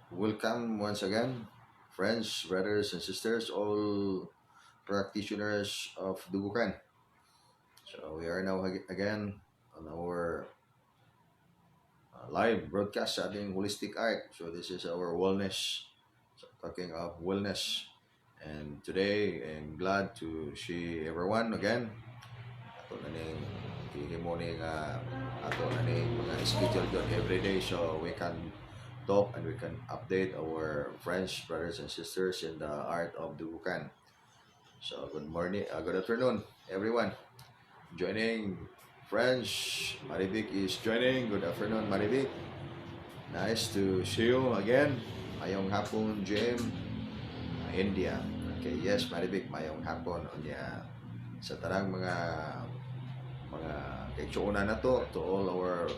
Welcome once again, friends, brothers, and sisters, all practitioners of Dugukan. So we are now again on our live broadcast sa ating holistic art. So this is our wellness. So talking of wellness. And today, I'm glad to see everyone again. Ato na ning kihimo ning ato na ning mga schedule dyan every day so we can talk and we can update our friends, brothers, and sisters in the art of Dugukan. So good morning, good afternoon, everyone. Joining friends, Maribik is joining. Good afternoon, Maribik. Nice to see you again. Mayong hapon, Jim, India. Okay, yes, Maribik, mayong hapon. Unya sa tarang mga kaigsuunan na to all our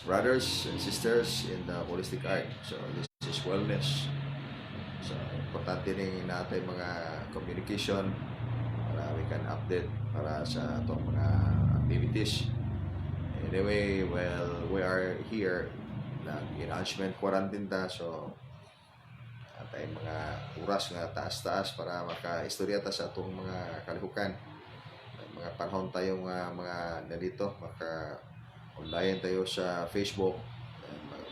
brothers and sisters in the holistic art. So this is wellness. So importante rin natin mga communication para we can update para sa itong mga activities. Anyway, well, we are here nag-enhancement quarantine ta so atay mga oras nga taas-taas para maka-istorya ta sa atong mga kalihukan. Mga panahon tayong mga nandito maka-online tayo sa Facebook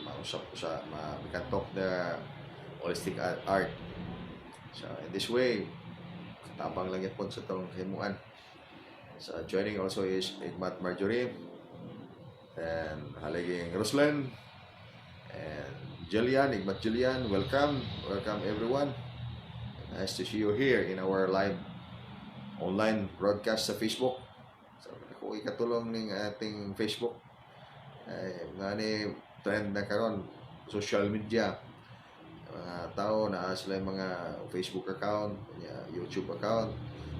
mausap ko sa we can talk the holistic art. So in this way katabang lang yapon sa itong himuan. So joining also is Igmat Marjorie and Haliging Ruslan and Jillian, Igmat Jillian, welcome everyone. Nice to see you here in our live online broadcast sa Facebook. So ako ikatulong ning ating Facebook nga ni trend na karon social media mga tao na sila mga Facebook account, YouTube account.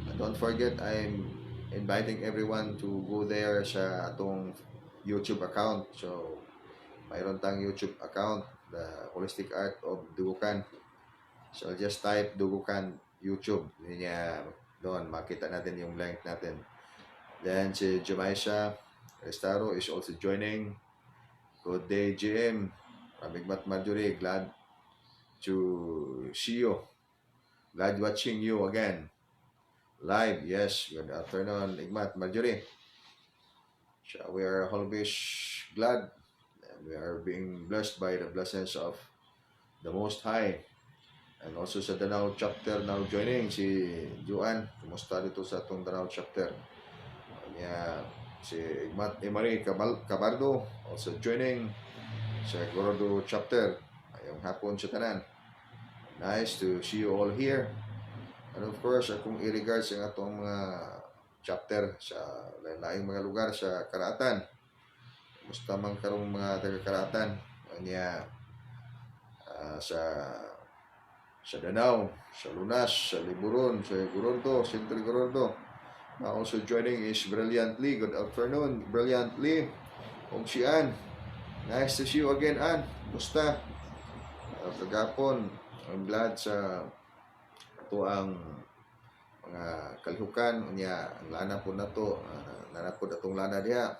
And don't forget, I'm inviting everyone to go there sa atong YouTube account. So, mayroon tang YouTube account, the Holistic Art of Dugukan. So, just type Dugukan YouTube. Doon, makita natin yung link natin. Then, si Jumaisa Restaro is also joining. Good day, GM. Igmat Marjorie, glad to see you. Glad watching you again. Live, yes. Good afternoon, Igmat Marjorie. So we are always glad and we are being blessed by the blessings of the Most High. And also sa Danao chapter now joining si Juan. Kumusta dito sa itong Danao chapter? Si Igmat Emery Cabardo also joining sa Gorodo chapter. Ayong hapon sa tanan. Nice to see you all here. And of course, akong i-regards ang atong mga chapter sa lain-laing mga lugar sa Karatan. Musta man karong mga taga-Karatan. Sa Danao, sa Lunas, sa Liburon, sa Gorodo, Central Gorodo. Also joining is Brilliantly. Good afternoon, Brilliantly. Kung si Ann. Nice to see you again, Ann. Musta? Kagapon. I'm glad sa ito ang mga kalihukan niya ang lana po na to lana po na itong lana diya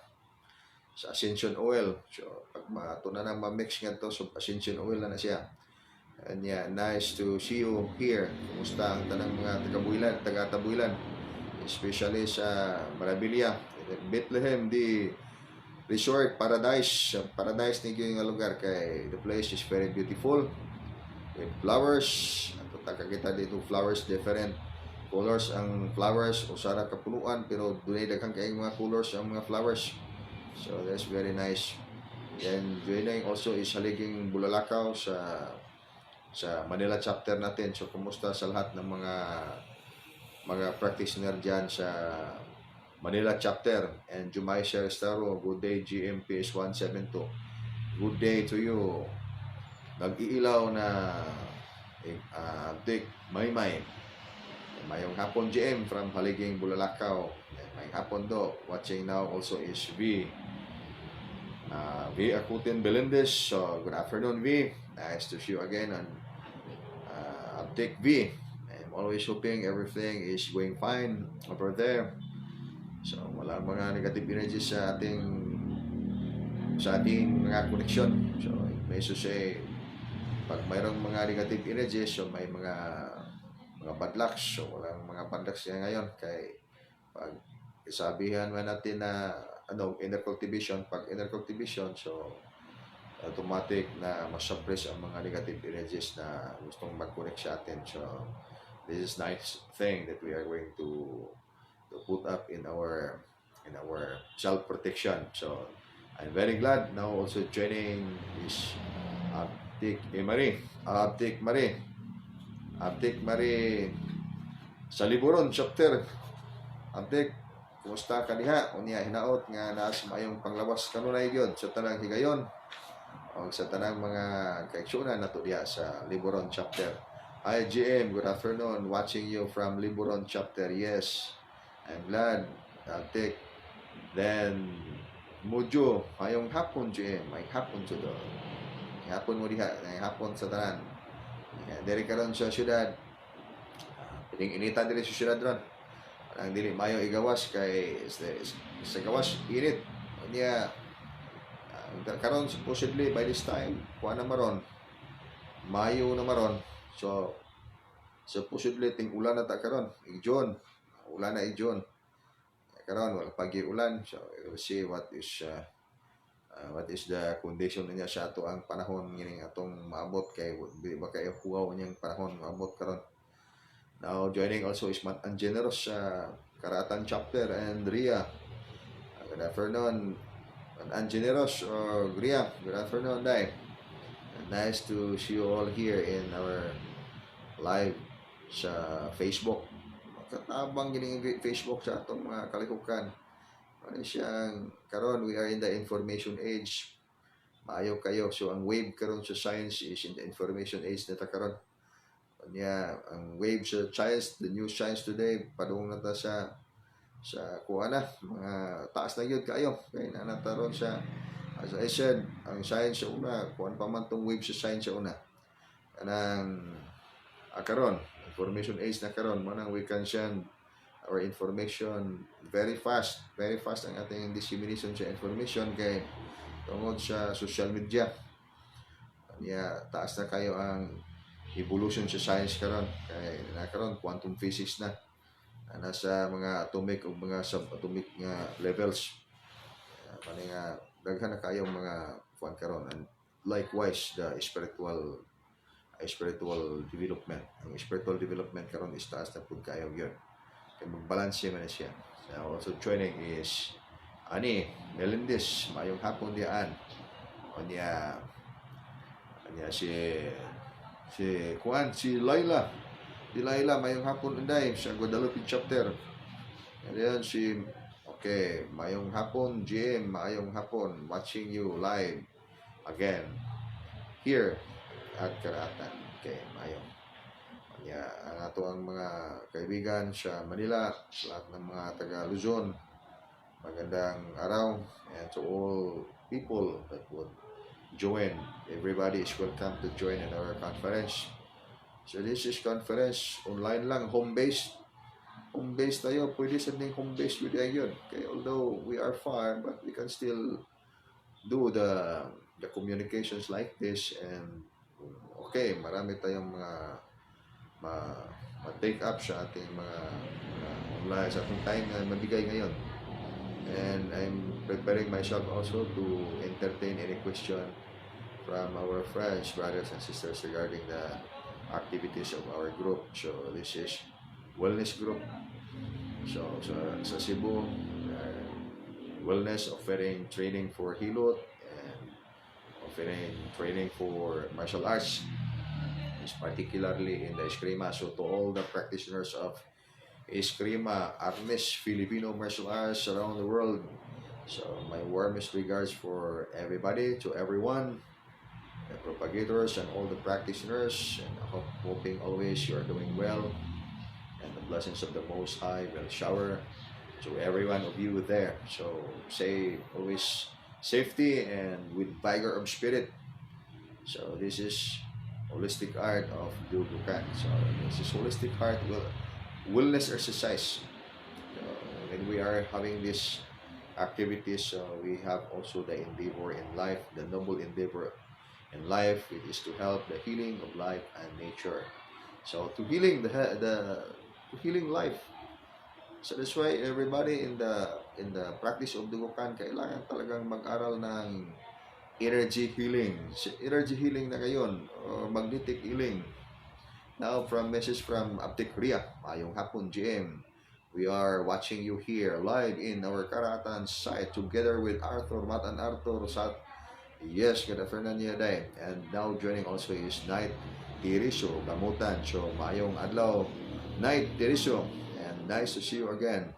sa ascension oil. So pag ito na nang ma-mix nga to so ascension oil na siya. And yeah, nice to see you here. Kumusta ang tanang mga taga-Tabuilan, especially sa Marabilia, Bethlehem, di resort, paradise ni yung lugar kay the place is very beautiful with flowers. At kita dito flowers, different colors ang flowers o sara kapunuan pero dunay daghang kay mga colors ang mga flowers. So that's very nice. And joining also is Haliging Bulalakaw sa Manila chapter natin. So kumusta sa lahat ng mga practitioner diyan sa Manila chapter. And Jumay Restaro, good day GMPS 172. Good day to you. Nag-iilaw na Dick Maymay. Mayong hapon GM from Haliging Bulalakaw. Mayong hapon do. Watching now also is V. V Akutin Belendez. So good afternoon V. Nice to see you again on Dick V. I'm always hoping everything is going fine over there. So wala mga negative energies sa ating mga connection. So may to say pag mayroong mga negative energies, so may mga bad lucks, so walang mga bad lucks yan ngayon. Kay pag isabihan man natin na inner cultivation, pag inner cultivation, so automatic na masuppress ang mga negative energies na gustong mag-connect sa atin. So this is nice thing that we are going to put up in our self protection. So I'm very glad now also joining is Abdik Marie sa Liburon chapter. Abdik, kumusta ka diha? Unya hinaot nga naa sa mayong panglawas kanunay gyud sa tanang higayon o sa tanang mga kaigsunan nato diha sa Liburon chapter. Hi GM, good afternoon. Watching you from Liburon chapter. Yes, I'm glad. Abdik. Then Mujo, mayong hapon GM, may hapon jud. Hapon mo diha, hapon sa tanan. Diri karon sa syudad. Piling initan diri sa syudad ron. Ang dili mayo igawas kay sa gawas init. Unya karon supposedly by this time kuha na maron. Mayo na maron. So supposedly ting ulan na ta karon. Igjon. Ulan na igjon. Karon wala pagi ulan. So we'll see what is the condition niya sa ato ang panahon ngining atong maabot kay di ba kay huwaw niyang panahon maabot karon. Now joining also is Matt and Generous sa Karatan chapter and Ria. Good afternoon and Generous or Ria. Good afternoon Dai. Nice to see you all here in our live sa Facebook. Katabang gining Facebook sa atong mga kalikukan. Ano siyang karon we are in the information age. Maayo kayo. So ang wave karon sa science is in the information age na ta karon. Kanya ang wave sa science, the new science today padung na ta sa kuha na mga taas na gyud kayo. Kay nanataron sa as I said, ang science sa una, kuan pa man tong wave sa science sa una. Kanang karon information age na karon manang we can send our information very fast ang ating dissemination sa information kay tungod sa social media. Kanya taas na kayo ang evolution sa science karon kay nakaron quantum physics na nasa mga atomic o mga subatomic nga levels. Kani nga daghan na kayo mga kuan karon and likewise the spiritual development. Ang spiritual development karon is taas na pud kayo gyud. Magbalanse man siya. So also joining is Ani Melendez, mayong hapon diyan. Kanya si Laila. Si Laila mayong hapon unday sa Guadalupe chapter. Ayan mayong hapon GM, mayong hapon watching you live again here at Karatan. Okay, mayong ang ato ang mga kaibigan sa Manila, sa lahat ng mga taga Luzon, magandang araw, and to all people that would join. Everybody is welcome to join in our conference. So this is conference online lang, home-based tayo, pwede sending home-based with yun. Okay, although we are far, but we can still do the communications like this, and okay, marami tayong mga ma-take up sa ating mga online sa ating time na mabigay ngayon. And I'm preparing myself also to entertain any question from our friends, brothers and sisters regarding the activities of our group. So this is wellness group. So sa Cebu, wellness offering training for hilot and offering training for martial arts, is particularly in the Eskrima. So to all the practitioners of Eskrima, Arnis, Filipino martial arts around the world, so my warmest regards for everybody, to everyone, the propagators and all the practitioners, and hoping always you are doing well, and the blessings of the Most High will shower to every one of you there. So say always safety and with vigor of spirit. So this is holistic art of Dubukan. So this is holistic art wellness exercise. When we are having these activities, we have also the endeavor in life, the noble endeavor in life. It is to help the healing of life and nature. So to healing to healing life. So that's why everybody in the practice of dugukan, kailangan talagang mag-aral ng energy healing. Energy healing na ngayon, or magnetic healing. Now, from message from Aptik Korea, Mayong Hapon GM. We are watching you here live in our Karatan site together with Arthur, Matt and Arthur Sat. Yes, good afternoon niya day. And now joining also is Night Tiriso, Gamutan. So, Mayong Adlaw, Night Tiriso. And nice to see you again.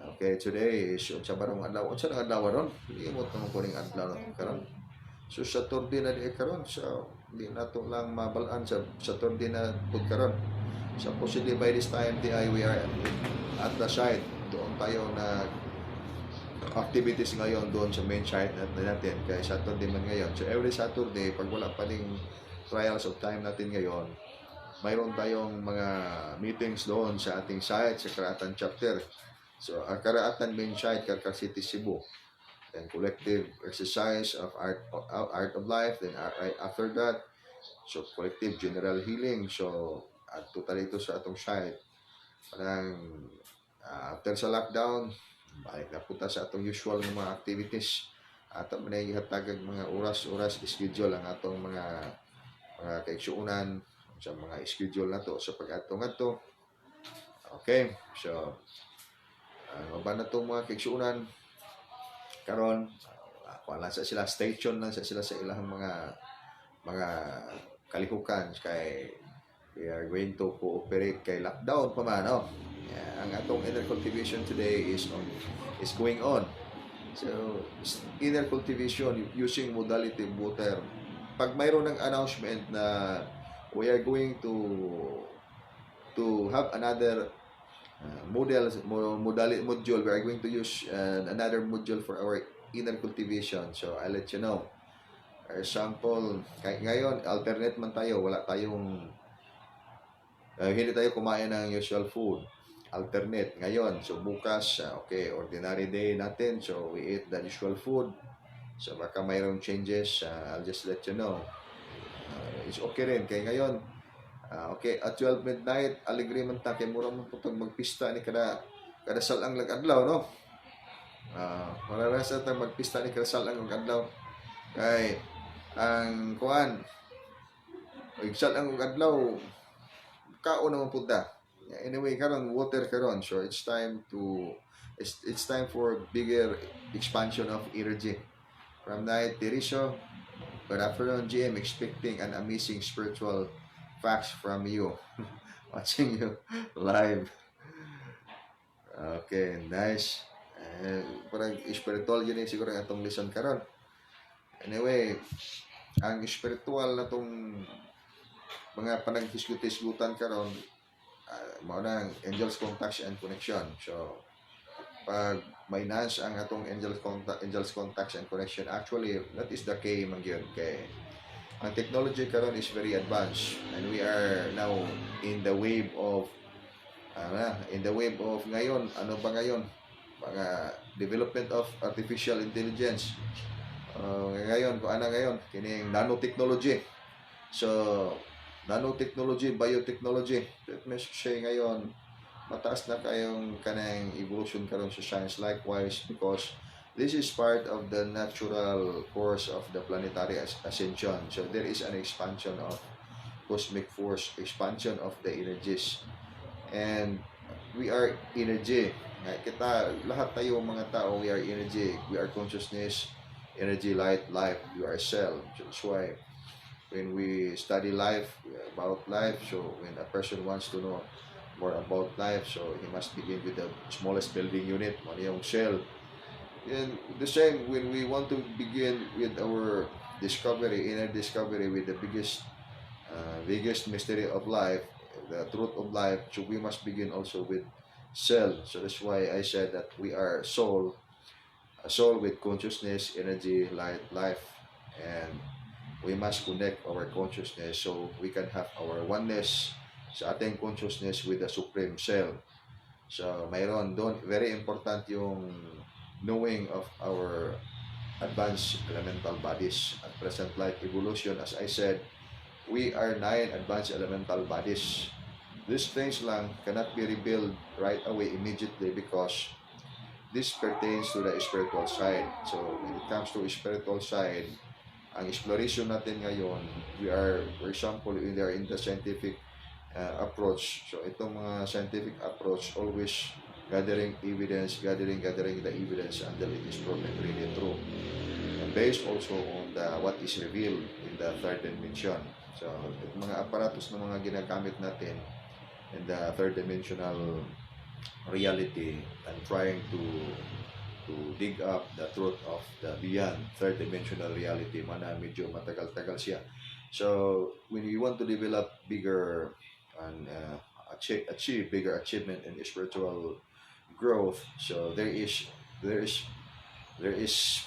Okay, today is unsa barong adlaw. Unsa ang adlaw ron? Limot naman ko ning adlaw karon. So Saturday na di karon, so di na to lang mabalaan sa Saturday na pud karon. So possibly by this time we are at the site. Doon tayo na activities ngayon doon sa main site natin kay Saturday man ngayon. So every Saturday pag wala pa ding trials of time natin ngayon, mayroon tayong mga meetings doon sa ating site sa Karatan chapter. So ang Karatan main site, Karkar City, Cebu. Then collective exercise of art of life. Then right after that, so collective general healing. So at totally ito sa atong site. Parang after sa lockdown, balik na punta sa atong usual ng mga activities. At manay ihatagag mga oras-oras schedule ang atong mga kaigsuunan sa mga schedule na to. So pag atong ato, okay, so ba na itong mga kaigsuunan karon, wala sa sila, station lang sa sila sa ilang mga kalihukan kay we are going to cooperate kay lockdown pa man, oh. Yeah, ang atong inner cultivation today is going on. So inner cultivation using modality water. Pag mayroon ng announcement na we are going to have another module, we are going to use another module for our inner cultivation. So I'll let you know. For example, ngayon alternate man tayo, wala tayong hindi tayo kumain ng usual food, alternate ngayon. So bukas, okay, ordinary day natin, so we eat the usual food. So baka mayroong changes, I'll just let you know. It's okay rin kay ngayon. Okay, at 12 midnight, aligri man ta, kay mura mo putong magpista ni kada salang lag-adlaw, no? Mararasa ta magpista ni kada salang lag-adlaw. Kay, ang kuhan, salang lag-adlaw, kao naman punta. Anyway, karon water karon, so it's time for bigger expansion of energy. From Night Tiriso, good afternoon, GM, expecting an amazing spiritual facts from you. Watching you live. Okay, nice. Parang spiritual yun siguro yung atong lesson karon. Anyway, ang spiritual na tong mga panaghisgut-hisgutan karon, mao na angels contact and connection. So pag may nance ang atong angels contact and connection, actually that is the key man gyud kay ang technology karon is very advanced, and we are now in the wave of ngayon. Ano ba ngayon? Mga development of artificial intelligence. Ngayon, ngayon, kining nanotechnology. So, nanotechnology, biotechnology. Let me say ngayon, mataas na kayong kanang evolution karon sa science, likewise, because this is part of the natural course of the planetary ascension. So there is an expansion of cosmic force, expansion of the energies. And we are energy. Kita, lahat tayo mga tao, we are energy. We are consciousness, energy, light, life. You are cell. So that's why when we study life, about life, so when a person wants to know more about life, so he must begin with the smallest building unit, yung cell. And the same when we want to begin with our discovery, inner discovery, with the biggest mystery of life, the truth of life, so we must begin also with cell. So that's why I said that we are soul, a soul with consciousness, energy, light, life, and we must connect our consciousness so we can have our oneness sa ating consciousness with the supreme self. So mayroon doon, very important yung knowing of our advanced elemental bodies. At present life evolution, as I said, we are 9 advanced elemental bodies. These things lang cannot be revealed right away immediately because this pertains to the spiritual side. So when it comes to spiritual side, ang exploration natin ngayon, we are, for example, we are in the scientific approach. So itong mga scientific approach, always gathering evidence, gathering the evidence until it is proven really true. And based also on the what is revealed in the third dimension. So itong mga aparatos na mga ginagamit natin in the third dimensional reality and trying to dig up the truth of the beyond third dimensional reality, mana medyo matagal-tagal siya. So when you want to develop bigger and achieve bigger achievement in spiritual growth, so there is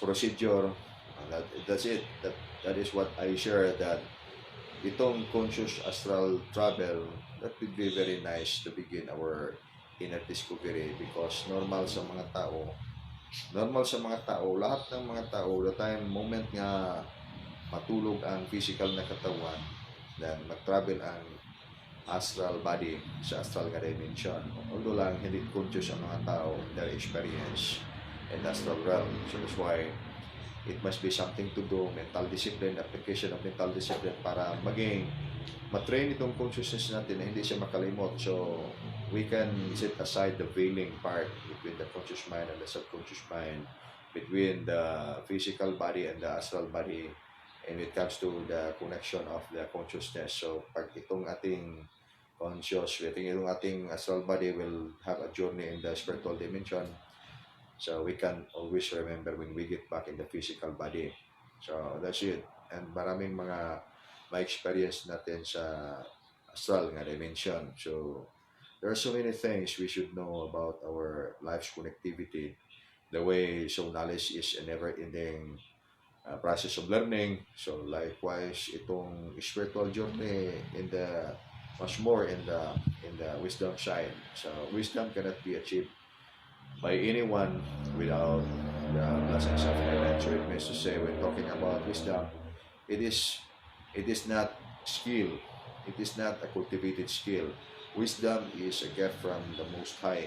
procedure. That's it. That is what I share, that itong conscious astral travel, that would be very nice to begin our inner discovery, because lahat ng mga tao, the time, moment nga matulog ang physical na katawan, then mag-travel ang astral body sa astral nga dimension. Although lang hindi conscious ang mga tao, their experience in the astral realm. So that's why it must be something to do, mental discipline, application of mental discipline para maging matrain itong consciousness natin na hindi siya makalimot. So we can set aside the veiling part between the conscious mind and the subconscious mind, between the physical body and the astral body, and it comes to the connection of the consciousness. So pag itong ating conscious, itong ating astral body will have a journey in the spiritual dimension, so we can always remember when we get back in the physical body. So that's it. And maraming mga ma-experience natin sa astral nga dimension. So there are so many things we should know about our life's connectivity. The way, so knowledge is a never-ending process of learning. So likewise, itong spiritual journey in the much more in the wisdom side. So wisdom cannot be achieved by anyone without the blessings of heaven. So it means to say, when talking about wisdom, it is not skill. It is not a cultivated skill. Wisdom is a gift from the Most High.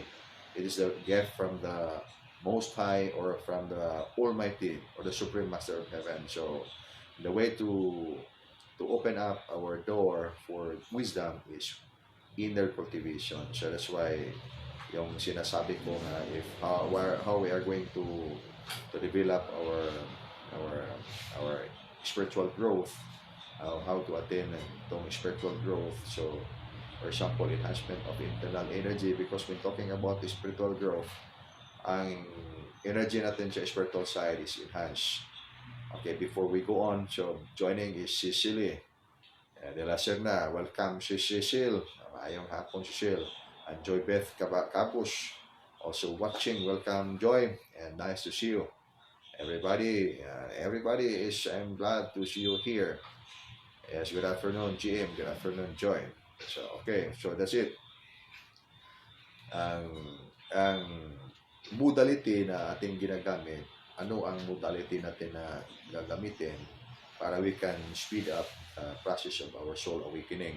It is a gift from the Most High, or from the Almighty, or the Supreme Master of Heaven. So the way to open up our door for wisdom is inner cultivation. So that's why yung sinasabi ko nga, if how we are going to develop our spiritual growth, how to attain itong spiritual growth. So for example, enhancement of internal energy, because when talking about the spiritual growth, ang energy natin sa spiritual side is enhanced. Okay, before we go on, so joining is Cecily de la Serna. Welcome, Cecil. Ayong hapon, Cecil. And Joy Beth Kapus also watching. Welcome, Joy, and nice to see you. Everybody I'm glad to see you here. Yes, good afternoon, GM. Good afternoon, Joy. So, okay, so that's it. Ang modality na ating ginagamit, ano ang modality natin na gagamitin para we can speed up the process of our soul awakening?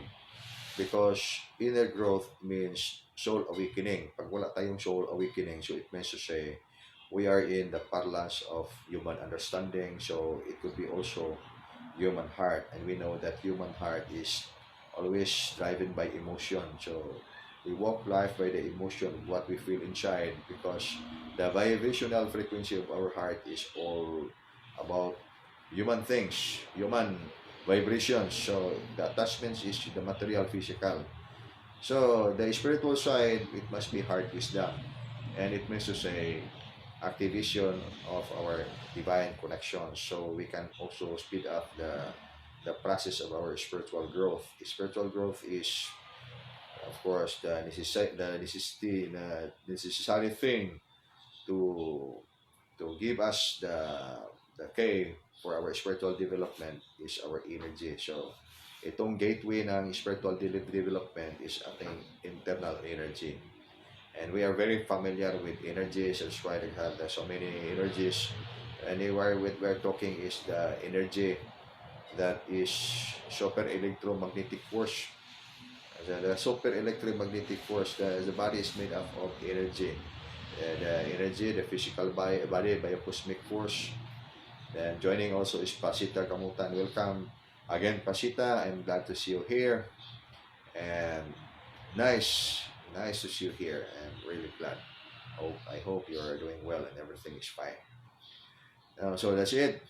Because inner growth means soul awakening. Pag wala tayong soul awakening, so it means to say we are in the parlance of human understanding. So it could be also human heart, and we know that human heart is always driven by emotion. So we walk life by the emotion, what we feel inside, because the vibrational frequency of our heart is all about human things, human vibrations. So the attachments is the material, physical. So the spiritual side, it must be heart wisdom, and it means to say activation of our divine connection, so we can also speed up the process of our spiritual growth. Spiritual growth is, of course, the necessary thing to give us the key for our spiritual development is our energy. So itong gateway ng spiritual development is ating internal energy. And we are very familiar with energies. That's why we have so many energies Anywhere we're talking is the energy that is super electromagnetic force. The super electromagnetic force, the body is made up of energy. The energy, the physical body by a cosmic force. Then joining also is Pasita Kamutan. Welcome again, Pasita. I'm glad to see you here. And nice to see you here. I'm really glad. I hope you're doing well and everything is fine. So that's it.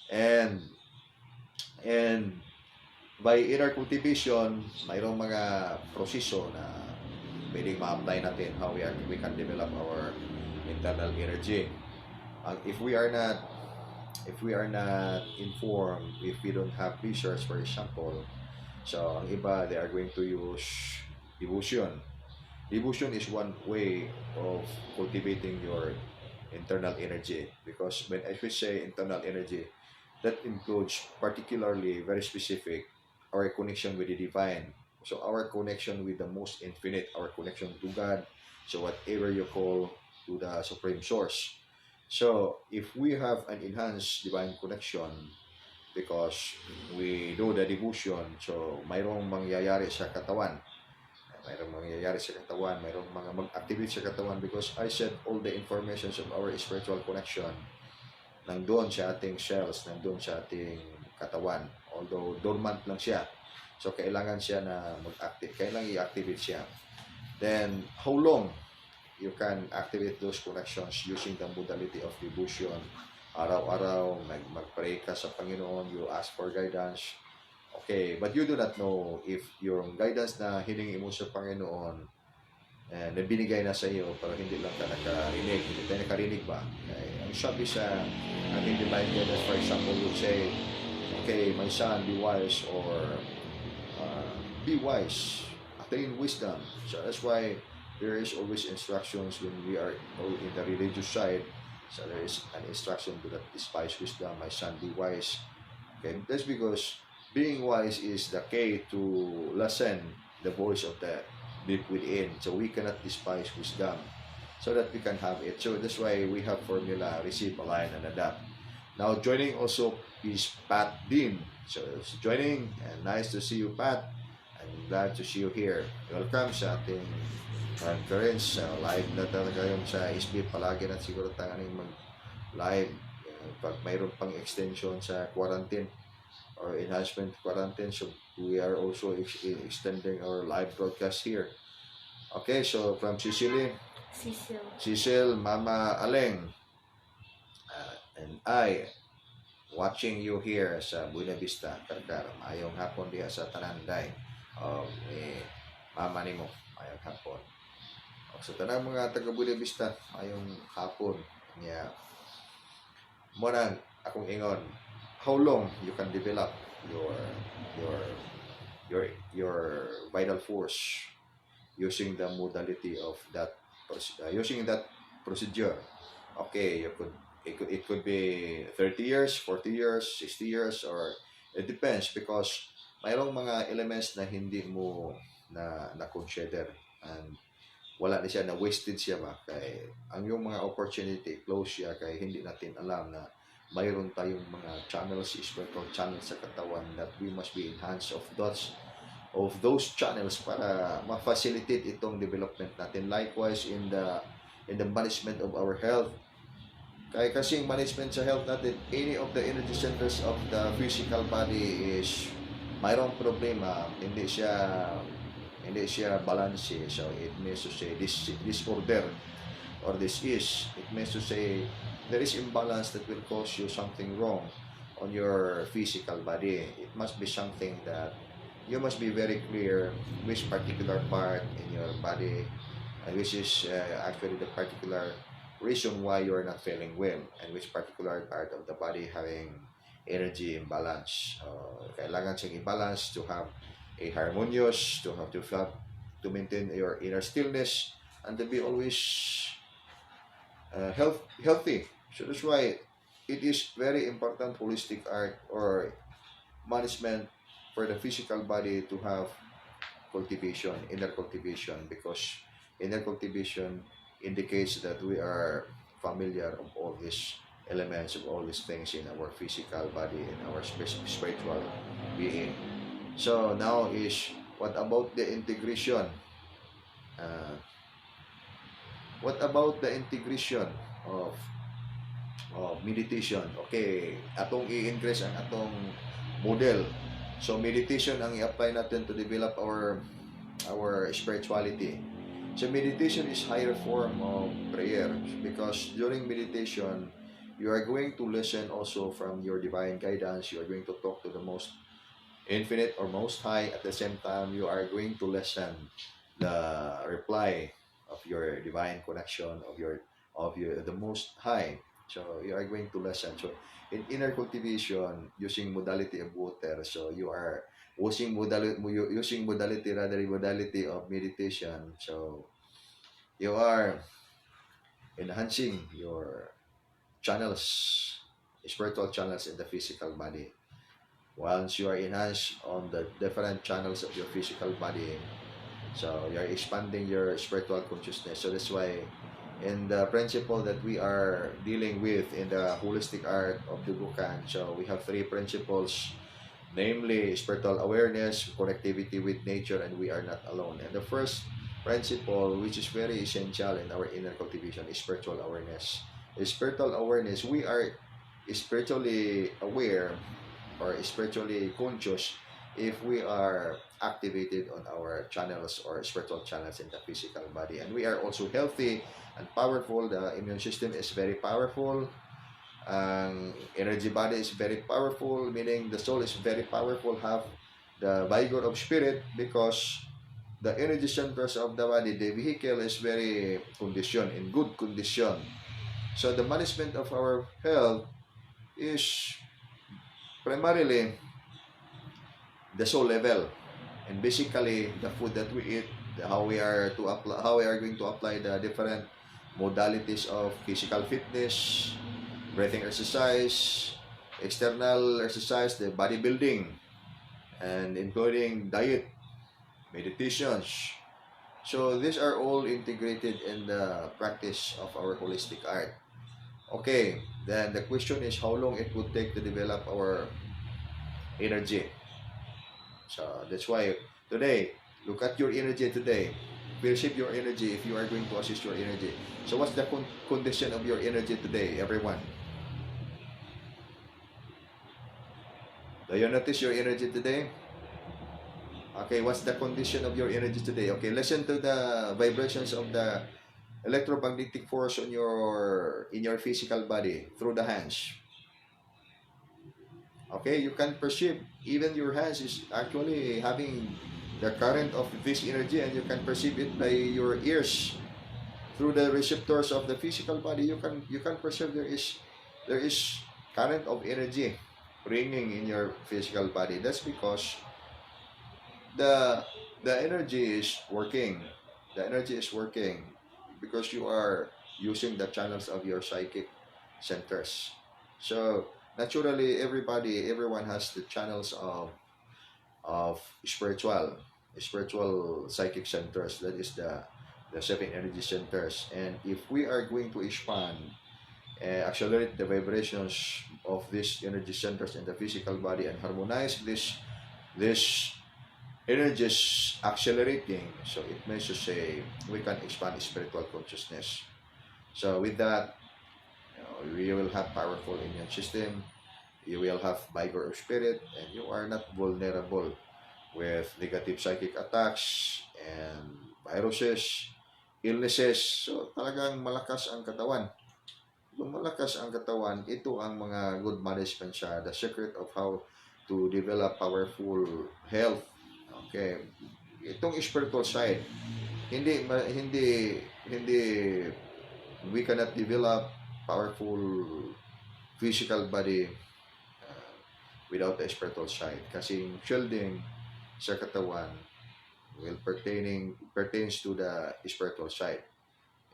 And and by inner cultivation, mayroong mga proseso na pwedeng ma-apply natin how we can develop our internal energy. If we are not informed, if we don't have research, for example, so ang iba, they are going to use devotion. Devotion is one way of cultivating your internal energy, because when I say internal energy, that includes particularly very specific our connection with the divine. So our connection with the most infinite, our connection to God, so whatever you call to the supreme source. So if we have an enhanced divine connection because we do the devotion, so mayroong mangyayari sa katawan. Mayroong mangyayari sa katawan, mayroong mga mag-activate sa katawan, because I said all the information of our spiritual connection nandun sa ating cells, nandun sa ating katawan. Although dormant lang siya. So kailangan siya na mag-active, kailangan i-activate siya. Then how long you can activate those connections using the modality of devotion? Araw-araw, mag-pray ka sa Panginoon, you ask for guidance. Okay, but you do not know if yung guidance na hiningi mo sa Panginoon na binigay na sa iyo, pero hindi lang ka nakarinig. Hindi tayo nakarinig ba? Okay. Ang sabi sa ating divine guidance, for example, would say, okay, my son, be wise, or be wise, attain wisdom. So that's why there is always instructions when we are in the religious side. So there is an instruction to that despise wisdom, my son, be wise. Okay, that's because being wise is the key to listen the voice of the deep within. So we cannot despise wisdom, so that we can have it. So that's why we have formula, receive, align, and adapt. Now joining also is Pat Dean. So joining, and nice to see you, Pat. I'm glad to see you here. Welcome sa ating conference. Live na talaga yun sa SB palagi, na siguro tanging mag-live pag mayroon pang extension sa quarantine or enhancement quarantine. So we are also extending our live broadcast here. Okay, so from Cecily, Cecil, Mama Aleng, and I, watching you here sa Buena Vista, Karkar. Mayong hapon diha sa Tananday. Mama nimo, mayong hapon. So tanang mga taga Buena Vista, mayong hapon. Yeah. Muna akong ingon, how long you can develop your vital force using the modality of that using that procedure. Okay, it could be 30 years, 40 years, 60 years, or it depends, because mayroong mga elements na hindi mo na consider, and wala na siya, na wasted siya ba, kay ang yung mga opportunity close siya, kay hindi natin alam na mayroon tayong mga channels, spiritual channels sa katawan, that we must be enhanced of those channels para ma-facilitate itong development natin. Likewise in the management of our health, kaya kasing management sa health natin, any of the energy centers of the physical body is mayroong problema, hindi siya balance. So it means to say disorder, or disease. It means to say there is imbalance that will cause you something wrong on your physical body. It must be something that you must be very clear which particular part in your body, and which is actually the particular reason why you are not feeling well, and which particular part of the body having energy imbalance. Kailangan siyang i-balance to have a harmonious, to maintain your inner stillness, and to be always healthy. So that's why it is very important holistic art or management for the physical body to have cultivation, inner cultivation, because inner cultivation indicates that we are familiar of all these elements of all these things in our physical body and our spiritual being. So now is, what about the integration? Uh, what about the integration of meditation? Okay, atong i-increase ang atong model. So meditation ang i-apply natin to develop our spirituality. So meditation is higher form of prayer, because during meditation you are going to listen also from your divine guidance. You are going to talk to the most infinite or most high. At the same time, you are going to listen the reply of your divine connection of your the most high. So you are going to listen. So in inner cultivation, using modality of water, so you are using modality of meditation. So you are enhancing your channels, spiritual channels in the physical body. Once you are enhanced on the different channels of your physical body, so you're expanding your spiritual consciousness. So that's why in the principle that we are dealing with in the holistic art of the Bukan, so we have three principles, namely spiritual awareness, connectivity with nature, and we are not alone. And the first principle, which is very essential in our inner cultivation, is spiritual awareness. Spiritual awareness, we are spiritually aware or spiritually conscious if we are activated on our channels or spiritual channels in the physical body, and we are also healthy and powerful. The immune system is very powerful, energy body is very powerful, meaning the soul is very powerful, have the vigor of spirit, because the energy centers of the body, the vehicle is very conditioned, in good condition. So the management of our health is primarily the soul level, and basically the food that we eat, how we are going to apply the different modalities of physical fitness, breathing exercise, external exercise, the bodybuilding, and including diet, meditations. So these are all integrated in the practice of our holistic art. Okay, then the question is how long it would take to develop our energy. So that's why today, look at your energy today. Perceive your energy if you are going to assist your energy. So what's the condition of your energy today, everyone? Do you notice your energy today? Okay, what's the condition of your energy today? Okay, listen to the vibrations of the electromagnetic force on in your physical body through the hands. Okay, you can perceive even your hands is actually having the current of this energy, and you can perceive it by your ears through the receptors of the physical body. You can perceive there is current of energy ringing in your physical body. That's because the the energy is working. The energy is working because you are using the channels of your psychic centers. So naturally, everyone has the channels of spiritual psychic centers. That is the seven energy centers. And if we are going to expand and accelerate the vibrations of these energy centers in the physical body and harmonize this energies accelerating, so it means to say we can expand spiritual consciousness. So with that, we will have powerful immune system, you will have vigor of spirit, and you are not vulnerable with negative psychic attacks and viruses, illnesses. So talagang malakas ang katawan. Kung malakas ang katawan, ito ang mga good management siya, the secret of how to develop powerful health. Okay, itong spiritual side, hindi we cannot develop powerful physical body without the spiritual side, kasi shielding sa katawan pertains to the spiritual side.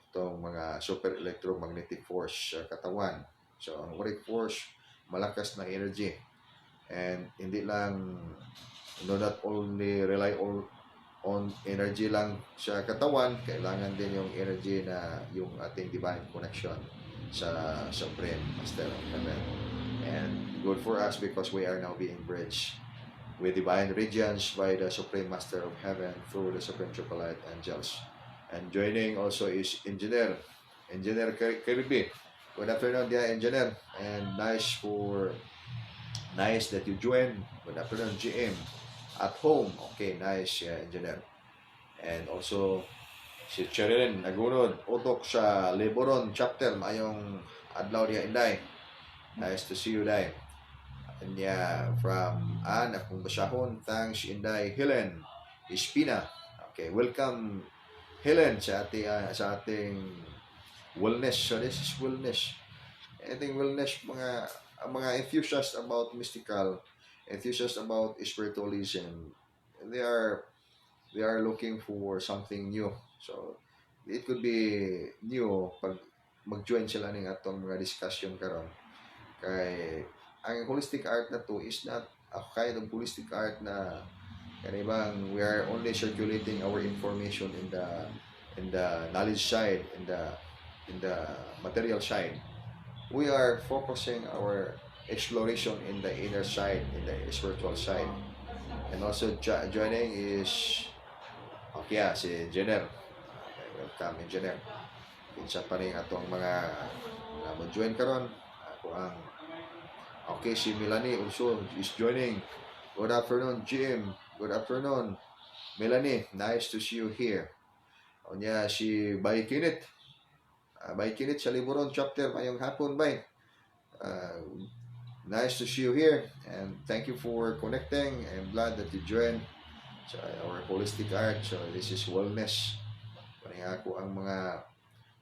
Itong mga super electromagnetic force sa katawan. So ang auric force, malakas na energy, and hindi lang not only rely on energy lang sa katawan, kailangan din yung energy na yung ating divine connection. sa Supreme Master of Heaven. And good for us because we are now being bridged with divine regions by the Supreme Master of Heaven through the Supreme Triple Angels. And joining also is Engineer Kirby. Good afternoon, dear Engineer. And nice that you joined. Good afternoon, GM. At home. Okay, nice, Engineer. And also, si Cherilyn nagunod utok sa Liboron chapter mayong adlaw niya Inday. Nice to see you, Day. And yeah, from akong basahon, thanks Inday Helen Espina. Okay, welcome Helen sa ating wellness. So this is wellness. Ating wellness, mga enthusiasts about mystical, enthusiasts about spiritualism. They are looking for something new. So it could be new pag mag-join sila ning atong mga discussion karon. Kay ang holistic art na to is not a kind of holistic art na kanibang we are only circulating our information in the knowledge side, in the material side. We are focusing our exploration in the inner side, in the spiritual side. And also joining is si Engineer. Okay, welcome Engineer. Kinsa pa rin atong mga mag-join karon. Ako ang si Melanie also is joining. Good afternoon, Jim. Good afternoon, Melanie. Nice to see you here. Onya si Bay Kinit. Bay Kinit sa Liboron chapter mayong hapon, Bay. Nice to see you here, and thank you for connecting. I'm glad that you joined our holistic art. So this is wellness. Paning ako ang mga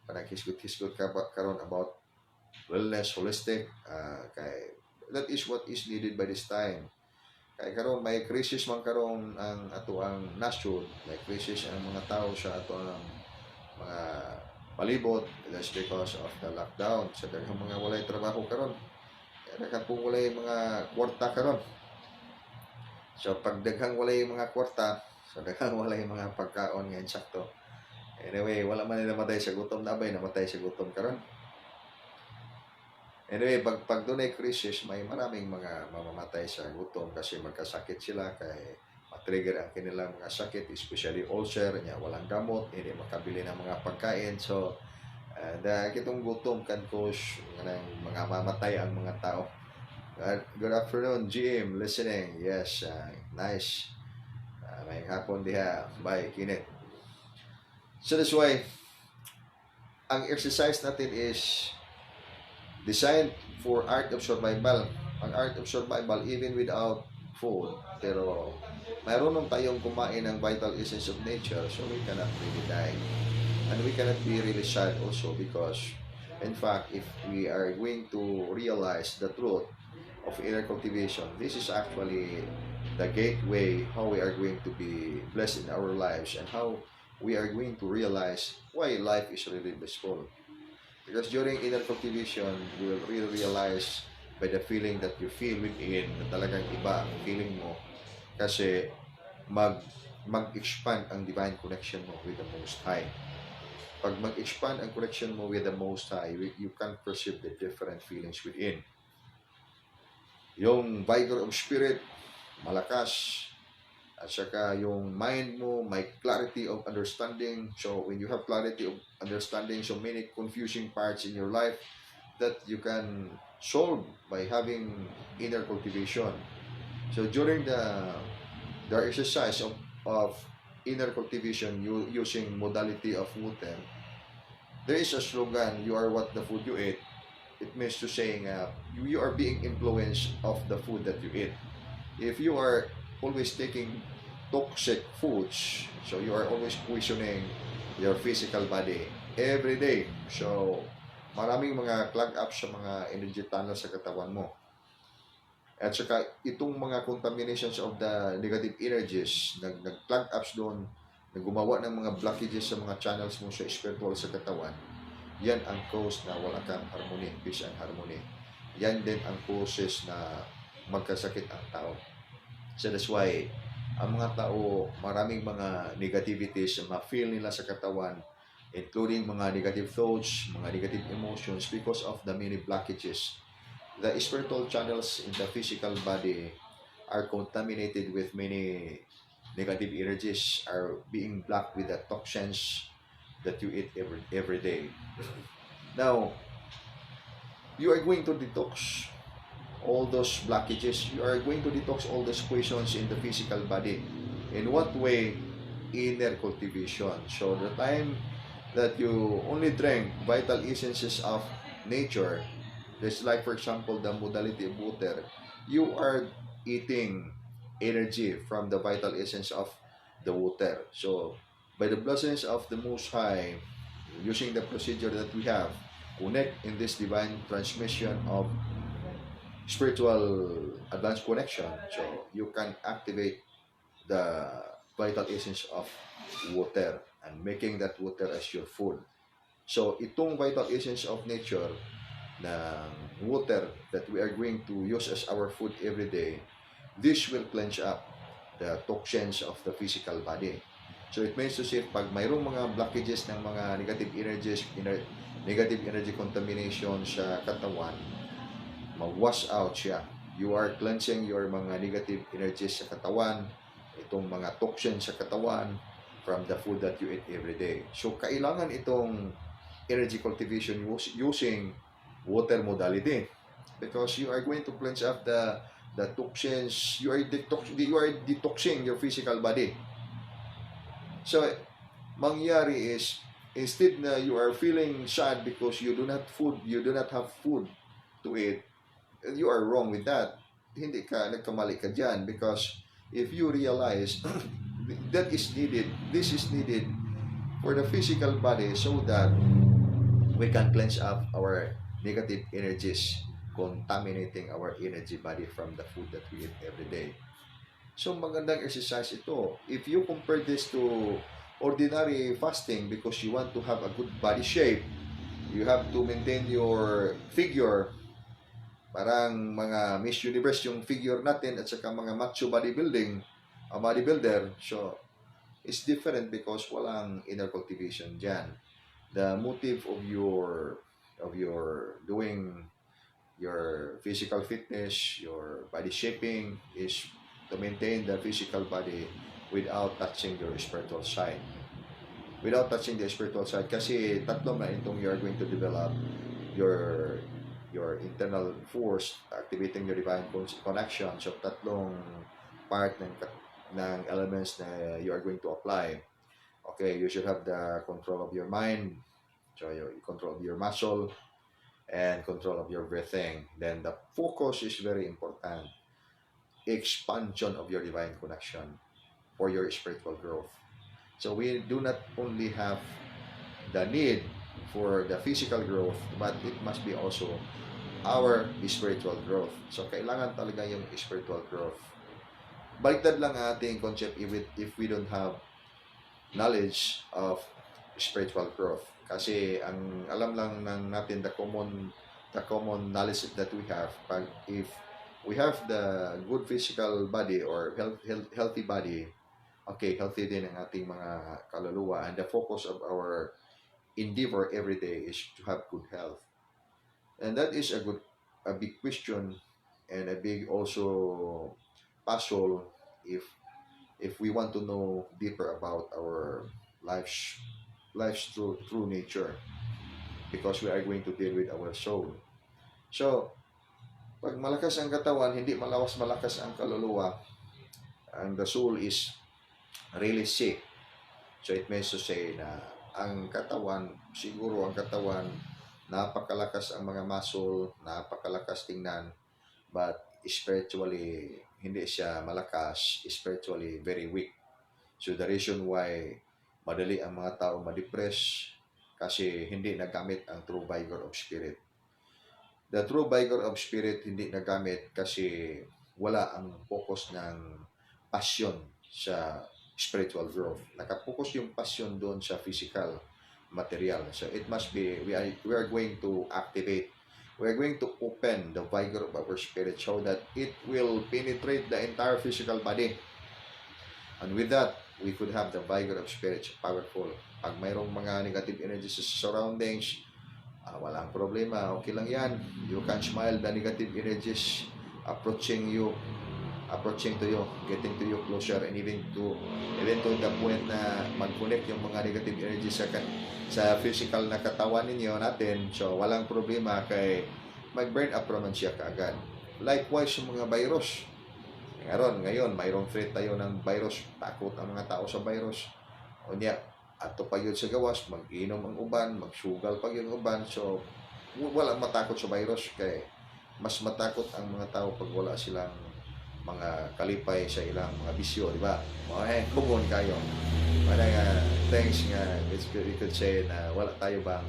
panaghisgot-hisgot karon about wellness, holistic. Kay that is what is needed by this time. Kay karon may crisis man karon ang ato ang nasyon, may crisis ang mga tao sa ato ang mga palibot. That's because of the lockdown. Sa daghang mga walay trabaho karon. Daghang pong walay mga kwarta karon. So pag daghang walay mga kwarta, so daghang walay mga pagkaon nga insakto. Anyway, wala man namatay sa gutom na bay, namatay sa gutom karon. Anyway, pag doon ay crisis, may maraming mga mamamatay sa gutom kasi magkasakit sila kay matrigger ang kanilang mga sakit, especially ulcer, niya walang gamot, hindi makabili ng mga pagkain. So kitong gutom can cause mga mamatay ang mga tao. Good afternoon, GM, listening. Yes, nice. May hapon diha. Bye, Kinit. So that's why, ang exercise natin is designed for art of survival. Ang art of survival, even without food. Pero, mayroon tayong kumain ng vital essence of nature, so we cannot really die. And we cannot be really sad also because, in fact, if we are going to realize the truth of inner cultivation, this is actually the gateway how we are going to be blessed in our lives and how we are going to realize why life is really blissful. Because during inner cultivation, you will really realize by the feeling that you feel within na talagang iba ang feeling mo kasi mag-expand ang divine connection mo with the Most High. Pag mag-expand ang connection mo with the Most High, you can perceive the different feelings within. Yung vigor of spirit, malakas. At saka yung mind mo, may clarity of understanding. So when you have clarity of understanding, so many confusing parts in your life that you can solve by having inner cultivation. So during the exercise of inner cultivation using modality of Wuten, there is a slogan, you are what the food you eat. It means to saying you are being influenced of the food that you eat. If you are always taking toxic foods, so you are always poisoning your physical body every day. So maraming mga clog up sa mga energy tunnel sa katawan mo. At saka itong mga contaminations of the negative energies, nag-plug ups doon, gumawa ng mga blockages sa mga channels mo sa spiritual sa katawan. Yan ang cause na wala kang harmony, peace and harmony. Yan din ang causes na magkasakit ang tao. So that's why ang mga tao, maraming mga negativities na ma-feel nila sa katawan, including mga negative thoughts, mga negative emotions because of the many blockages. The spiritual channels in the physical body are contaminated with many negative energies, are being blocked with the toxins that you eat every day. Now, you are going to detox all those blockages. You are going to detox all those poisons in the physical body. In what way? Inner cultivation. So the time that you only drink vital essences of nature, just like for example the modality of water, you are eating energy from the vital essence of the water. So by the blessings of the Most High, using the procedure that we have, connect in this divine transmission of spiritual advanced connection, so you can activate the vital essence of water and making that water as your food. So itong vital essence of nature na water that we are going to use as our food every day, this will cleanse up the toxins of the physical body. So it means to say, pag mayroong mga blockages ng mga negative energies, negative energy contamination sa katawan, mag-wash out siya. You are cleansing your mga negative energies sa katawan, itong mga toxins sa katawan from the food that you eat every day. So, kailangan itong energy cultivation using water modality because you are going to cleanse up the toxins. You are detoxing your physical body. So, mangyari is, instead na you are feeling sad because you do not have food to eat, you are wrong with that. Hindi ka, nagkamali ka dyan because if you realize that is needed, this is needed for the physical body so that we can cleanse up our negative energies, contaminating our energy body from the food that we eat every day. So magandang exercise ito. If you compare this to ordinary fasting because you want to have a good body shape, you have to maintain your figure, parang mga Miss Universe yung figure natin at saka mga macho bodybuilder. So, it's different because walang inner cultivation dyan. The motive of your doing your physical fitness, your body shaping is to maintain the physical body without touching your spiritual side. Without touching the spiritual side kasi tatlong na itong you are going to develop your internal force, activating your divine connection. So, tatlong part ng elements na you are going to apply. Okay, you should have the control of your mind, so your control of your muscle, and control of your breathing. Then, the focus is very important. Expansion of your divine connection for your spiritual growth. So, we do not only have the need for the physical growth, but it must be also our spiritual growth. So, kailangan talaga yung spiritual growth. Baliktad lang ang ating concept if we don't have knowledge of spiritual growth. Kasi ang alam lang natin the common knowledge that we have, if we have the good physical body or healthy body, okay, healthy din ang ating mga kaluluwa, and the focus of our endeavor every day is to have good health. And that is a big question and a big also puzzle if we want to know deeper about our life's true nature, because we are going to deal with our soul. So, pag malakas ang katawan, hindi malakas ang kaluluwa, and the soul is really sick. So, it means to say na ang katawan, napakalakas ang mga muscle, napakalakas tingnan, but spiritually, hindi siya malakas, spiritually very weak. So the reason why madali ang mga tao ma-depress kasi hindi nagamit ang true vigor of spirit. The true vigor of spirit hindi nagamit kasi wala ang focus ng passion sa spiritual growth. Nakapokus yung passion doon sa physical material. So it must be, we are going to activate, we are going to open the vigor of our spirit so that it will penetrate the entire physical body. And with that, we could have the vigor of spirit, powerful. Pag mayroong mga negative energies sa surroundings, walang problema, okay lang yan. You can smile the negative energies approaching to you, getting to you closer, and even to the point na mag-connect yung mga negative energies sa physical na katawan natin. So walang problema kay mag-burn up naman siya kaagad. Likewise yung mga virus. Ngayon, mayroong threat tayo ng virus. Takot ang mga tao sa virus. O niya, ato pa yun sa gawas, mag-inom ang uban, magsugal pa yung uban. So, wala matakot sa virus. Kaya mas matakot ang mga tao pag wala silang mga kalipay sa ilang mga bisyo, di ba? Kumon kayo. Parang things nga, we could say na wala tayo bang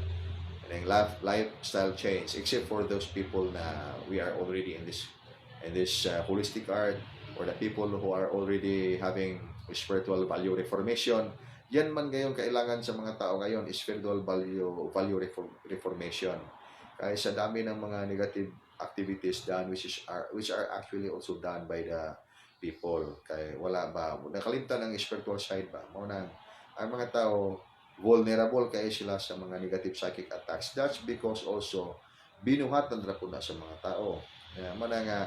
lifestyle change, except for those people na we are already in this holistic art, or the people who are already having spiritual value reformation. Yan man ngayon kailangan sa mga tao ngayon is spiritual value reformation. Kaya sa dami ng mga negative activities done which are actually also done by the people. Kaya wala ba, nakalimtan ng spiritual side ba? Muna ang mga tao vulnerable kaya sila sa mga negative psychic attacks. That's because also binuhatan ra po na sa mga tao. Mana nga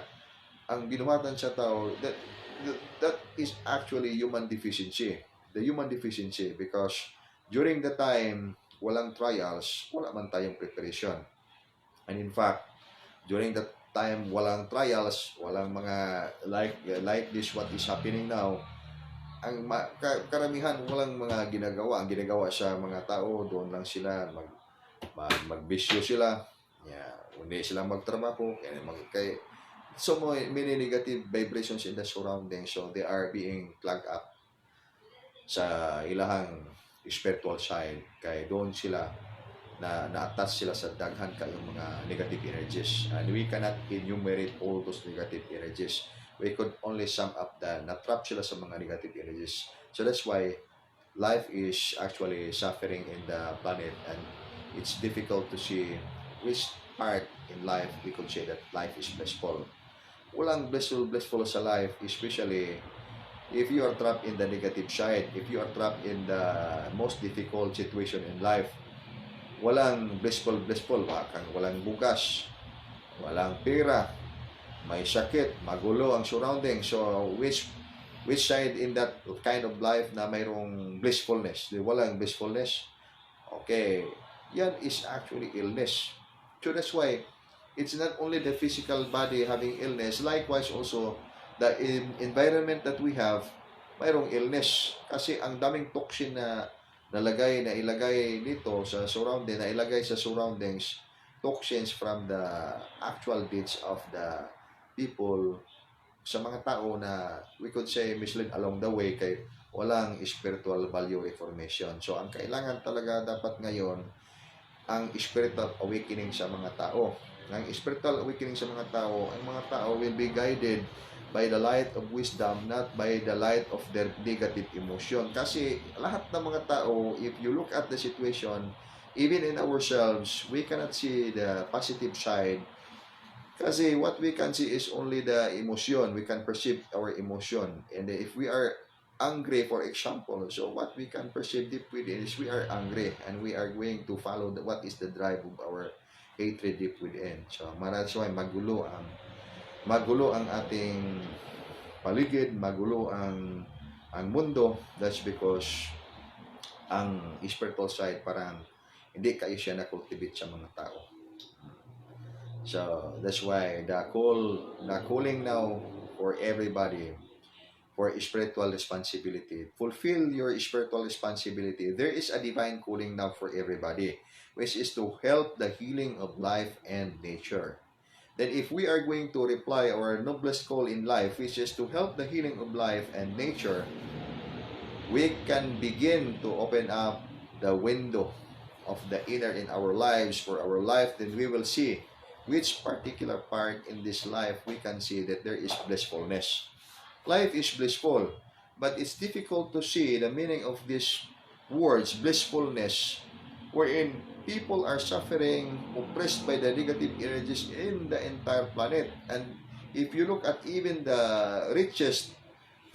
ang binuhatan sa tao, that is actually human deficiency. The human deficiency, because during the time walang trials, wala man tayong preparation. And in fact, during that time walang trials, walang mga like this what is happening now, ang karamihan walang mga ginagawa. Ang ginagawa sa mga tao, doon lang sila magbisyo sila. Hindi sila magtrabaho. So many negative vibrations in the surroundings, so they are being plugged up sa ilahang spiritual side. Kaya doon sila na-attach sila sa daghan kayong mga negative energies, and we cannot enumerate all those negative energies. We could only sum up na-trap sila sa mga negative energies. So that's why life is actually suffering in the planet, and it's difficult to see which part in life we could say that life is blissful. Walang blissful sa life, especially if you are trapped in the negative side, if you are trapped in the most difficult situation in life. Walang blissful, walang bugas, walang pera, may sakit, magulo ang surrounding. So which side in that kind of life na mayroong blissfulness? Walang blissfulness. Okay, yan is actually illness. So that's why it's not only the physical body having illness, likewise also the environment that we have, mayroong illness. Kasi ang daming toxin na ilagay dito sa surroundings, toxins from the actual deeds of the people, sa mga tao na we could say misled along the way, kay walang spiritual value reformation. So ang kailangan talaga dapat ngayon, ang spiritual awakening sa mga tao. Ang spiritual awakening sa mga tao, ang mga tao will be guided by the light of wisdom, not by the light of their negative emotion. Kasi lahat ng mga tao, if you look at the situation, even in ourselves, we cannot see the positive side. Kasi what we can see is only the emotion. We can perceive our emotion. And if we are angry, for example, so what we can perceive deep within is we are angry, and we are going to follow what is the drive of our hatred deep within. So that's why magulo ang ating paligid, magulo ang mundo. That's because ang spiritual side parang hindi kayo siya na-cultivate sa mga tao. So that's why the calling now for everybody for spiritual responsibility. Fulfill your spiritual responsibility. There is a divine calling now for everybody, which is to help the healing of life and nature. Then if we are going to reply our noblest call in life, which is to help the healing of life and nature, we can begin to open up the window of the inner in our lives, for our life. Then we will see which particular part in this life we can see that there is blissfulness. Life is blissful, but it's difficult to see the meaning of these words, blissfulness, wherein people are suffering, oppressed by the negative energies in the entire planet. And if you look at even the richest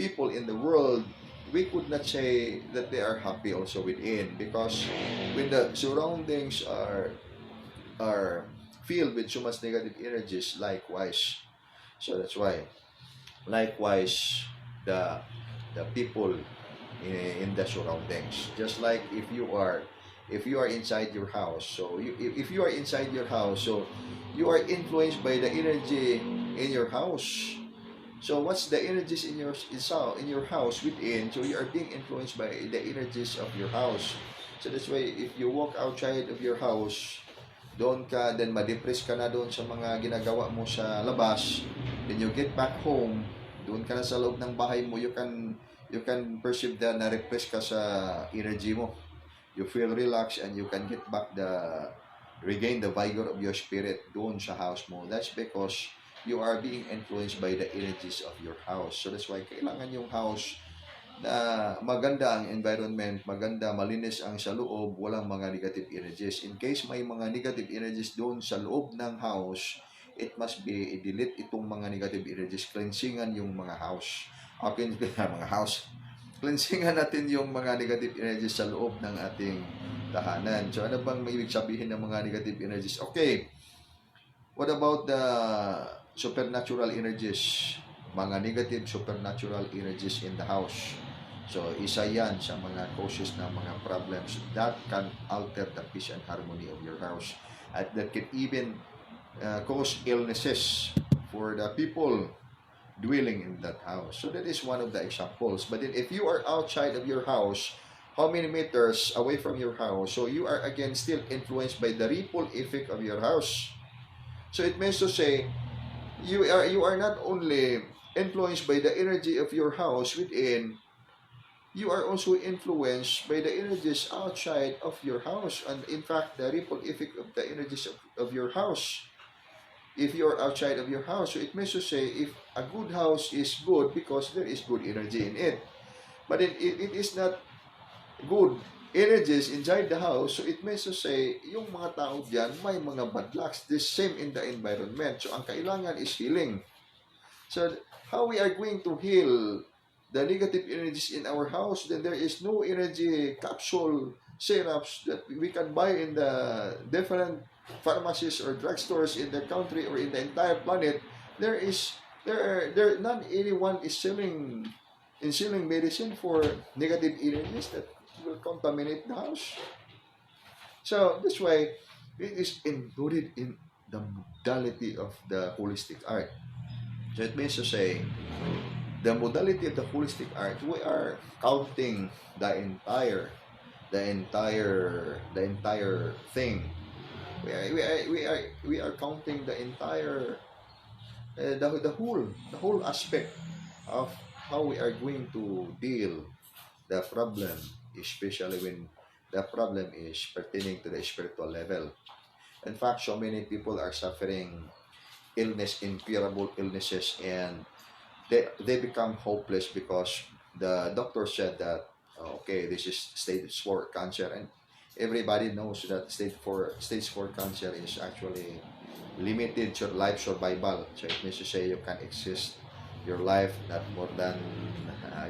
people in the world, we could not say that they are happy also within, because when the surroundings are filled with so much negative energies, likewise. So that's why, likewise, the people in the surroundings, just like if you are inside your house, so if you are inside your house, so you are influenced by the energy in your house. So what's the energies in your house within, so you are being influenced by the energies of your house. So that's why if you walk outside of your house, doon ka, then ma-depress ka na doon sa mga ginagawa mo sa labas, then you get back home, doon ka na sa loob ng bahay mo, you can perceive that na-repress ka sa energy mo. You feel relaxed and you can get back regain the vigor of your spirit doon sa house mo. That's because you are being influenced by the energies of your house. So that's why kailangan yung house na maganda ang environment, maganda, malinis ang sa loob, walang mga negative energies. In case may mga negative energies doon sa loob ng house, it must be i-delete itong mga negative energies, cleansingan yung mga house. Okay, mga house. Cleansingan natin yung mga negative energies sa loob ng ating tahanan. So ano bang may ibig sabihin ng mga negative energies? Okay, what about the supernatural energies? Mga negative supernatural energies in the house. So, isa yan sa mga causes ng mga problems that can alter the peace and harmony of your house. At that can even cause illnesses for the people dwelling in that house. So, that is one of the examples. But then, if you are outside of your house, how many meters away from your house, so you are again still influenced by the ripple effect of your house. So, it means to say, you are not only influenced by the energy of your house within, you are also influenced by the energies outside of your house, and in fact the ripple effect of the energies of your house. If you are outside of your house, so it means to say, if a good house is good because there is good energy in it, but it is not good energies inside the house, so it means to say, yung mga tao diyan may mga bad lucks, the same in the environment. So ang kailangan is healing. So how we are going to heal the negative energies in our house? Then there is no energy capsule syrups that we can buy in the different pharmacies or drugstores in the country or in the entire planet. Not anyone is selling medicine for negative energies that will contaminate the house. So that's why it is included in the modality of the holistic art. So it means to say, the modality of the holistic art, we are counting the entire thing. We are counting the entire the whole aspect of how we are going to deal the problem, especially when the problem is pertaining to the spiritual level. In fact, so many people are suffering incurable illnesses, and they become hopeless because the doctor said that, okay, this is stage 4 cancer, and everybody knows that stage 4 cancer is actually limited to life survival. So it means to say you can exist your life not more than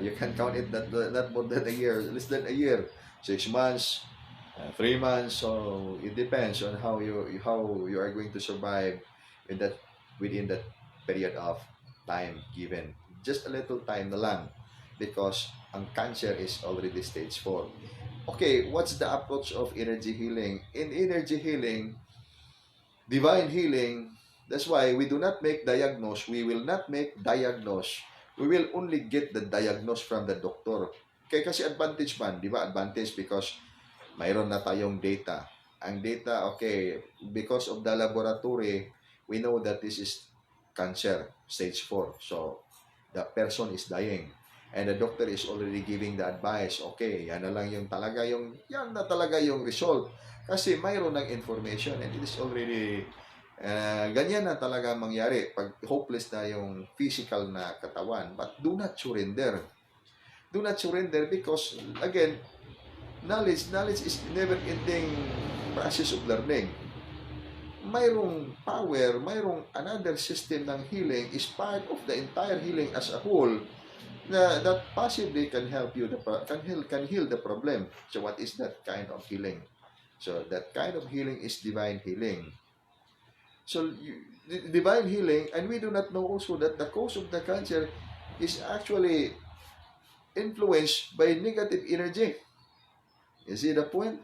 you can count it not more than a year, less than a year, 6 months, 3 months. So it depends on how you are going to survive within that period of time given. Just a little time na lang, because ang cancer is already stage 4. Okay, what's the approach of energy healing? In energy healing, divine healing, that's why we do not make diagnose. We will not make diagnose. We will only get the diagnose from the doctor. Okay, kasi advantage man, di ba? Advantage because mayroon na tayong data. Ang data, okay, because of the laboratory, we know that this is cancer, stage 4. So, the person is dying. And the doctor is already giving the advice, okay, yan na talaga yung result. Kasi mayroon ng information and it is already, ganyan na talaga mangyari pag hopeless na yung physical na katawan. But do not surrender. Do not surrender because, again, knowledge is never-ending process of learning. Mayroong power, mayroong another system ng healing is part of the entire healing as a whole. that possibly can help you, can heal the problem. So what is that kind of healing? So that kind of healing is divine healing. So divine healing, and we do not know also that the cause of the cancer is actually influenced by negative energy. You see the point?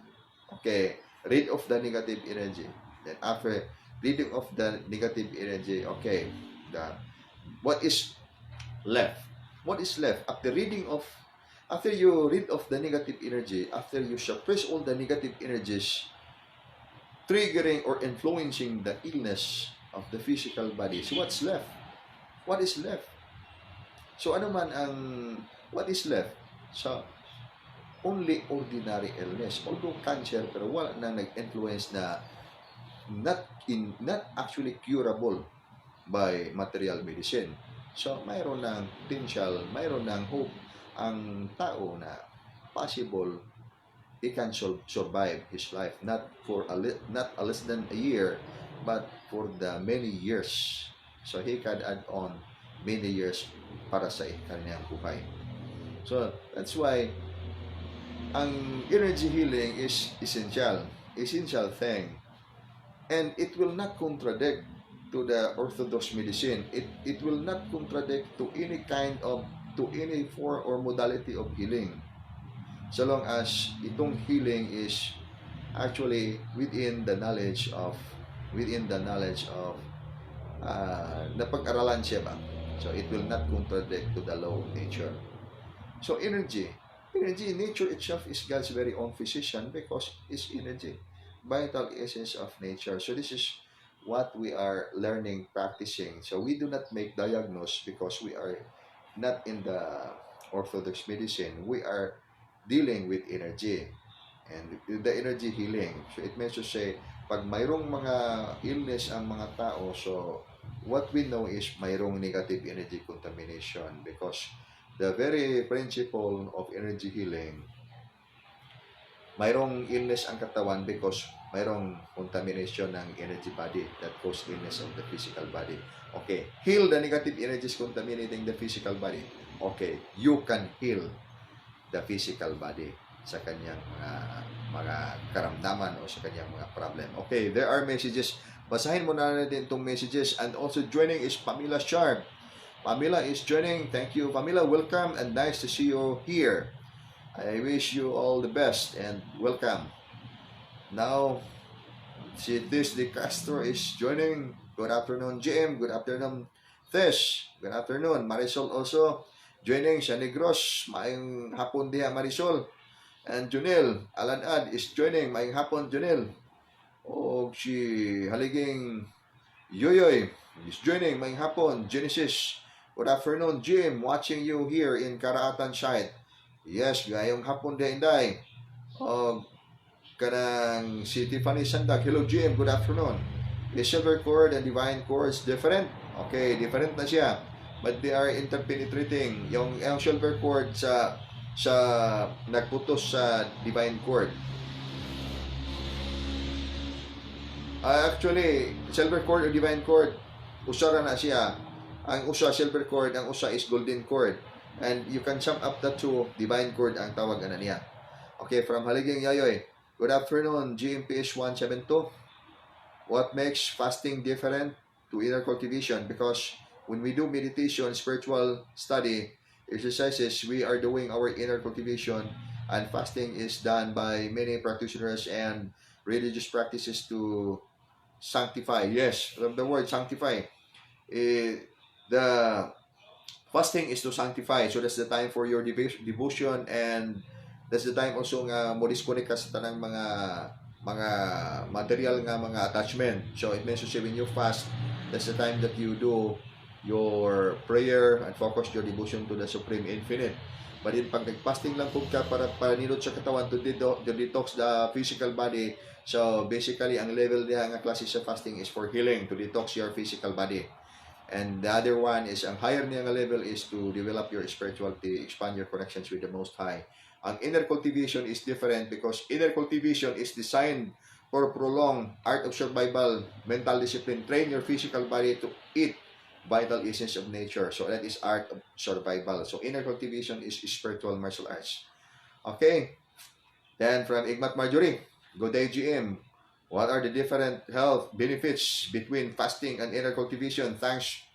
Okay, rid of the negative energy. Then after ridding of the negative energy, okay, the what is left? What is left after after you rid of the negative energy, after you suppress all the negative energies, triggering or influencing the illness of the physical body. So what's left? What is left? So ano man ang what is left? So only ordinary illness. Although cancer, pero wala na nag-influence na not actually curable by material medicine. So mayroon ng potential, mayroon ng hope ang tao na possible he can survive his life not less than a year, but for the many years. So he can add on many years para sa kanyang buhay. So that's why ang energy healing is essential thing, and it will not contradict to the orthodox medicine. It will not contradict to any form or modality of healing, so long as itong healing is actually within the knowledge of napag-aralan siya ba. So it will not contradict to the law of nature. So energy nature itself is God's very own physician, because it's energy, vital essence of nature. So this is what we are learning, practicing. So we do not make diagnose, because we are not in the orthodox medicine. We are dealing with energy and the energy healing. So it means to say, pag mayroong mga illness ang mga tao, so what we know is mayroong negative energy contamination, because the very principle of energy healing, mayroong illness ang katawan because mayroong contamination ng energy body that cause illness of the physical body. Okay, heal the negative energies contaminating the physical body. Okay, you can heal the physical body sa kanyang mga karamdaman o sa kanyang mga problem. Okay, there are messages. Basahin mo na natin itong messages. And also joining is Pamela Sharp. Pamela is joining. Thank you, Pamela. Welcome and nice to see you here. I wish you all the best and welcome. Now, si Tis De Castro is joining. Good afternoon, Jim. Good afternoon, Tis. Good afternoon. Marisol also joining. Siya Negros. Maayong hapon diha, Marisol. And Junel Alanad is joining. Maayong hapon, Junel. O si Haliging Yoyoy is joining. Maayong hapon, Genesis. Good afternoon, Jim. Watching you here in Karaatan site. Yes, gayong hapon din, Inday. Kanang si Tiffany Sandag. Hello, Jim. Good afternoon. The silver cord and divine cord is different. Okay, different na siya. But they are interpenetrating. Yung silver cord sa nagputos sa divine cord. Actually, silver cord or divine cord, usara na siya. Ang usa silver cord, ang usa is golden cord. And you can sum up the two, divine cord ang tawag na niya. Okay, from Haliging Yayoy. Good afternoon, GMPS 172. What makes fasting different to inner cultivation? Because when we do meditation, spiritual study, exercises, we are doing our inner cultivation, and fasting is done by many practitioners and religious practices to sanctify. Yes, from the word sanctify. The fasting is to sanctify. So that's the time for your devotion, and that's the time also nga mo disconnect ka sa tanang mga material nga mga attachment. So it means to say when you fast, that's the time that you do your prayer and focus your devotion to the Supreme Infinite. But in pag nag-fasting lang po ka para nilot sa katawan to detox the physical body, so basically ang level niya nga klase sa fasting is for healing, to detox your physical body. And the other one is ang higher niya nga level is to develop your spirituality, expand your connections with the Most High. Ang inner cultivation is different because inner cultivation is designed for prolonged art of survival, mental discipline, train your physical body to eat vital essence of nature. So that is art of survival. So inner cultivation is spiritual martial arts. Okay. Then from Igmat Marjorie, good day GM. What are the different health benefits between fasting and inner cultivation? Thanks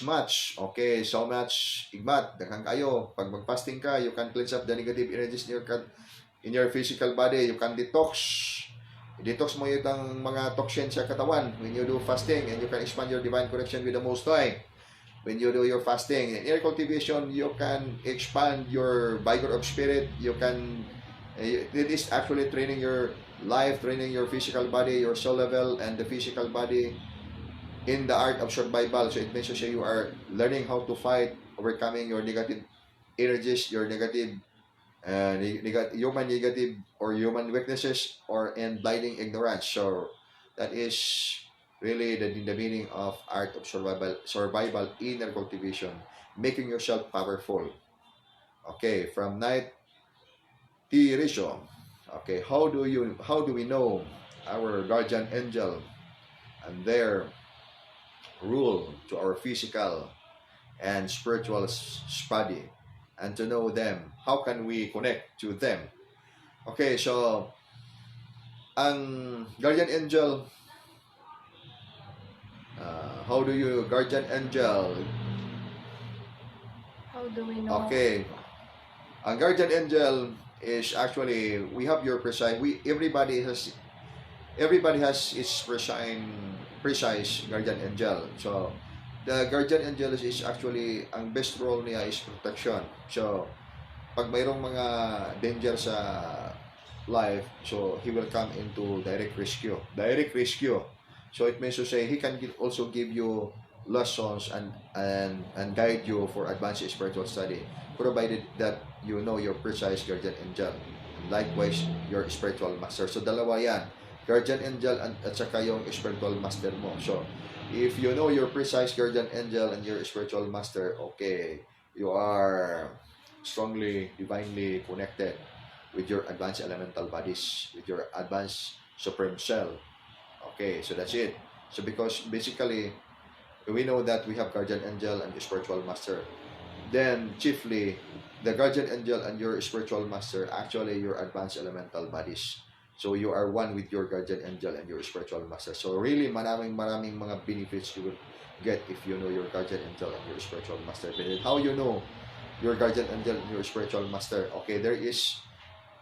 much. Okay, so much Igmat. Daghang kayo. Pag mag-fasting ka, you can cleanse up the negative energies in your physical body. You can detox. Detox mo yung mga toxins sa katawan when you do fasting, and you can expand your divine connection with the Most High. When you do your fasting and inner cultivation, you can expand your vigor of spirit. You can, it is actually training your life, training your physical body, your soul level, and the physical body in the art of survival. So it means to say you are learning how to fight, overcoming your negative energies, your negative human negative or human weaknesses, or in blinding ignorance. So that is really the meaning of art of survival inner cultivation, making yourself powerful. Okay, from Night T. Risho. Okay, how do we know our guardian angel and their rule to our physical and spiritual body, and to know them, how can we connect to them? Okay, so ang guardian angel, how do you guardian angel? How do we know? Okay, ang guardian angel is actually, we have your precise, everybody has its precise guardian angel. So the guardian angel is actually, ang best role niya is protection. So pag mayroong mga danger sa life, so he will come into direct rescue. So it means to say he can also give you lessons and guide you for advanced spiritual study, provided that you know your precise guardian angel, and likewise your spiritual master. So dalawa yan, guardian angel at saka yung spiritual master mo. So if you know your precise guardian angel and your spiritual master, okay, you are strongly divinely connected with your advanced elemental bodies, with your advanced supreme self. Okay, so that's it. So because basically we know that we have guardian angel and spiritual master, then chiefly the guardian angel and your spiritual master, actually your advanced elemental bodies. So you are one with your guardian angel and your spiritual master. So really maraming mga benefits you will get if you know your guardian angel and your spiritual master. But how you know your guardian angel and your spiritual master? Okay, there is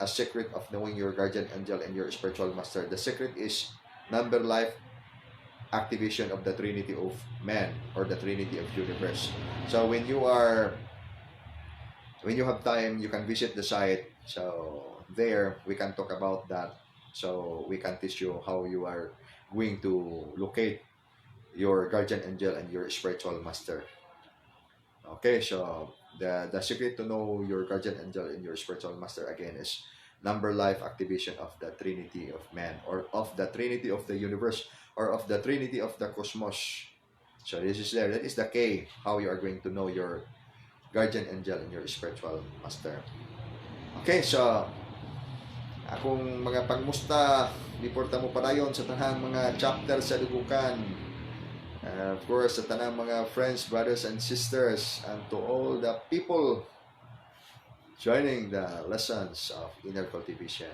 a secret of knowing your guardian angel and your spiritual master. The secret is number life activation of the Trinity of Man, or the Trinity of Universe. So when you have time, you can visit the site. So there we can talk about that. So we can teach you how you are going to locate your guardian angel and your spiritual master. Okay, so the secret to know your guardian angel and your spiritual master, again, is number life activation of the Trinity of Man, or of the Trinity of the Universe, or of the Trinity of the Cosmos. So this is there. That is the K, how you are going to know your guardian angel and your spiritual master. Okay, so akong mga pangmusta, liporta mo padayon sa tanang mga chapter sa dugukan. Of course, sa tanang mga friends, brothers, and sisters, and to all the people joining the lessons of inner cultivation.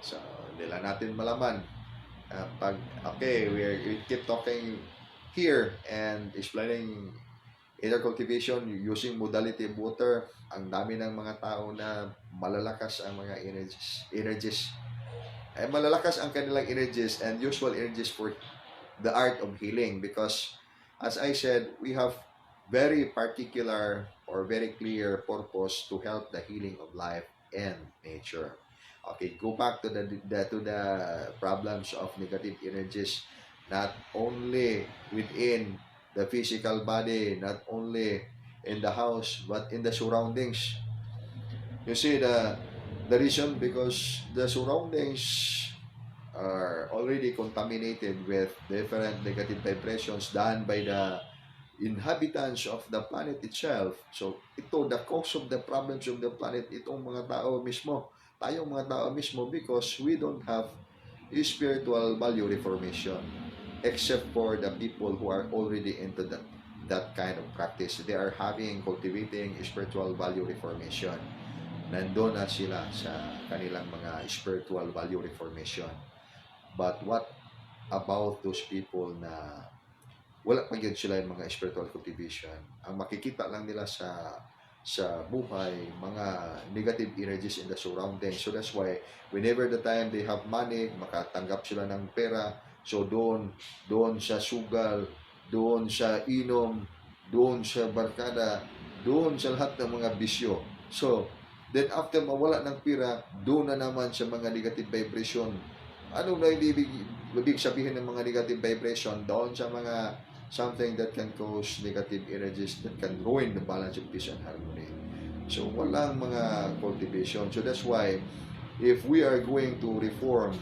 So, hindi lang natin malaman. We keep talking here and explaining inner cultivation using modality of water. Ang dami ng mga tao na malalakas ang mga energies. Malalakas ang kanilang energies and usual energies for the art of healing, because as I said, we have very particular or very clear purpose to help the healing of life and nature. Okay, go back to the problems of negative energies, not only within the physical body, not only in the house, but in the surroundings. You see the reason, because the surroundings are already contaminated with different negative vibrations done by the inhabitants of the planet itself. So ito, the cause of the problems of the planet, itong mga tao mismo, tayong mga tao mismo, because we don't have spiritual value reformation. except for the people who are already into that kind of practice. They are cultivating spiritual value reformation. Nandun na sila sa kanilang mga spiritual value reformation. But what about those people na wala pa yun sila yung mga spiritual cultivation? Ang makikita lang nila sa buhay, mga negative energies in the surroundings. So that's why whenever the time they have money, makatanggap sila ng pera, so doon sa sugal, doon sa inom, doon sa barkada, doon sa lahat ng mga bisyo. So then after mawala ng pera, doon na naman sa mga negative vibration. Ano na ibig sabihin ng mga negative vibration? Doon sa mga something that can cause negative energies that can ruin the balance of peace and harmony. So, walang mga cultivation. So, that's why, if we are going to reform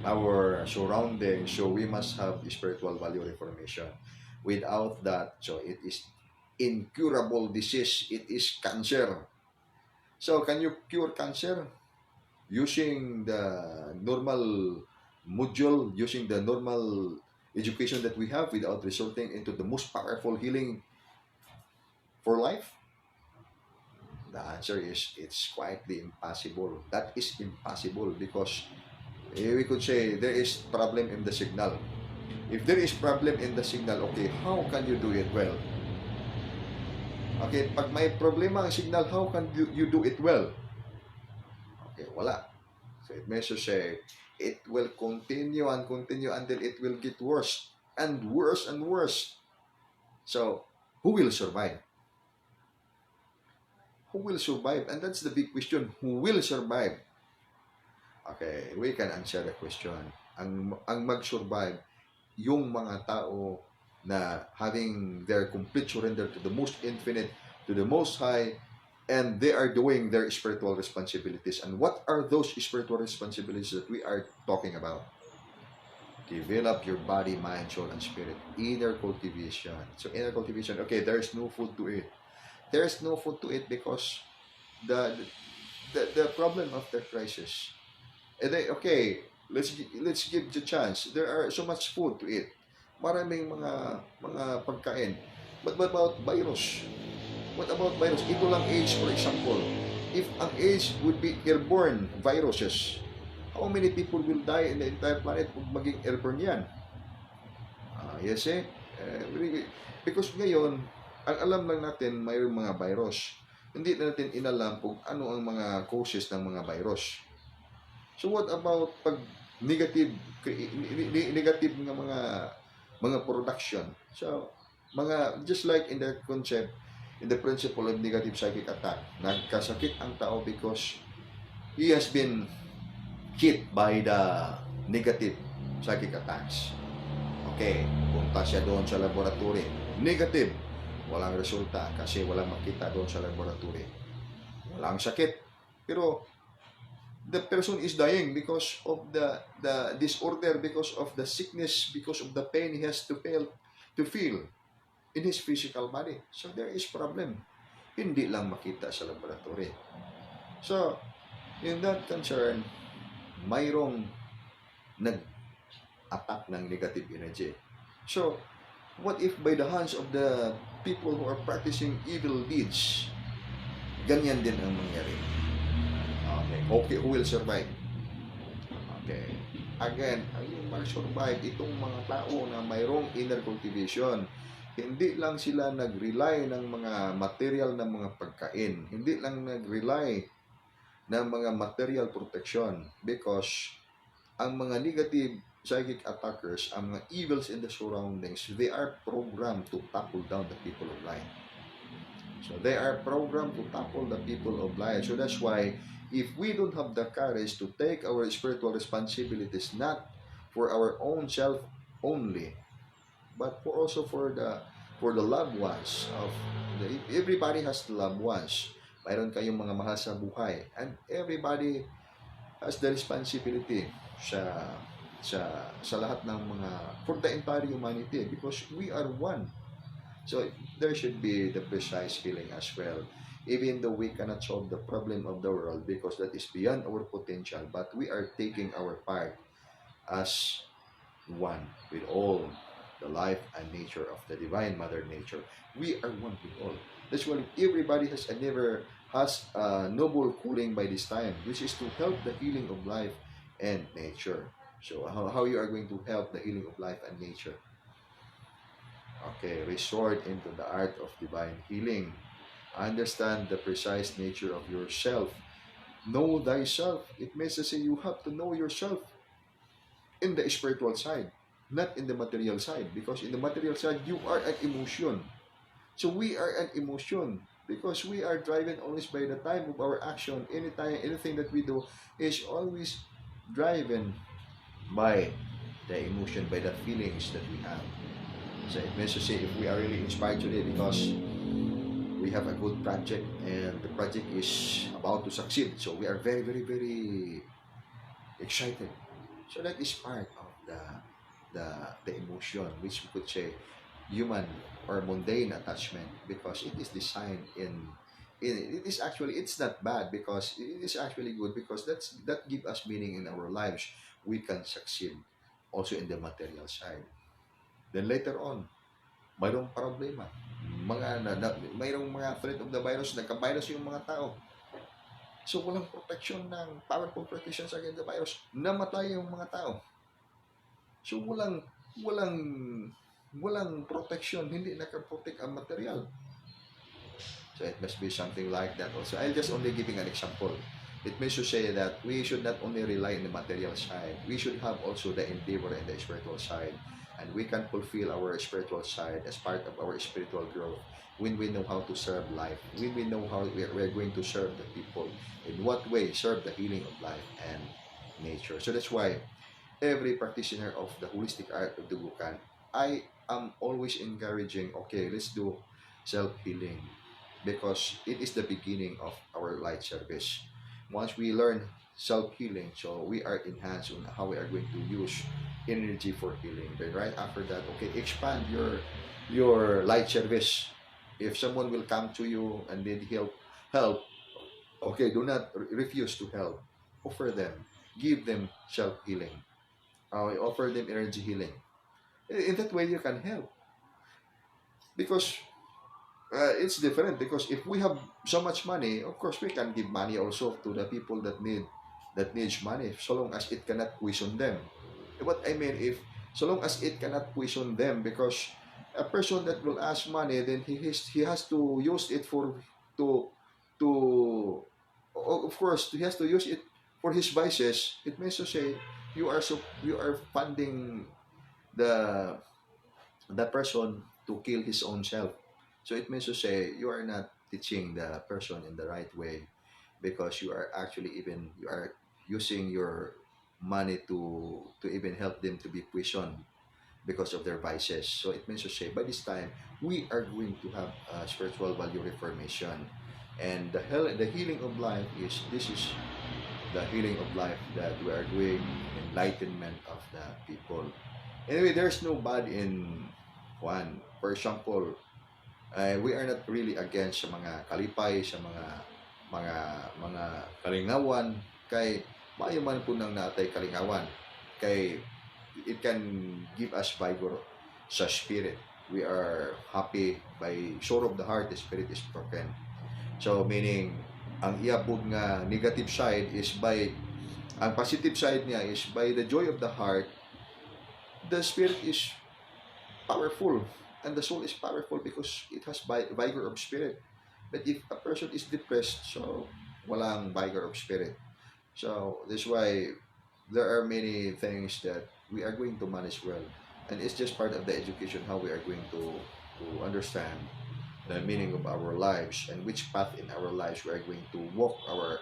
our surroundings, so we must have spiritual value reformation. Without that, so it is incurable disease. It is cancer. So, can you cure cancer? Using the normal module, using the normal education that we have without resorting into the most powerful healing for life? The answer is it's quietly impossible. That is impossible because we could say there is problem in the signal. If there is problem in the signal, okay, how can you do it well? Okay, pag may problema ang signal, how can you do it well? Okay, wala. So it means to say, it will continue and continue until it will get worse and worse and worse. So, who will survive? Who will survive? And that's the big question. Who will survive? Okay, we can answer the question. Ang mag-survive, yung mga tao na having their complete surrender to the most infinite, to the most high, and they are doing their spiritual responsibilities. And what are those spiritual responsibilities that we are talking about? Develop your body, mind, soul, and spirit. Inner cultivation. So inner cultivation, okay, there's no food to eat. There's no food to eat because the problem of the crisis. And then, okay, let's give the chance. There are so much food to eat. Maraming mga pagkain. But what about virus? What about virus? Ito lang AIDS, for example. If ang AIDS would be airborne viruses, how many people will die in the entire planet kung maging airborne yan? Yes eh? Because ngayon, ang alam lang natin, mayroong mga virus. Hindi natin inalam kung ano ang mga causes ng mga virus. So what about pag negative ng mga production? So, just like in the concept, in the principle of negative psychic attack, nagkasakit ang tao because he has been hit by the negative psychic attacks. Okay, punta siya doon sa laboratory. Negative. Walang resulta kasi walang makita doon sa laboratory. Walang sakit. Pero the person is dying because of the disorder, because of the sickness, because of the pain he has to feel in his physical body. So there is problem. Hindi lang makita sa laboratory. So, in that concern, mayroong nag-attack ng negative energy. So, what if by the hands of the people who are practicing evil deeds, ganyan din ang mangyari? Okay, who will survive? Okay. Again, yung mag-survive, itong mga tao na mayroong inner cultivation, hindi lang sila nag-rely ng mga material ng mga pagkain. Hindi lang nag-rely ng mga material protection because ang mga negative psychic attackers, ang mga evils in the surroundings, they are programmed to topple down the people of light. So they are programmed to topple the people of light. So that's why if we don't have the courage to take our spiritual responsibilities, not for our own self only, but also for the loved ones of everybody has loved ones. Mayroon kayong mga mahal sa buhay, and everybody has the responsibility sa lahat ng mga, for the entire humanity, because we are one. So there should be the precise healing as well, even though we cannot solve the problem of the world because that is beyond our potential, but we are taking our part as one with all the life and nature of the divine mother nature. We are one with all. That's why everybody has and never has a noble calling by this time, which is to help the healing of life and nature. So how you are going to help the healing of life and nature? Okay, resort into the art of divine healing. Understand the precise nature of yourself. Know thyself. It means to say you have to know yourself in the spiritual side, not in the material side. Because in the material side, you are an emotion. So we are an emotion because we are driven always by the time of our action. Anytime, anything that we do is always driven by the emotion, by the feelings that we have. So it means to say if we are really inspired today because we have a good project and the project is about to succeed. So we are very, very, very excited. So that is part of the emotion, which we could say human or mundane attachment, because it is designed in it is actually, it's not bad because it is actually good because that give us meaning in our lives. We can succeed also in the material side. Then later on, mayroong problema. Mayroong mga threat of the virus, nagka-virus yung mga tao. So walang protection ng powerful protection sa against the virus. Namatay yung mga tao. So walang walang protection, hindi nakaprotect ang material. So it must be something like that also. I'll just only giving an example. It means to say that we should not only rely on the material side, we should have also the endeavor in the spiritual side. And we can fulfill our spiritual side as part of our spiritual growth when we know how to serve life, when we know how we're going to serve the people, in what way serve the healing of life and nature. So that's why every practitioner of the holistic art of the Bukan, I am always encouraging, okay, let's do self-healing because it is the beginning of our light service. Once we learn self-healing, so we are enhanced on how we are going to use energy for healing. Then right after that, okay, expand your light service. If someone will come to you and need help, okay, do not refuse to help. Offer them, give them self-healing. Offer them energy healing. In that way, you can help because it's different. Because if we have so much money, of course, we can give money also to the people that needs money, so long as it cannot poison them. What I mean, if so long as it cannot poison them, because a person that will ask money, then he has to use it to of course he has to use it for his vices. It means to say you are funding the person to kill his own self. So it means to say you are not teaching the person in the right way, because you are actually even you are using your money to even help them to be poisoned because of their vices. So it means to say by this time we are going to have a spiritual value reformation, and the healing of life is this is the healing of life that we are doing, enlightenment of the people. Anyway, there's no bad in one. For example, we are not really against sa mga kalipay, sa mga mga kalingawan, kay maayo man po nang natay kalingawan, kay it can give us vigor sa spirit. We are happy by sore of the heart, the spirit is broken. So meaning ang iabog nga negative side is by ang positive side niya is by the joy of the heart. The spirit is powerful and the soul is powerful because it has vigor of spirit. But if a person is depressed, so walang vigor of spirit. So that's why there are many things that we are going to manage well, and it's just part of the education how we are going to understand the meaning of our lives and which path in our lives we are going to walk our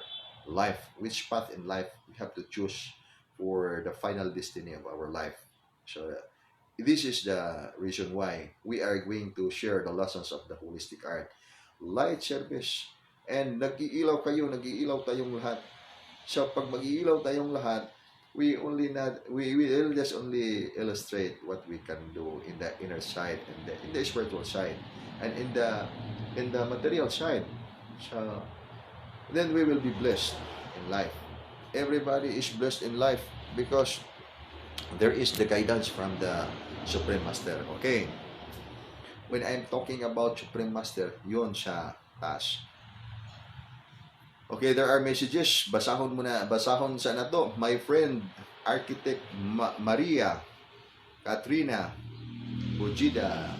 life, which path in life we have to choose for the final destiny of our life. So this is the reason why we are going to share the lessons of the holistic art, light service, and nag-iilaw tayong lahat. So pag mag-iilaw tayong lahat, we will just only illustrate what we can do in the inner side and in the spiritual side and in the material side. So then we will be blessed in life. Everybody is blessed in life because there is the guidance from the Supreme Master. Okay. When I'm talking about Supreme Master, yun sa taas. Okay, there are messages. Basahon muna. Basahon sa na to. My friend, Architect Maria Katrina Bujida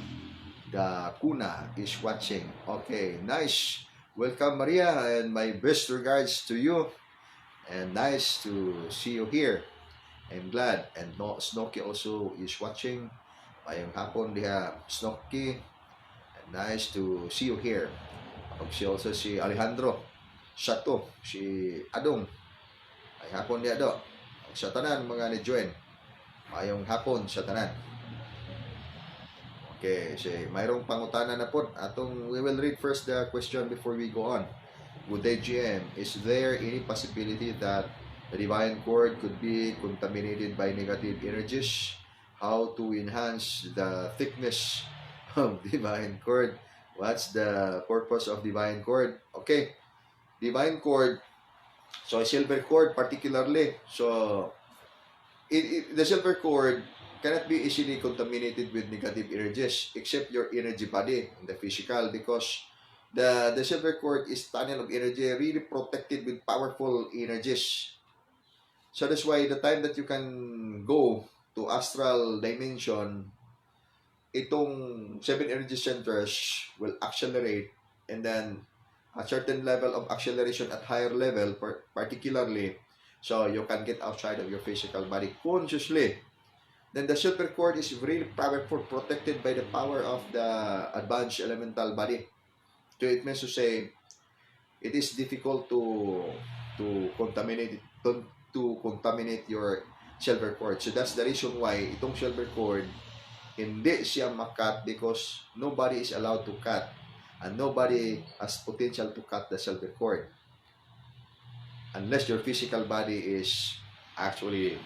the Kuna is watching. Okay, nice. Welcome, Maria, and my best regards to you. And nice to see you here. I'm glad. And no, Snoky also is watching. Mayong hapon diha, Snoky. And nice to see you here. Si also si Alejandro Sato, si Adong. Ay hapon diha do. Sa tanan mga ni-join. Mayong hapon sa tanan. Okay, so mayroong pangutana na po. We will read first the question before we go on. Good day, GM. Is there any possibility that the divine cord could be contaminated by negative energies? How to enhance the thickness of divine cord? What's the purpose of divine cord? Okay, divine cord. So silver cord particularly. So the silver cord cannot be easily contaminated with negative energies except your energy body in the physical, because the silver cord is tunnel of energy, really protected with powerful energies. So that's why the time that you can go to astral dimension, itong 7 energy centers will accelerate, and then a certain level of acceleration at higher level particularly, so you can get outside of your physical body consciously. Then the silver cord is really powerful, protected by the power of the advanced elemental body. So it means to say, it is difficult to contaminate your silver cord. So that's the reason why itong silver cord hindi siya makat, because nobody is allowed to cut, and nobody has potential to cut the silver cord unless your physical body is actually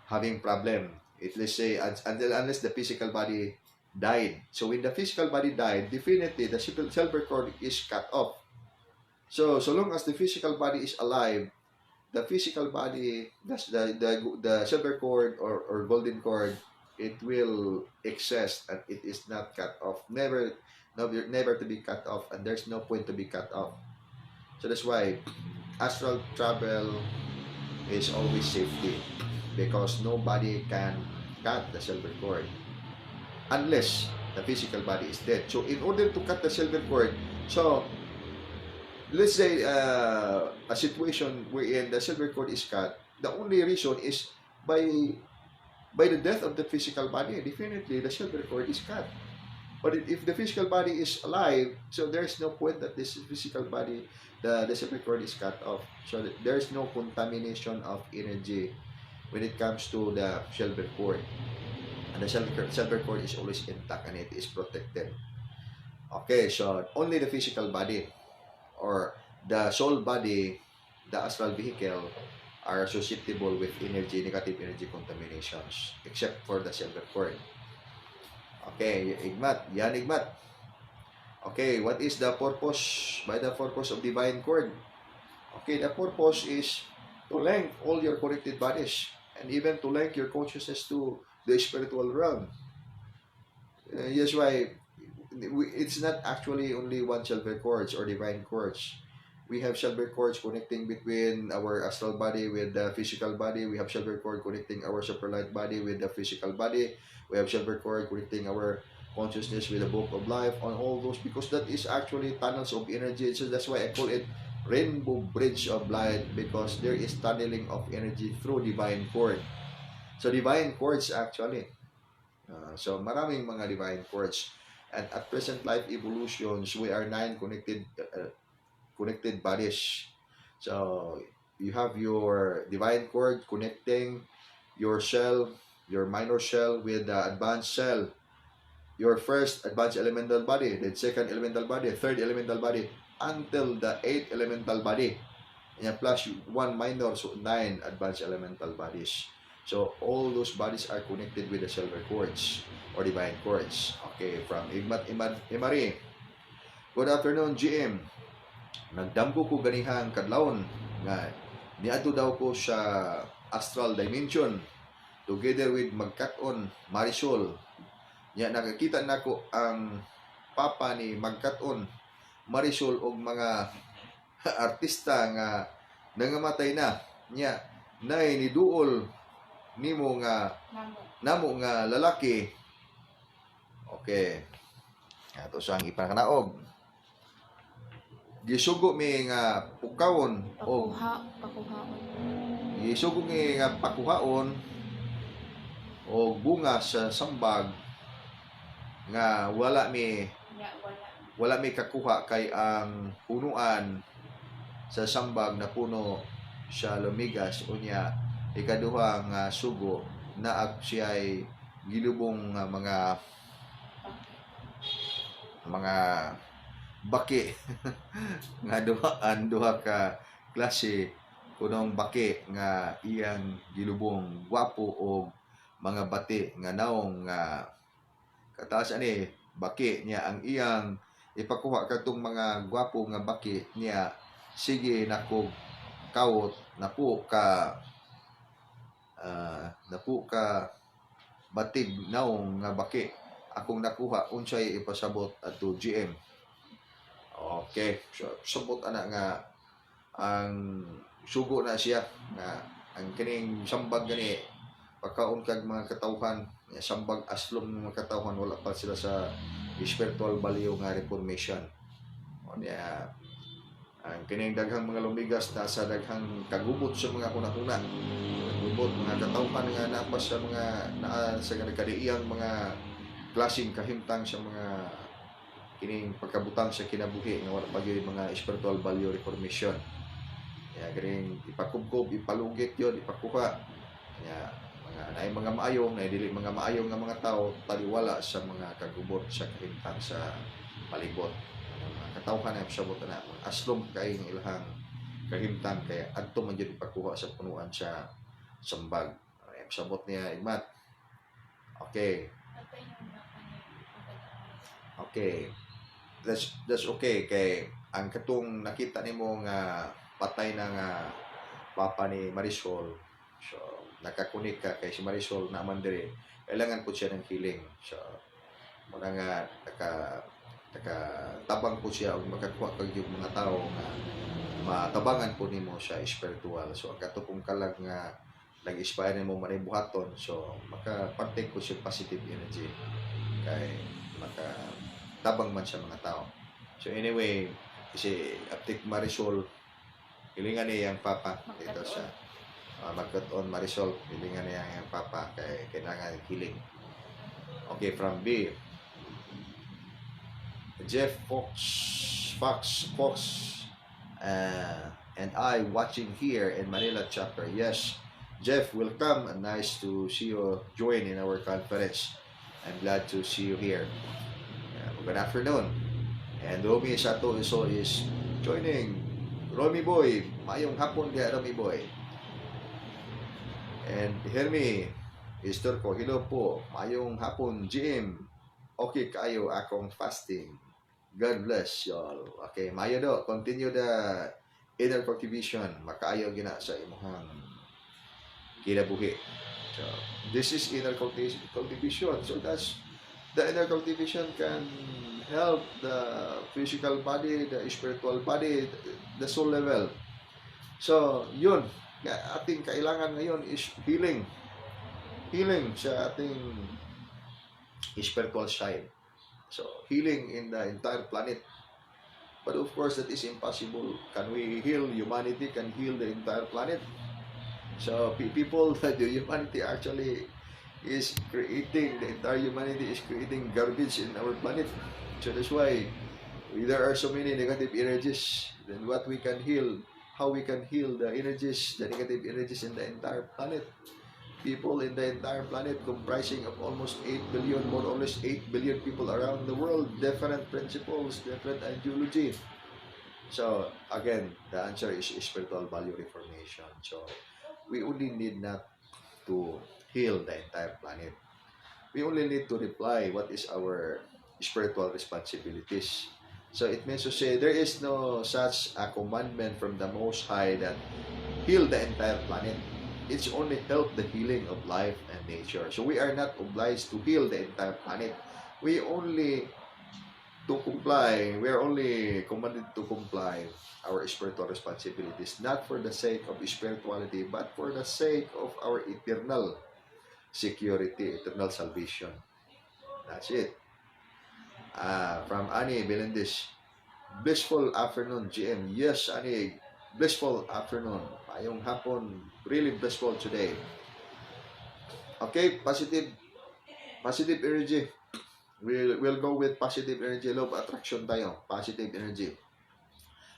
having problem. Let's say unless the physical body died. So when the physical body died, definitely the silver cord is cut off. So long as the physical body is alive, the physical body, the silver cord or golden cord, it will exist and it is not cut off. Never to be cut off, and there's no point to be cut off. So that's why astral travel is always safety, because nobody can cut the silver cord unless the physical body is dead. So in order to cut the silver cord, so let's say a situation wherein the silver cord is cut, the only reason is by the death of the physical body. Definitely the silver cord is cut. But if the physical body is alive, so there's no point that this physical body, the silver cord is cut off. So there's no contamination of energy when it comes to the silver cord. And the silver cord is always intact and it is protected. Okay, so only the physical body or the soul body, the astral vehicle, are susceptible with negative energy contaminations, except for the silver cord. Okay, Igmat. Yan, Igmat. Okay, what is the purpose of divine cord? Okay, the purpose is to link all your connected bodies, and even to link your consciousness to the spiritual realm. That's why it's not actually only one silver cords or divine cords. We have silver cords connecting between our astral body with the physical body. We have silver cord connecting our superlight body with the physical body. We have silver cord connecting our consciousness with the book of life, on all those, because that is actually tunnels of energy. So that's why I call it rainbow bridge of light, because there is tunneling of energy through divine cord. So divine cords actually. So maraming mga divine cords. And at present life evolutions, we are 9 connected bodies. So you have your divine cord connecting your shell, your minor shell with the advanced shell, your first advanced elemental body, then second elemental body, third elemental body, until the 8th elemental body, and plus 1 minor, so 9 advanced elemental bodies. So all those bodies are connected with the silver cords or divine cords. Okay, from Igmat Imari. Good afternoon, GM. Nagdamgo ko ganihang kadlawon nga niadto daw ko sa astral dimension to together with Magkaton Marisol. Nya nakakita nako ang papa ni Magkaton Marisol og mga artista nga nangamatay na. Nya nay niduol nimo nga namo nga lalaki. Okay. Ato sang ipakanaog. Gisugo mi nga pukawon o gisugo mi nga pakuhaon o bunga sa sambag nga wala mi kakuha kay ang punuan sa sambag na puno siya lumigas unya ikaduha nga sugo na siya'y gilubong nga mga baki nga duha ka klase kunong baki nga iyang gilubong gwapo o mga bati nga naong nga kataas ani baki niya ang iyang ipakuha katong mga gwapo nga baki niya sige nako kawot napo ka batig naong nga baki akong nakuha unsay ipasabot ato GM. Okay, so sabot ana nga ang sugo na siya nga ang kining sambag gani pagkaon kag mga katawhan sambag aslom ng mga katawhan wala pa sila sa spiritual baliw nga reformation. O niya ang kining daghang mga lumigas na sa daghang kagubot sa mga kunahuna kagubot mga katawhan nga napas sa mga naa sa kadiyang mga klaseng kahimtang sa mga kining pagkabutang sa kinabuhi nga wala pa gyud mga spiritual value reformation. Ya kining ipakubkob, ipalugit yon, ipakuha. Ya mga maayong, na dili mga maayong nga mga tao taliwala sa mga kagubot sa kahimtang sa palibot. Mga katawhan ay pasabot na aslom kay ng ilahang kahimtang kay adto man gyud ipakuha sa punuan sa sambag. Ay pasabot niya igmat. Okay. Okay. That's okay kay ang katong nakita nimo nga patay na nga papa ni Marisol. So nakakunik ka kay si Marisol na man diri kailangan po siya ng healing. So muna nga tabang po siya og makakuha kag yung mga tao nga matabangan po nimo sa spiritual. So ang katong kalag nga nag-inspire nimo manibuhaton so makapartake po siya positive energy kay tabang man sa mga tao. So anyway, si Aptik Marisol, hilingan niya yung papa dito sa Magkaton Marisol, hilingan niya yung papa kay kailangan healing. Okay, from B. Jeff Fox, and I watching here in Manila chapter. Yes, Jeff, welcome and nice to see you join in our conference. I'm glad to see you here. Good afternoon. And Romy Sato Iso is joining. Romy Boy, mayong hapon kaya Romy Boy. And Hermi, Esther ko, hello po. Mayong hapon, GM. Okay kayo akong fasting. God bless y'all. Okay, mayo do. Continue the inner cultivation. Makaayo gina sa imuhang kinabuhi. So, this is inner cultivation. So that's the inner cultivation can help the physical body, the spiritual body, the soul level. So, yun. Ating kailangan ngayon is healing. Healing sa ating spiritual side. So, healing in the entire planet. But of course, that is impossible. Can we heal humanity? Can heal the entire planet? So, people, the humanity actually is creating, the entire humanity is creating garbage in our planet. So that's why there are so many negative energies. Then what we can heal, how we can heal the energies, the negative energies in the entire planet. People in the entire planet comprising of almost 8 billion, more or less 8 billion people around the world, different principles, different ideology. So again, the answer is spiritual value reformation. So we only need not to heal the entire planet. We only need to reply what is our spiritual responsibilities. So it means to say there is no such a commandment from the Most High that heal the entire planet. it's only help the healing of life and nature. So we are not obliged to heal the entire planet. We only to comply. We are only commanded to comply our spiritual responsibilities, not for the sake of spirituality, but for the sake of our eternal security, eternal salvation. That's it. From Annie Belendis, blissful afternoon, GM. Yes, Annie, blissful afternoon. Ayong hapon, really blissful today. Okay, positive energy. We'll go with positive energy. Law of attraction tayo. Positive energy.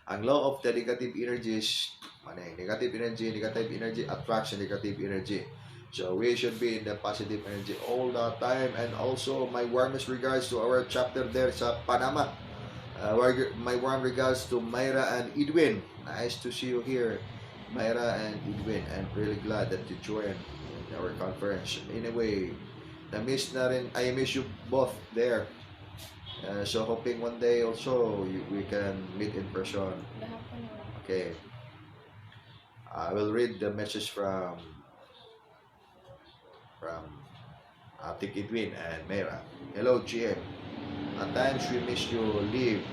Ang law of the negative energies, negative energy attracts negative energy. So we should be in the positive energy all the time. And also, my warmest regards to our chapter there sa Panama. My warm regards to Myra and Edwin. Nice to see you here, Myra and Edwin. I'm really glad that you joined in our conference. Anyway, I miss you both there. So hoping one day also we can meet in person. Okay. I will read the message from Atik Edwin and Mera. Hello, GM. At times we miss you live.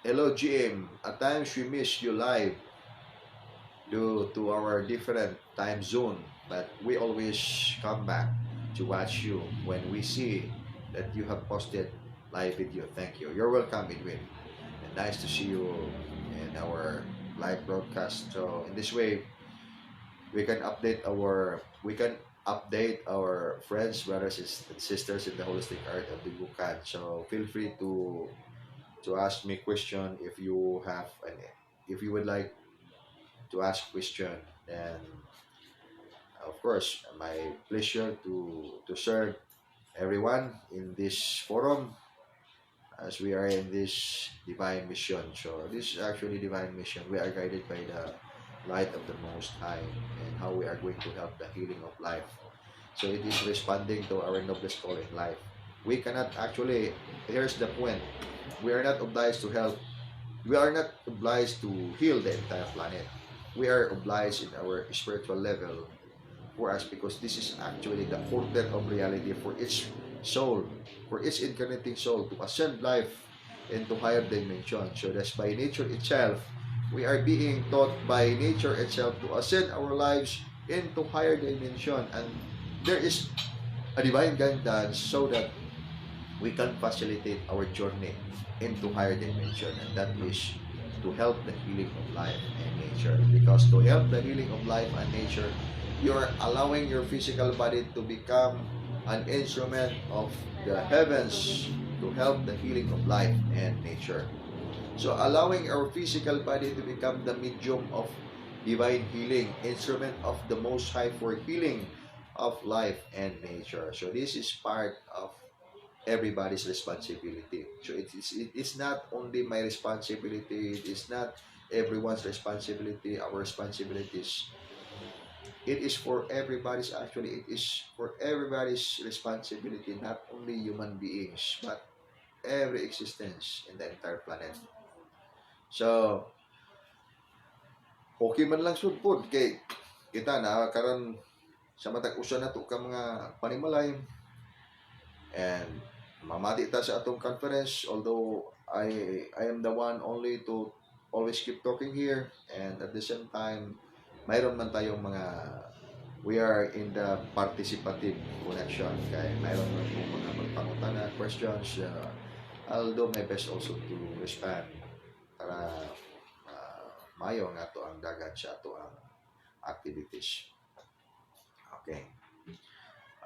Hello, GM. At times we miss you live due to our different time zone, but we always come back to watch you when we see that you have posted live video. Thank you. You're welcome, Edwin. And nice to see you in our live broadcast. So in this way, we can update our friends, brothers, and sisters in the holistic art of the Bukad. So feel free to ask me question if you would like to ask question. And of course, my pleasure to serve everyone in this forum as we are in this divine mission. So this is actually divine mission. We are guided by the light of the Most High and how we are going to help the healing of life. So it is responding to our noblest call in life. We cannot actually, here's the point, we are not obliged to help, we are not obliged to heal the entire planet. We are obliged in our spiritual level for us, because this is actually the order of reality for each soul, for each incarnating soul to ascend life into higher dimension. So that's by nature itself, we are being taught by nature itself to ascend our lives into higher dimension, and there is a divine guidance so that we can facilitate our journey into higher dimension, and that is to help the healing of life and nature. Because to help the healing of life and nature, you are allowing your physical body to become an instrument of the heavens to help the healing of life and nature. So allowing our physical body to become the medium of divine healing, instrument of the Most High for healing of life and nature. So this is part of everybody's responsibility. So it's not only my responsibility, it is not everyone's responsibility, our responsibilities. It is for everybody's, actually, it is for everybody's responsibility, not only human beings, but every existence in the entire planet. So, okay man lang sudpod kay kita na karon sa matag usa na to ka mga panimalay, and mamati ta sa atong conference, although I am the one only to always keep talking here, and at the same time mayroon man tayong we are in the participative connection, kay mayroon man po mga magpangutana questions. I'll do my best also to respond para mayo nga to ang dagat sa ato ang activities. Okay.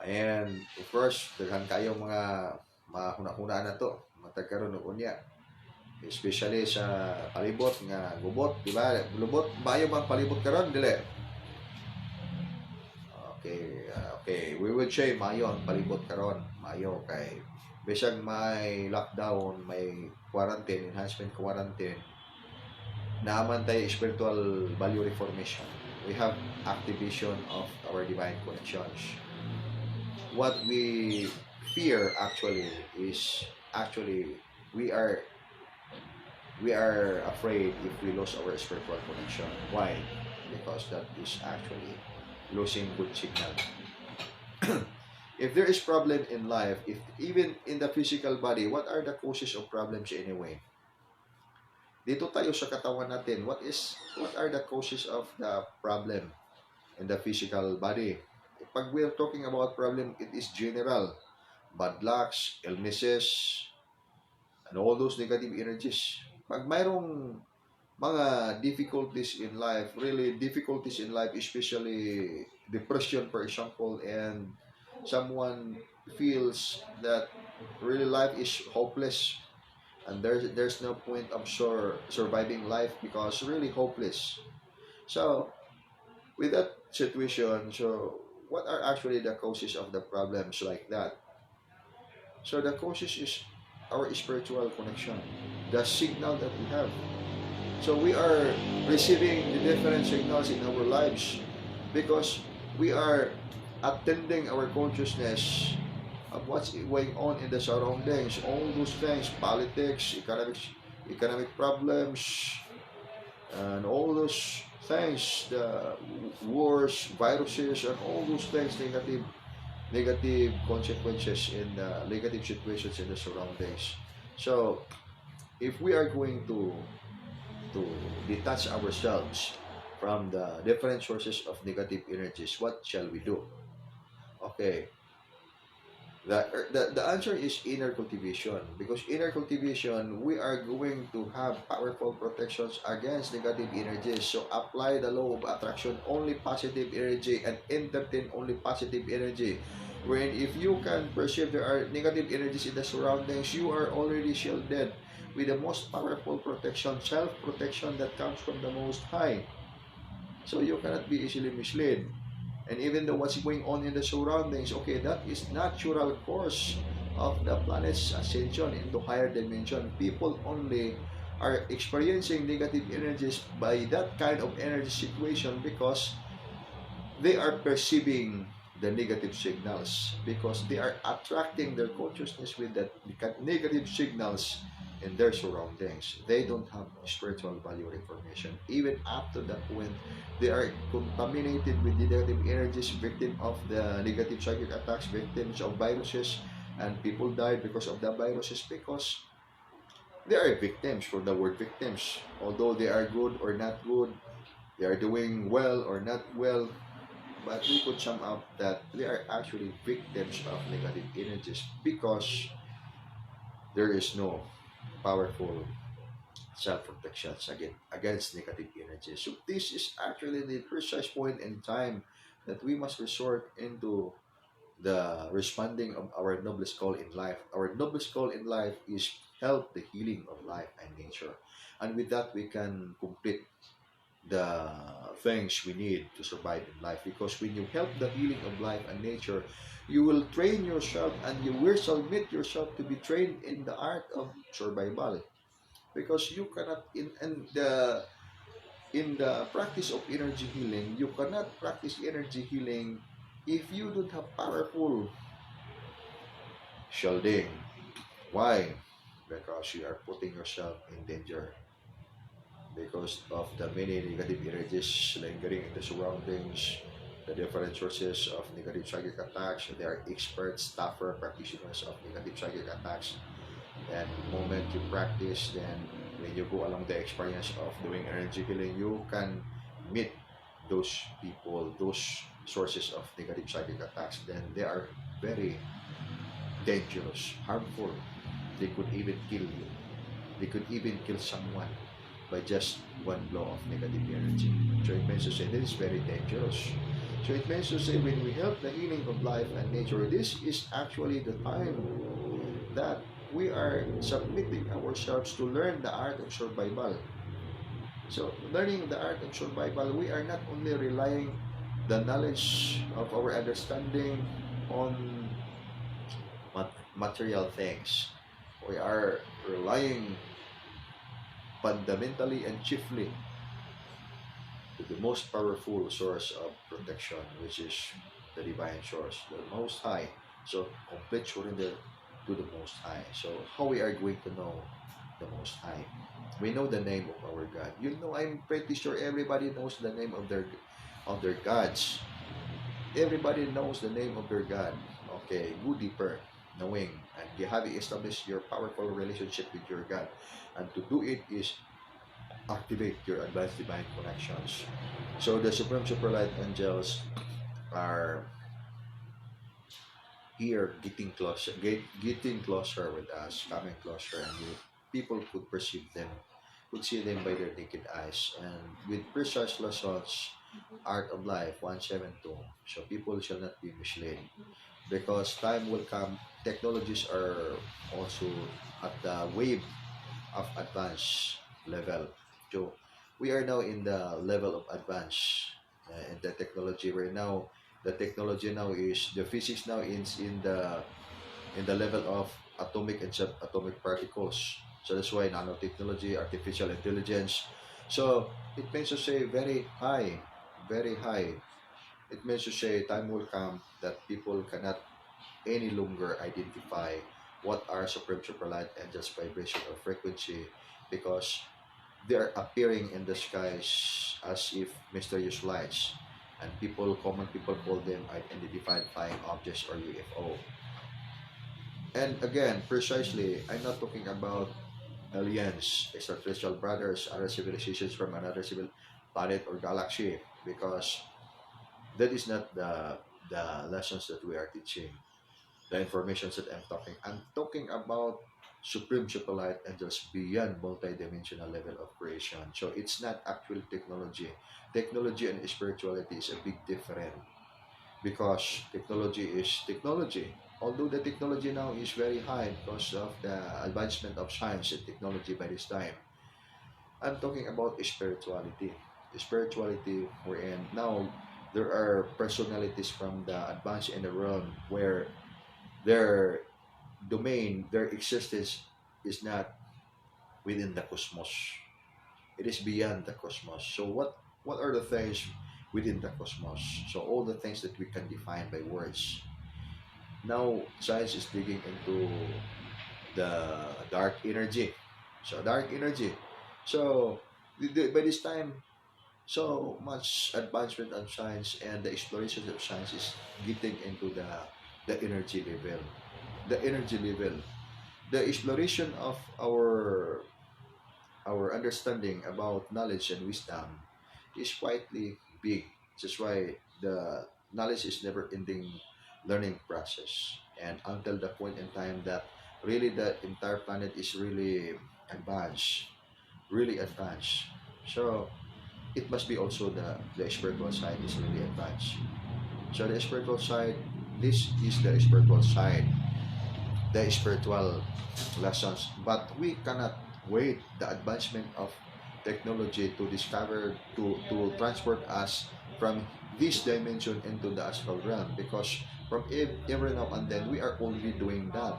And of course, daghan kayo mga mahuna-huna na to, matagkaroon og unya. Especially sa palibot nga gubot, di ba? Lubot, mayo bang palibot karon dili? Okay, we would say mayo ang palibot karon, mayo kay bisag may lockdown, may quarantine, enhancement quarantine, naaman tayo spiritual value reformation. We have activation of our divine connections. What we fear actually is we we are afraid if we lose our spiritual connection. Why? Because that is actually losing good signal. If there is problem in life, if even in the physical body, what are the causes of problems anyway? Dito tayo sa katawan natin, what are the causes of the problem in the physical body? Pag we're talking about problem, it is general. Bad lucks, illnesses, and all those negative energies. Pag mayroong mga difficulties in life, really difficulties in life, especially depression, for example, and someone feels that really life is hopeless and there's no point of surviving life because really hopeless. So with that situation, so what are actually the causes of the problems like that? So the causes is our spiritual connection, the signal that we have. So we are receiving the different signals in our lives because we are attending our consciousness of what's going on in the surroundings, all those things, politics, economic problems, and all those things, the wars, viruses, and all those things, negative consequences in the negative situations in the surroundings. So if we are going to detach ourselves from the different sources of negative energies, what shall we do? Okay, the answer is inner cultivation, because inner cultivation, we are going to have powerful protections against negative energies. So apply the law of attraction, only positive energy, and entertain only positive energy. Wherein if you can perceive there are negative energies in the surroundings, you are already shielded with the most powerful protection, self-protection that comes from the Most High. So you cannot be easily misled. And even though what's going on in the surroundings, okay, that is natural course of the planet's ascension into higher dimension. People only are experiencing negative energies by that kind of energy situation because they are perceiving the negative signals, because they are attracting their consciousness with that negative signals in their surroundings. They don't have spiritual value or information. Even up to that point, they are contaminated with the negative energies, victim of the negative psychic attacks, victims of viruses, and people died because of the viruses because they are victims. For the word victims, although they are good or not good, they are doing well or not well, but we could sum up that they are actually victims of negative energies because there is no powerful self-protections against negative energies. So this is actually the precise point in time that we must resort into the responding of our noblest call in life. Our noblest call in life is help the healing of life and nature. And with that, we can complete the things we need to survive in life, because when you help the healing of life and nature, you will train yourself and you will submit yourself to be trained in the art of survival, because you cannot in the practice of energy healing, you cannot practice energy healing if you don't have powerful shielding. Why? Because you are putting yourself in danger because of the many negative energies lingering in the surroundings, the different sources of negative psychic attacks. They are experts, staffer, practitioners of negative psychic attacks. And the moment you practice, then when you go along the experience of doing energy healing, you can meet those people, those sources of negative psychic attacks. Then they are very dangerous, harmful. They could even kill you. They could even kill someone by just one blow of negative energy. So it means to say this is very dangerous. So it means to say when we help the healing of life and nature, this is actually the time that we are submitting ourselves to learn the art of survival. So learning the art of survival, we are not only relying the knowledge of our understanding on material things. We are relying fundamentally and chiefly to the most powerful source of protection, which is the divine source, the Most High. So complete surrender to the Most High. So how we are going to know the Most High? We know the name of our God. You know, I'm pretty sure everybody knows the name of their gods. Everybody knows the name of their God. Okay, go deeper, knowing and you have established your powerful relationship with your God. And to do it is activate your advanced divine connections. So the Supreme Superlight Angels are here getting closer with us, coming closer, and people could perceive them, could see them by their naked eyes, and with precise lessons, art of life 172. So people shall not be misled, because time will come. Technologies are also at the wave of advanced level. So we are now in the level of advance in the technology right now. The technology now is the physics now is in the level of atomic and subatomic particles. So that's why nanotechnology, artificial intelligence. So it means to say very high, very high. It means to say time will come that people cannot any longer identify what are supreme superlight and just vibration or frequency, because they are appearing in the skies as if mysterious lights, and common people call them unidentified flying objects or UFO. And again, precisely, I'm not talking about aliens, extraterrestrial brothers, other civilizations from another civil planet or galaxy, because that is not the lessons that we are teaching. The information that I'm talking about supreme superlight and just beyond multi-dimensional level of creation. So it's not actual technology. Technology and spirituality is a big difference, because technology is technology. Although the technology now is very high because of the advancement of science and technology by this time, I'm talking about spirituality. Spirituality wherein now there are personalities from the advanced in the realm where their domain, their existence is not within the cosmos. It is beyond the cosmos. So what are the things within the cosmos? So all the things that we can define by words. Now science is digging into the dark energy. So dark energy. So by this time, so much advancement of science and the exploration of science is getting into the energy level. The energy level. The exploration of our understanding about knowledge and wisdom is quietly big. That's why the knowledge is never ending learning process. And until the point in time that really the entire planet is advanced, really advanced. So it must be also the spiritual side is really advanced. So the spiritual side, this is the spiritual side, the spiritual lessons. But we cannot wait the advancement of technology to discover, to transport us from this dimension into the astral realm, because from every now and then we are already doing that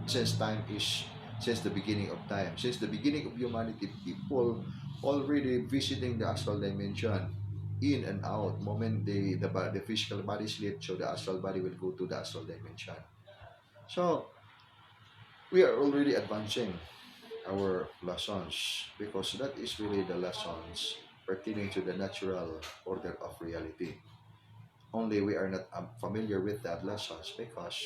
since time is since the beginning of time, since the beginning of humanity. People already visiting the astral dimension in and out. Moment the physical body sleep, so the astral body will go to the astral dimension. So we are already advancing our lessons, because that is really the lessons pertaining to the natural order of reality. Only we are not familiar with that lessons, because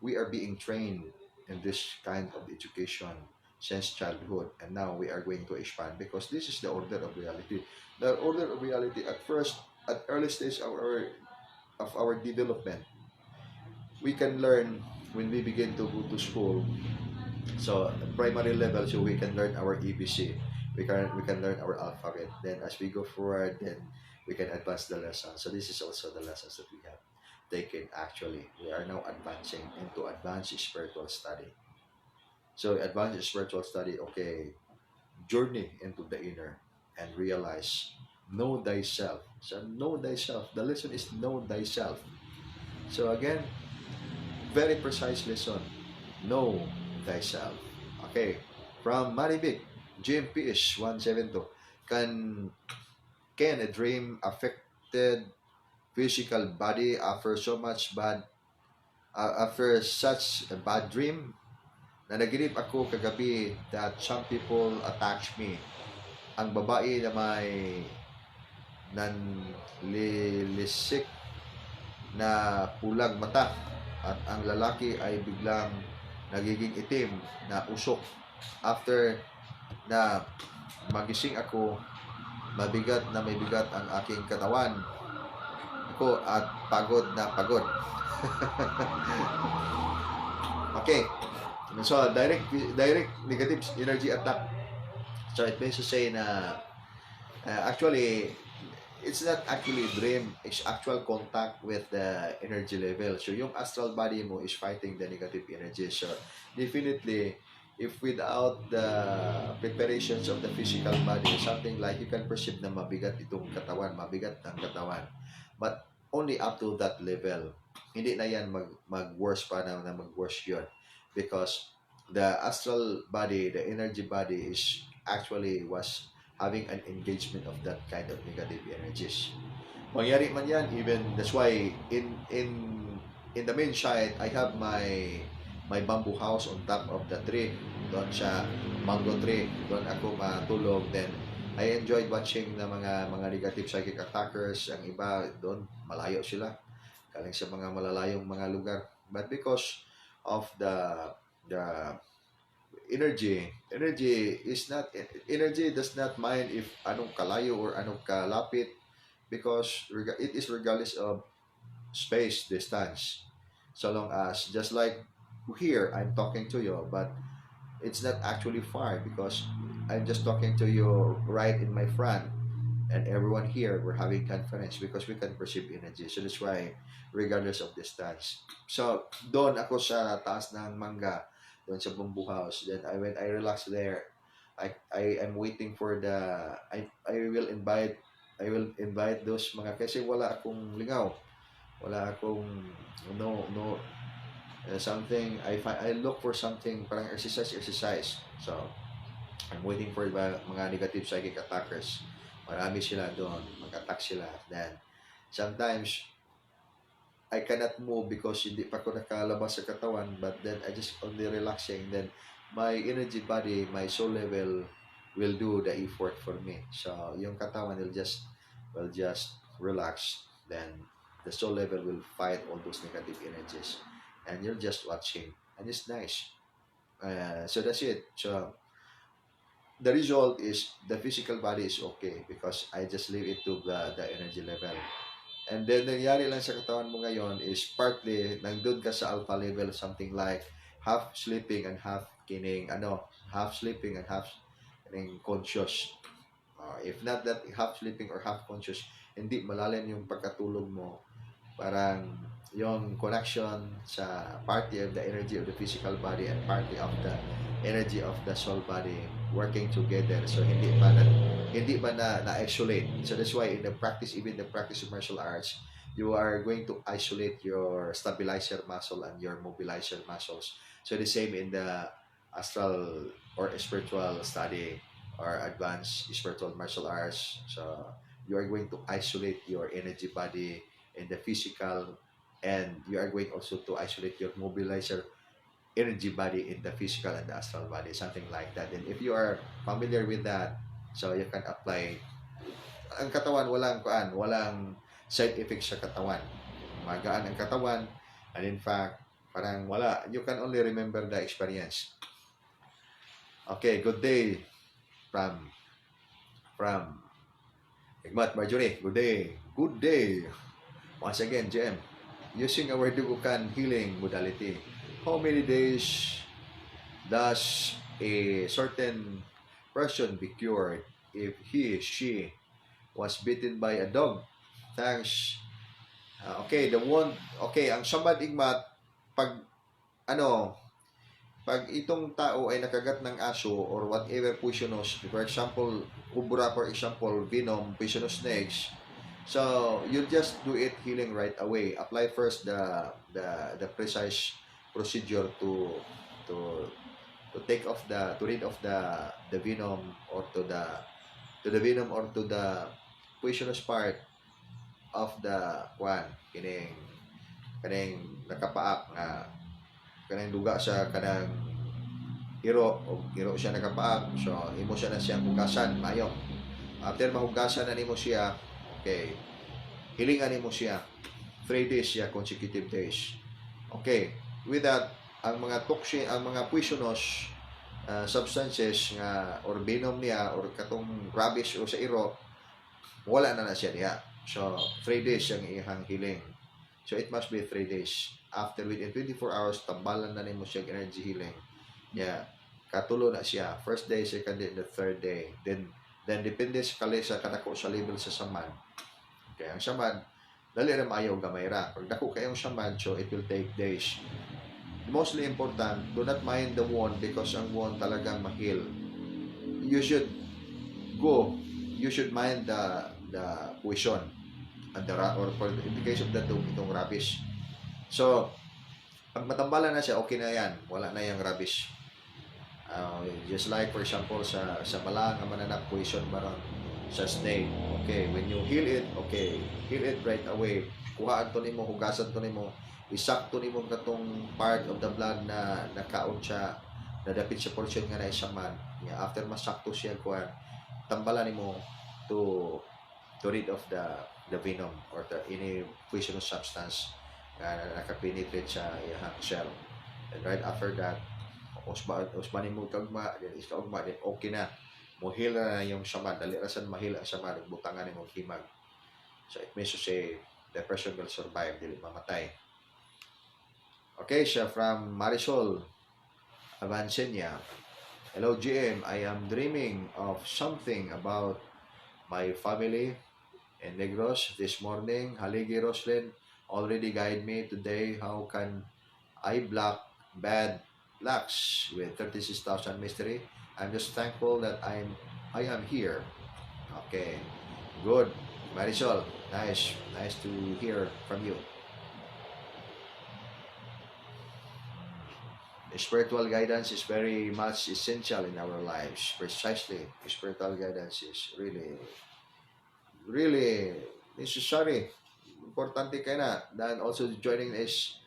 we are being trained in this kind of education since childhood, and now we are going to expand, because this is the order of reality. The order of reality at first, at early stage of our development, we can learn when we begin to go to school. So primary level, so we can learn our ABC. We can learn our alphabet. Then as we go forward, then we can advance the lesson. So this is also the lessons that we have taken. Actually, we are now advancing into advanced spiritual study. So advanced spiritual study, okay, journey into the inner and realize, know thyself. So know thyself. The lesson is know thyself. So again, very precise lesson. Know thyself. Okay. From Maribik, GMPS 172. Can can a dream affected physical body after so much bad after such a bad dream? Nanaginip ako kagabi that some people attach me. Ang babae na may nanlilisik na pulang mata at ang lalaki ay biglang nagiging itim na usok. After na magising ako, mabigat na may bigat ang aking katawan ako at pagod na pagod. Okay. So, direct negative energy attack. So, it means to say na actually, it's not actually a dream. It's actual contact with the energy level. So, yung astral body mo is fighting the negative energy. So, definitely, if without the preparations of the physical body, something like you can perceive na mabigat itong katawan, mabigat ang katawan. But only up to that level. Hindi na yan mag-worse pa na mag-worse yun. Because the astral body, the energy body is actually was having an engagement of that kind of negative energies. Mangyari man yan, even that's why in the main side, I have my bamboo house on top of the tree. Doon sa mango tree. Doon ako matulog. Then, I enjoyed watching na mga negative psychic attackers. Ang iba doon, malayo sila. Galing sa mga malalayong mga lugar. But because of the energy does not mind if anong kalayo or anong kalapit, because it is regardless of space, distance. So long as, just like here, I'm talking to you, but it's not actually far because I'm just talking to you right in my front, and everyone here, we're having conference because we can perceive energy. So that's why, regardless of distance. So, doon ako sa taas ng mangga, doon sa bamboo house. Then when I relax there, I am waiting for I will invite those mga, kasi wala akong lingaw. Wala akong something, I look for something parang exercise. So, I'm waiting for mga negative psychic attackers. Marami sila doon, mag-attack sila. Then, sometimes, I cannot move because hindi pa ako nakalabas sa katawan, but then I just only relaxing. Then, my energy body, my soul level will do the effort for me. So, yung katawan will just relax. Then, the soul level will fight all those negative energies. And you're just watching. And it's nice. So, that's it. So, the result is the physical body is okay because I just leave it to the energy level. And then, nangyari lang sa katawan mo ngayon is partly, nandun ka sa alpha level, something like half sleeping and half half sleeping and half conscious. If not that half sleeping or half conscious, hindi malalim yung pagkatulog mo. Parang yung connection sa party of the energy of the physical body and party of the energy of the soul body working together. So hindi ba na-isolate. So that's why in the practice, even the practice of martial arts, you are going to isolate your stabilizer muscle and your mobilizer muscles. So the same in the astral or spiritual study or advanced spiritual martial arts. So you are going to isolate your energy body in the physical, and you are going also to isolate your mobilizer energy body in the physical and the astral body, something like that. And if you are familiar with that, so you can apply. Ang katawan, walang side effects sa katawan. Magaan ang katawan, and in fact, parang wala. You can only remember the experience. Okay, good day from Igmat Marjorie. Good day. Good day. Once again, GM, using our Dugukan healing modality, how many days does a certain person be cured if she was bitten by a dog? Thanks. Okay, the wound. Okay, ang samad igmat, pag itong tao ay nakagat ng aso or whatever poisonous, for example, cobra, for example, venom, poisonous snakes, so you just do it healing right away. Apply first the precise procedure to take off to rid of the venom or to the venom or to the poisonous part of the kaning nakapaak nga kanang duga sa kanang iro siya nakapaak, so imo siya na siyang hugasan mayo. After mahugasan na nimo siya, okay, hilingan nimo siya 3 days siya, consecutive days. Okay, with that, ang mga toxin, ang mga poisonous substances nga or venom niya or katong rubbish o sa iro, wala na siya diha. So 3 days siyang ihang healing. So it must be 3 days. After within 24 hours, tambalan na nimo siya energy healing. Yeah, katulo na siya. First day, second day, the third day. Then depende sa kali sa kanako sa level sa samad. Okay, ang samad dali ra maayo gamay ra. Pag dako kayong samad, so it will take days. Mostly important, do not mind the wound because ang wound talagang mahil. You should mind the poison and or for the case of the itong rubbish. So, pag matambalan na siya, okay na yan. Wala na yung rubbish. Just like for example sa bala nga mananap poison maron sa snake. Okay, when you heal it, okay, heal it right away. Kuhaan to nimo, hugasan to nimo, isakto nimo katong part of the blood na nakaon siya, nadapit sa portion nga na isaman. Yeah, after masakto siya kuan, tambalan nimo to rid of the venom or any poisonous substance na nakapenetrate sa iyang shell. And right after that, usbanin mo kagma, then is kaugma, then okay na. Muhila na yung samad, dali rasan mahila ang samad, butangan ni mong himag. So it means to say, the person will survive, dili mamatay. Okay, siya from Marisol Avancenia. Hello GM, I am dreaming of something about my family in Negros this morning. Haligi Roslyn already guide me today. How can I block bad lucks with 36,000 mystery? I'm just thankful that I am here. Okay, good. Marisol, nice to hear from you. Spiritual guidance is very much essential in our lives. Precisely, spiritual guidance is really necessary. Importante kay na. Then also joining is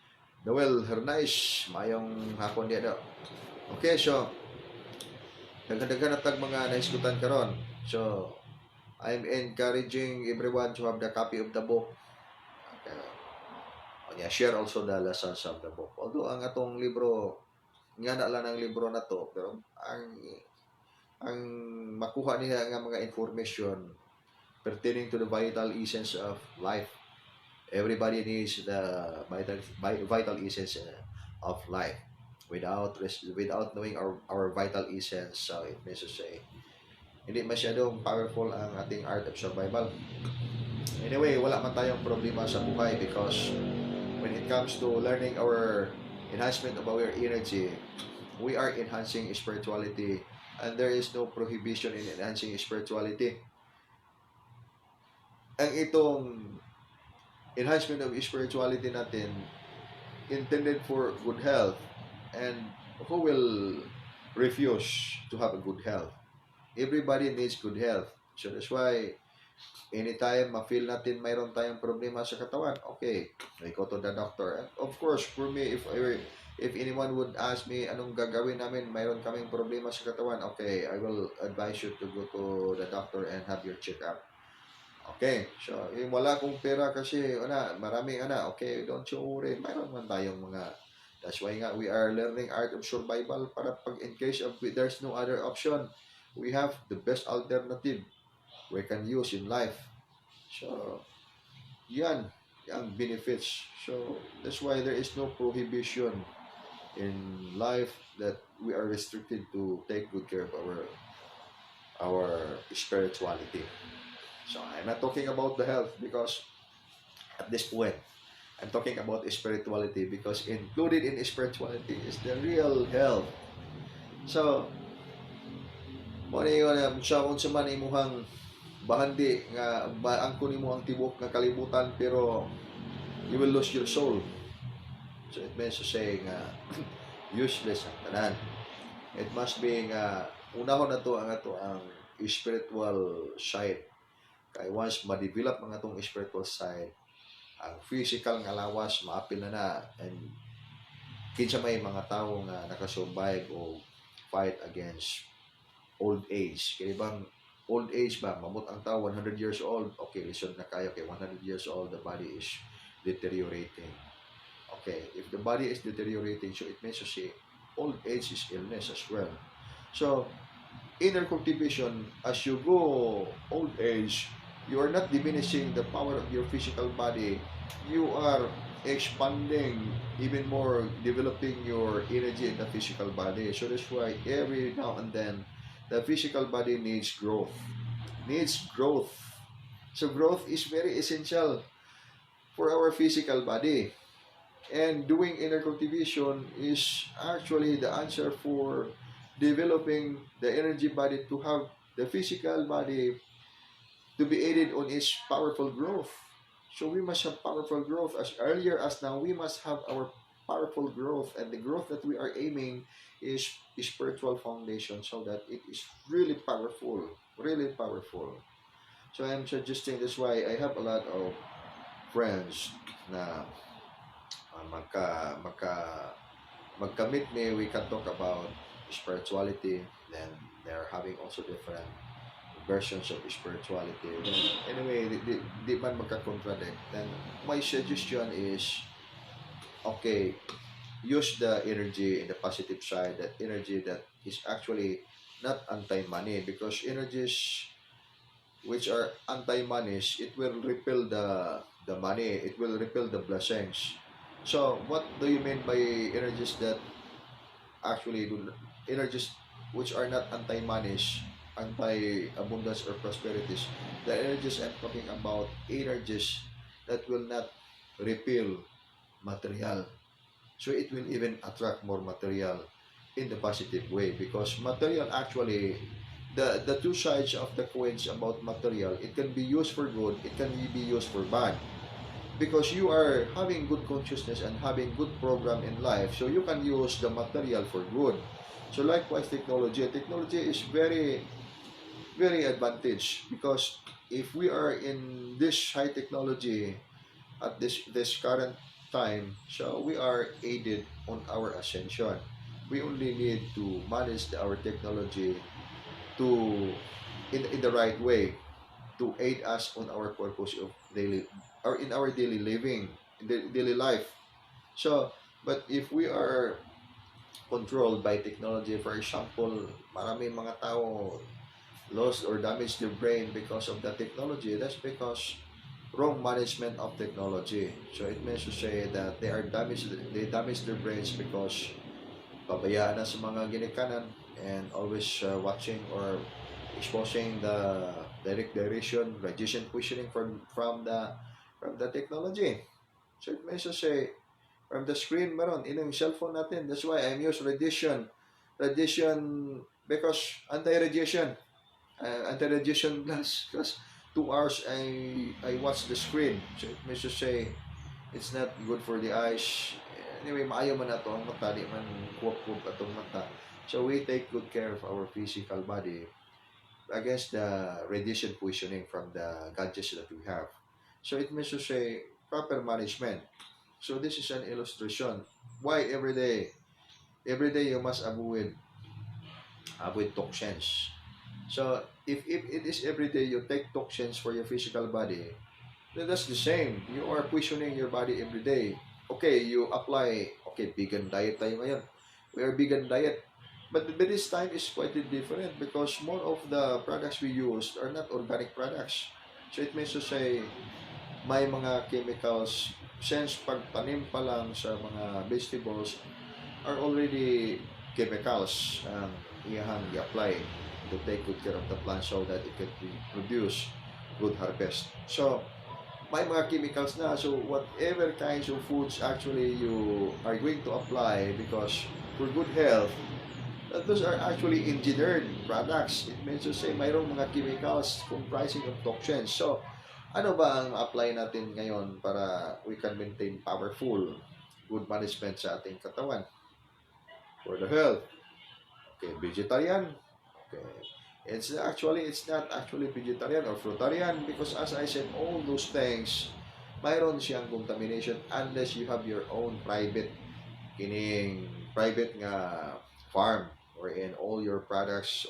Noel Hernais, mayong hapon dia daw. Okay, so daghan-daghan natag mga naisgutan karon. So I'm encouraging everyone to have the copy of the book. Share also the lessons of the book. Although ang atong libro nga na lang ang libro na to, pero ang makuha niya nga mga information pertaining to the vital essence of life. Everybody needs the vital essence of life. Without knowing our vital essence, so it means to say, hindi masyadong powerful ang ating art of survival. Anyway, wala man tayong problema sa buhay because when it comes to learning our enhancement of our energy, we are enhancing spirituality and there is no prohibition in enhancing spirituality. Ang itong enhancement of spirituality natin intended for good health, and who will refuse to have a good health? Everybody needs good health. So that's why anytime ma-feel natin mayroon tayong problema sa katawan, okay, I go to the doctor. And of course, for me, if anyone would ask me anong gagawin namin, mayroon kaming problema sa katawan, okay, I will advise you to go to the doctor and have your check-up. Okay, so wala kong pera kasi maraming okay, don't you worry, mayroon man tayong mga, that's why nga we are learning art of survival para pag in case of there's no other option, we have the best alternative we can use in life. So yan ang benefits. So that's why there is no prohibition in life that we are restricted to take good care of our spirituality. So I'm not talking about the health because at this point I'm talking about spirituality because included in spirituality is the real health. So mo ni sa man imuhang bahandi nga angko nimo ang tibok nga kalibutan pero you will lose your soul. So it means to say nga useless ang tanan. It must be nga unahon na to ang spiritual side. Kay once ma-develop ang atong spiritual side, ang physical nga lawas maapil na and kinsa may mga tawo nga nakasurvive o fight against old age. Kaya bang old age ba, mamut ang tao, 100 years old, okay, lisod na kayo, okay, 100 years old, the body is deteriorating. Okay, if the body is deteriorating, so it means to say old age is illness as well. So, inner cultivation, as you go old age, you are not diminishing the power of your physical body. You are expanding even more, developing your energy in the physical body. So that's why every now and then, the physical body needs growth. Needs growth. So growth is very essential for our physical body. And doing inner cultivation is actually the answer for developing the energy body to have the physical body to be aided on its powerful growth. So we must have powerful growth. As earlier as now, we must have our powerful growth, and the growth that we are aiming is spiritual foundation, so that it is really powerful, really powerful. So I'm suggesting, that's why I have a lot of friends na magka-meet me, we can talk about spirituality, then they're having also different versions of spirituality. Then, anyway, di man magka-contradict. Then, my suggestion is, okay, use the energy in the positive side, that energy that is actually not anti-money, because energies which are anti-money, it will repel the money, it will repel the blessings. So, what do you mean by energies that actually do, energies which are not anti-money, anti-abundance or prosperities? The energies I'm talking about, energies that will not repel material. So it will even attract more material in the positive way, because material actually, the two sides of the coins about material, it can be used for good, it can be used for bad, because you are having good consciousness and having good program in life, so you can use the material for good. So likewise, technology is very, very advantage, because if we are in this high technology at this current time, so we are aided on our ascension. We only need to manage our technology to in the right way, to aid us on our purpose of daily, or in our daily living, in the daily life. So, but if we are controlled by technology, for example, marami mga tao lost or damaged their brain because of the technology. That's because wrong management of technology. So it means to say that they damage their brains because pabayaan na sa mga ginikanan, and always watching or exposing the direct radiation questioning from the technology. So it means to say, from the screen meron, inang cellphone natin. That's why I'm use radiation, because anti-radiation glass, because 2 hours I watch the screen. So it means to say, it's not good for the eyes. Anyway, maayo man nato ang mata, di man kuwap-kuwap atong mata. So we take good care of our physical body against the radiation poisoning from the gadgets that we have. So it means to say, proper management. So this is an illustration why every day you must avoid toxins. So if it is every day you take toxins for your physical body, then that's the same. You are poisoning your body every day. Okay, you apply, okay, vegan diet tayo ngayon. We are vegan diet. But this time is quite different, because more of the products we use are not organic products. So it means to say, may mga chemicals, since pagtanim pa lang sa mga vegetables are already chemicals ang iyahang i-apply to take good care of the plant so that it can produce good harvest. So may mga chemicals na, so whatever kinds of foods actually you are going to apply, because for good health, those are actually engineered products. It means to say, mayroong mga chemicals comprising of toxins. So ano ba ang apply natin ngayon para we can maintain powerful good management sa ating katawan for the health? Okay, vegetarian. Okay, it's not actually vegetarian or fruitarian, because as I said, all those things mayroon siyang contamination unless you have your own private nga farm wherein all your products,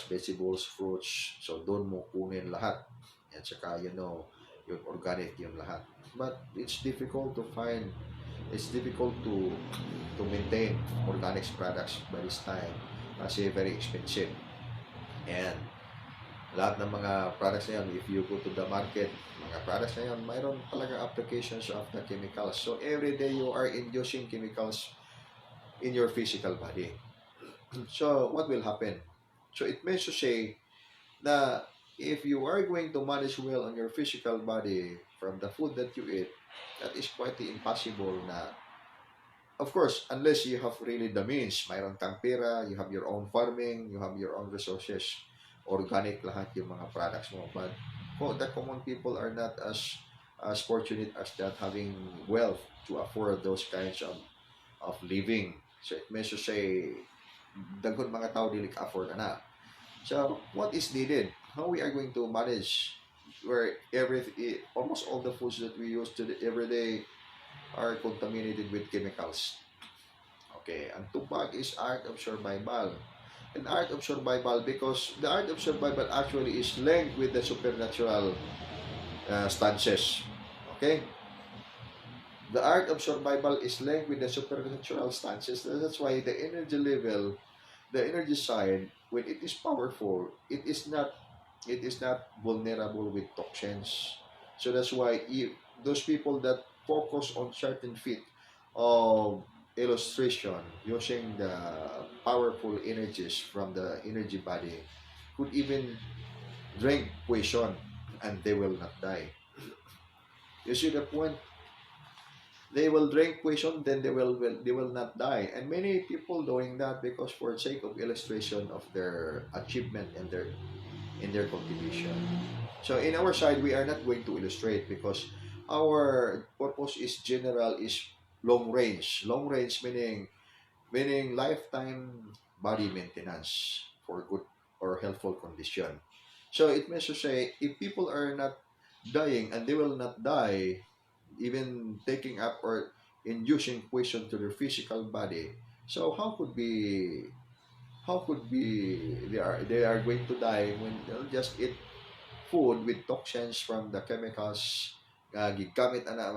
vegetables, fruits, so doon mo kunin lahat. At saka, yung organic yung lahat. But it's difficult to maintain organic products by this time kasi very expensive. And lahat ng mga products na yan, if you go to the market, mga products na yan, mayroon talaga applications of the chemicals. So, every day you are inducing chemicals in your physical body. So, what will happen? So, it means to say na if you are going to manage well on your physical body from the food that you eat, that is quite impossible na, of course, unless you have really the means, mayroon kang pera, you have your own farming, you have your own resources, organic lahat yung mga products mo. But the common people are not as fortunate as that, having wealth to afford those kinds of living. So it means to say, dagon mga tao dili ka afford na. So what is needed? How we are going to manage where almost all the foods that we use every day are contaminated with chemicals. Okay, ang tupag is art of survival. An art of survival because the art of survival actually is linked with the supernatural stances. Okay? The art of survival is linked with the supernatural stances. That's why the energy level, the energy side, when it is powerful, it is not vulnerable with toxins. So that's why those people that focus on certain feet of illustration using the powerful energies from the energy body could even drink poison and they will not die. You see the point? They will drink poison, then they will not die. And many people doing that because for sake of illustration of their achievement and in their cultivation. So in our side, we are not going to illustrate because our purpose is general, is long range. Long range meaning lifetime body maintenance for good or healthful condition. So it means to say, if people are not dying and they will not die, even taking up or inducing poison to their physical body, so how could be they are going to die when they'll just eat food with toxins from the chemicals gigamit ana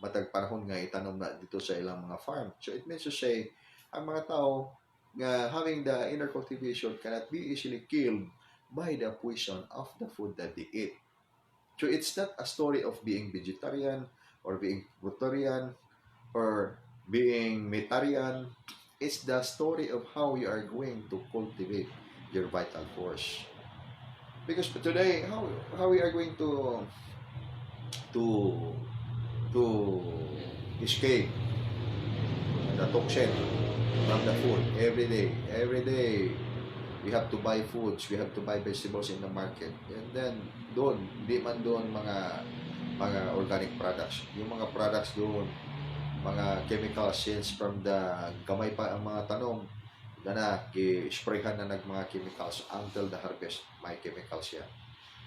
matag panahon nga itanom na dito sa ilang mga farm. So it means to say, ang mga tao nga having the inner cultivation cannot be easily killed by the poison of the food that they eat. So it's not a story of being vegetarian or being fruitarian or being meatarian. It's the story of how you are going to cultivate your vital force. Because today, how we are going to to escape the toxin from the food every day. Every day, we have to buy foods, we have to buy vegetables in the market. And then, di man doon mga organic products. Yung mga products doon, mga chemical sales from the gamay pa ang mga tanong na i-sprayhan na mga chemicals until the harvest may chemicals yan.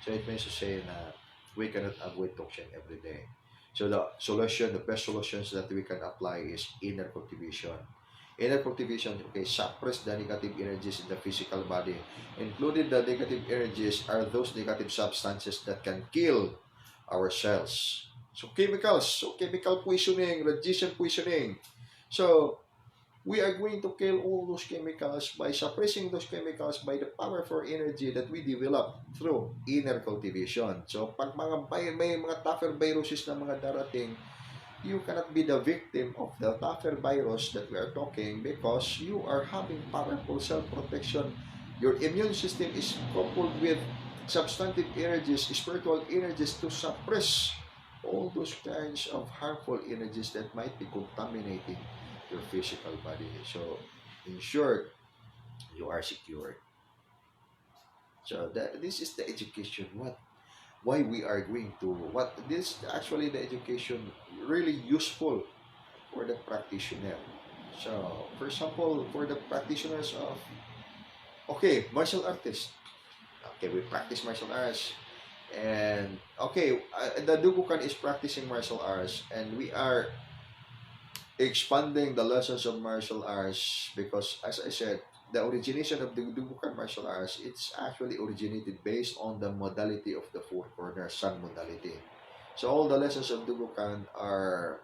So it means to say na we cannot avoid toxin every day. So the best solutions that we can apply is inner cultivation. Inner cultivation, okay, suppress the negative energies in the physical body. Included the negative energies are those negative substances that can kill our cells. So chemical poisoning, radiation poisoning. So we are going to kill all those chemicals by suppressing those chemicals by the powerful energy that we develop through inner cultivation. So pag may mga tougher viruses na mga darating, you cannot be the victim of the tougher virus that we are talking because you are having powerful self-protection. Your immune system is coupled with substantive energies, spiritual energies to suppress all those kinds of harmful energies that might be contaminating your physical body. So, in short, you are secured. So, this is the education. Why we are going to, this actually the education really useful for the practitioner. So, for example, for the practitioners of, okay, martial artists. Okay, we practice martial arts. And, okay, the Dugukan is practicing martial arts. And we are expanding the lessons of martial arts, because as I said, the origination of the Dubukan martial arts, it's actually originated based on the modality of the four corners, San modality. So all the lessons of Dubukan are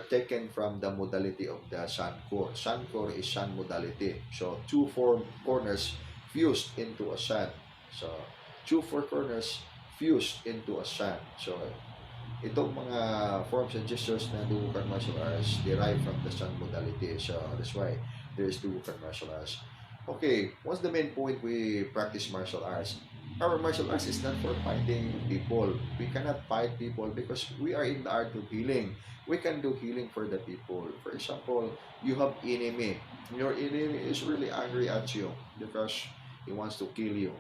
taken from the modality of the San core. San core is San modality. So two four corners fused into a San. So two four corners fused into a San. So itong mga forms and gestures na Dubukan martial arts derive from the Sun modality. So that's why there is Dubukan martial arts. Okay, what's the main point we practice martial arts? Our martial arts is not for fighting people. We cannot fight people because we are in the art of healing. We can do healing for the people. For example, you have enemy. Your enemy is really angry at you because he wants to kill you.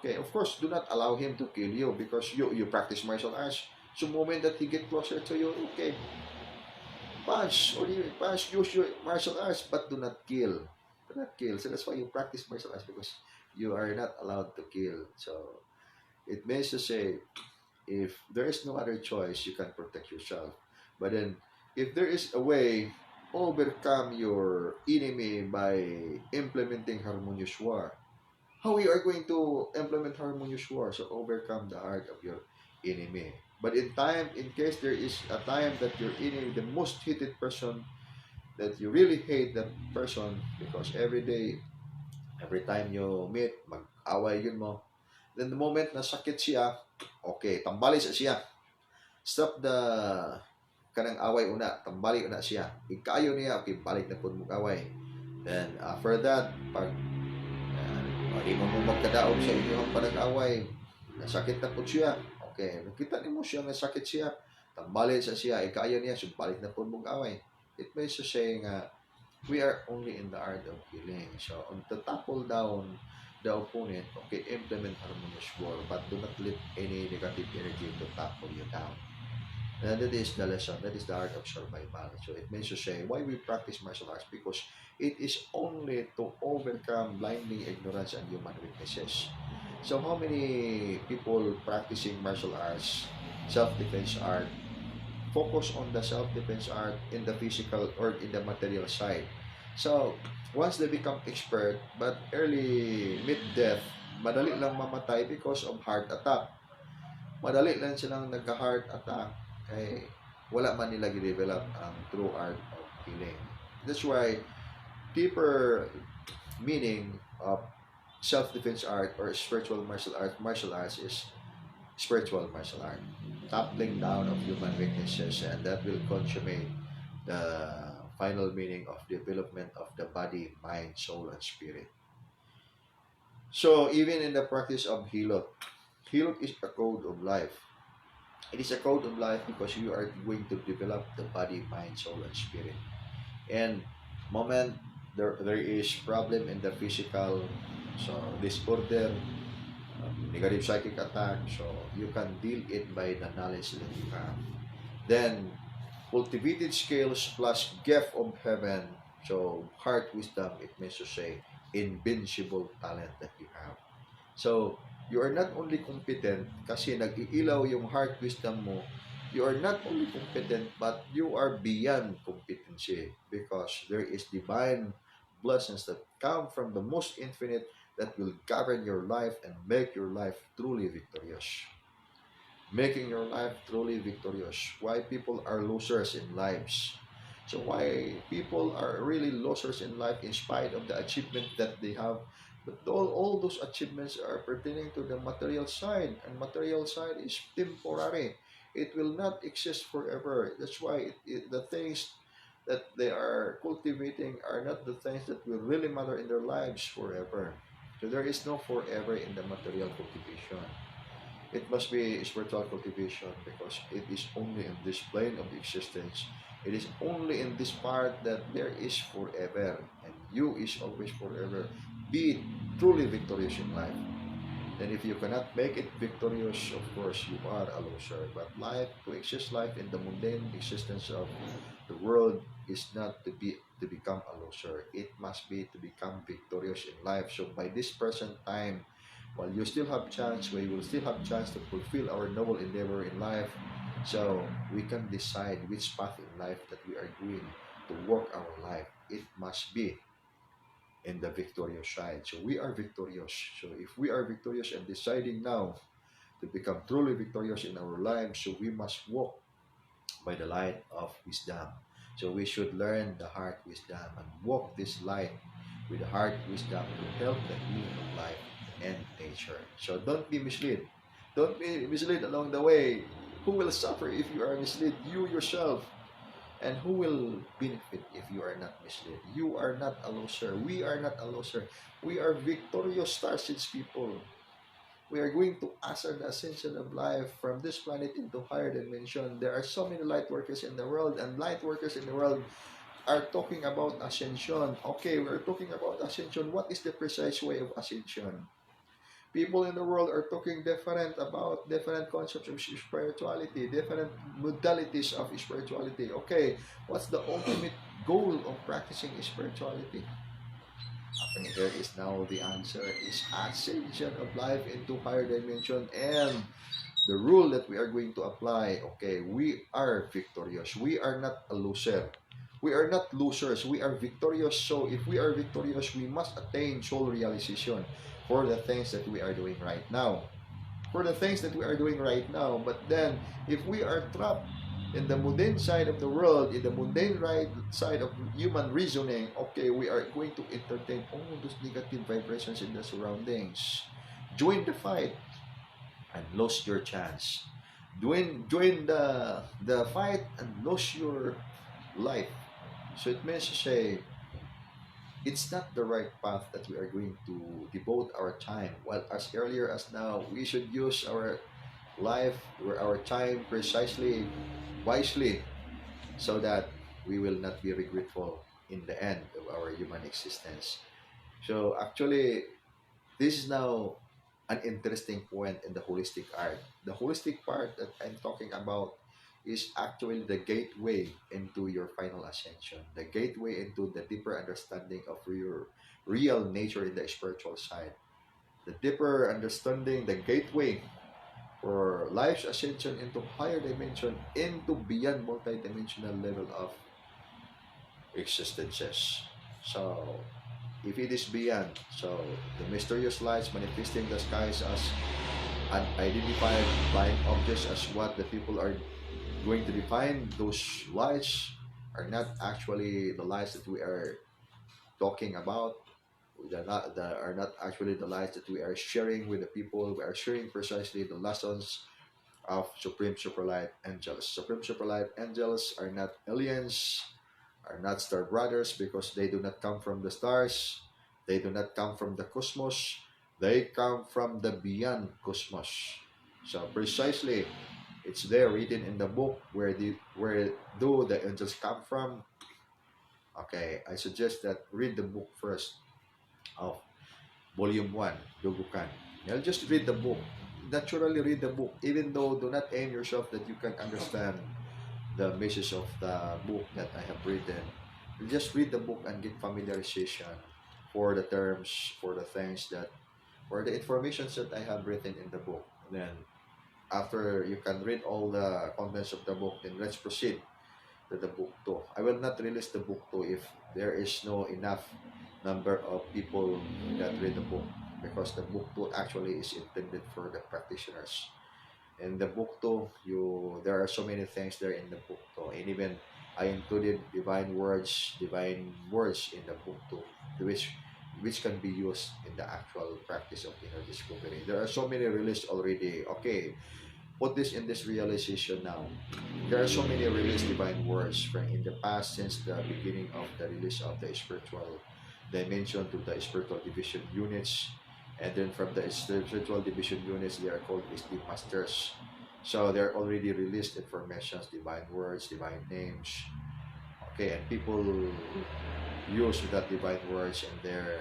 Okay, of course, do not allow him to kill you because you practice martial arts. So moment that he get closer to you, okay, punch or you punch, use your martial arts, but do not kill. Do not kill. So that's why you practice martial arts, because you are not allowed to kill. So it means to say, if there is no other choice, you can protect yourself. But then, if there is a way, overcome your enemy by implementing harmonious war. How you are going to implement harmonious war? So overcome the art of your enemy. But in case there is a time that your enemy, the most hated person, that you really hate that person, because every day, every time you meet, mag-away yun mo. Then the moment na sakit siya, okay, tambali sa siya. Stop the kanang away una, tambali una siya. Ikayo niya, okay, balik na po mag-away. Then after that, pag di mo magkadaog sa inyong panag-away, nasakit na po siya. Okay, nakita niyo mo siya, nasakit siya, tambali sa siya, ikaya niya, so balik na po mag-away. It means to say nga, we are only in the art of healing. So, to topple down the opponent, okay, implement harmonious war, but do not let any negative energy to topple you down. And that is the lesson, that is the art of survival. So it means to say, why we practice martial arts? Because it is only to overcome blinding ignorance and human weaknesses. So how many people practicing martial arts, self-defense art, focus on the self-defense art in the physical or in the material side? So once they become expert, but early mid-death, madali lang mamatay because of heart attack. Madali lang silang nagka-heart attack kay wala man nila i-develop ang true art of healing. That's why deeper meaning of self-defense art or spiritual martial arts is spiritual martial art. Toppling down of human weaknesses, and that will consummate the final meaning of development of the body, mind, soul, and spirit. So even in the practice of Hilot, Hilot is a code of life. It is a code of life because you are going to develop the body, mind, soul, and spirit. And moment there is problem in the physical, so disorder, negative psychic attack, so you can deal it by the knowledge that you have. Then cultivated skills plus gift of heaven, so heart wisdom, it means to say invincible talent that you have. So you are not only competent kasi nag-iilaw yung heart wisdom mo, you are not only competent but you are beyond competency, because there is divine blessings that come from the most infinite that will govern your life and make your life truly victorious. Making your life truly victorious. Why people are losers in lives. So why people are really losers in life in spite of the achievement that they have. But all those achievements are pertaining to the material side, and material side is temporary. It will not exist forever. That's why the things that they are cultivating are not the things that will really matter in their lives forever. So there is no forever in the material cultivation. It must be spiritual cultivation, because it is only in this plane of existence. It is only in this part that there is forever, and you is always forever. Be truly victorious in life. And if you cannot make it victorious, of course, you are a loser. But life, to exist life in the mundane existence of the world, is not to become a loser. It must be to become victorious in life. So by this present time, while you still have chance, we will still have chance to fulfill our noble endeavor in life. So we can decide which path in life that we are going to work our life. It must be in the victorious side. So we are victorious. So if we are victorious and deciding now to become truly victorious in our lives, so we must walk by the light of wisdom. So we should learn the heart wisdom and walk this light with the heart wisdom to help the healing of life and nature. So don't be misled. Don't be misled along the way. Who will suffer if you are misled? You yourself. And who will benefit if you are not misled? You are not a loser. We are not a loser. We are victorious Starseeds people. We are going to usher the ascension of life from this planet into higher dimension. There are so many light workers in the world, and light workers in the world are talking about ascension. Okay, we're talking about ascension. What is the precise way of ascension? People in the world are talking different about different concepts of spirituality, different modalities of spirituality. Okay, what's the ultimate goal of practicing spirituality? And here is now the answer is ascension of life into higher dimension, and the rule that we are going to apply. Okay, we are victorious. We are not a loser. We are not losers. We are victorious. So if we are victorious, we must attain soul realization for the things that we are doing right now. For the things that we are doing right now. But then, if we are trapped in the mundane side of the world, in the mundane right side of human reasoning, okay, we are going to entertain all those negative vibrations in the surroundings. Join the fight and lose your chance. Join the fight and lose your life. So it means to say it's not the right path that we are going to devote our time. Well, as earlier as now, we should use our life or our time precisely, wisely, so that we will not be regretful in the end of our human existence. So actually, this is now an interesting point in the holistic art. The holistic part that I'm talking about is actually the gateway into your final ascension, the gateway into the deeper understanding of your real nature in the spiritual side, the deeper understanding, the gateway for life's ascension into higher dimension, into beyond multidimensional level of existences. So if it is beyond, so the mysterious lights manifesting the skies as unidentified flying objects, as what the people are going to define, those lights are not actually the lights that we are talking about. They are not actually the lights that we are sharing with the people. We are sharing precisely the lessons of Supreme Superlight Angels. Supreme Superlight Angels are not aliens, are not star brothers, because they do not come from the stars. They do not come from the cosmos. They come from the beyond cosmos. So precisely, it's there written in the book where do the angels come from. Okay, I suggest that read the book first of volume 1, Dugukan. You'll just read the book. Naturally read the book, even though do not aim yourself that you can understand the message of the book that I have written. You just read the book and get familiarization for the terms, for the things that, for the informations that I have written in the book. Then after you can read all the contents of the book, then let's proceed to the book 2. I will not release the book 2 if there is no enough number of people that read the book, because the book 2 actually is intended for the practitioners. In the book 2, there are so many things there in the book 2, and even I included divine words in the book 2, which can be used in the actual practice of inner discovery. There are so many released already. Okay, put this in this realization now. There are so many released divine words from in the past, since the beginning of the release of the spiritual dimension to the spiritual division units, and then from the spiritual division units they are called SD masters. So they're already released informations, divine words, divine names. Okay, and people use that divine words in their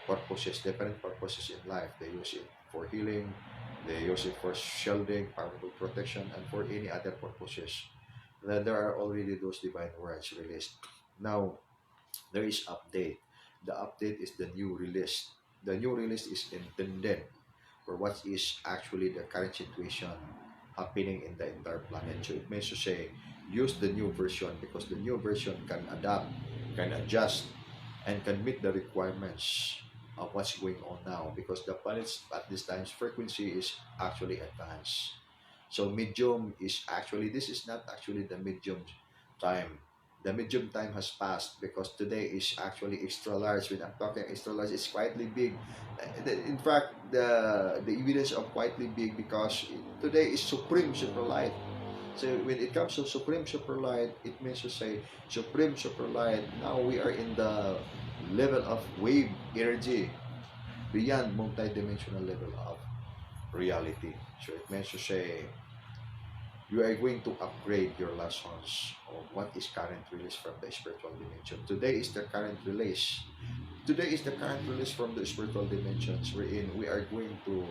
purposes, different purposes in life. They use it for healing, they use it for shielding, powerful protection, and for any other purposes. Then there are already those divine words released. Now there is update. The update is the new release. The new release is intended for what is actually the current situation, happening in the entire planet. So it means to say, use the new version because the new version can adapt, can adjust, and can meet the requirements of what's going on now because the planet's at this time's frequency is actually advanced. So medium is actually, this is not actually the medium time. The medium time has passed because today is actually extra large. When I'm talking extra large, it's quietly big. In fact, the evidence of quietly big because today is supreme super light. So when it comes to supreme super light, it means to say supreme super light. Now we are in the level of wave energy beyond multidimensional level of reality. So it means to say you are going to upgrade your lessons of what is current release from the spiritual dimension. Today is the current release. Today is the current release from the spiritual dimensions wherein we are going to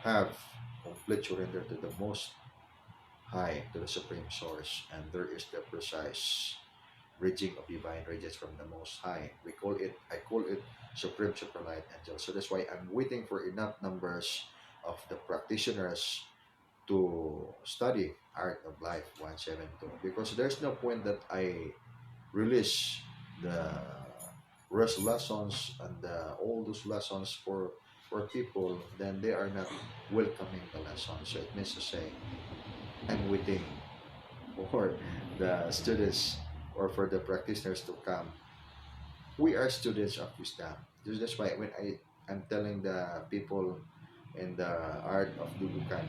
have complete surrender to the most high, to the supreme source, and there is the precise reaching of divine radiance from the most high. I call it supreme superlight angel. So that's why I'm waiting for enough numbers of the practitioners to study Art of Life 172 because there's no point that I release the rest lessons and all those lessons for people, then they are not welcoming the lesson. So it means to say I'm waiting for the students or for the practitioners to come. We are students of wisdom. That's why when I'm telling the people in the art of Dubukan,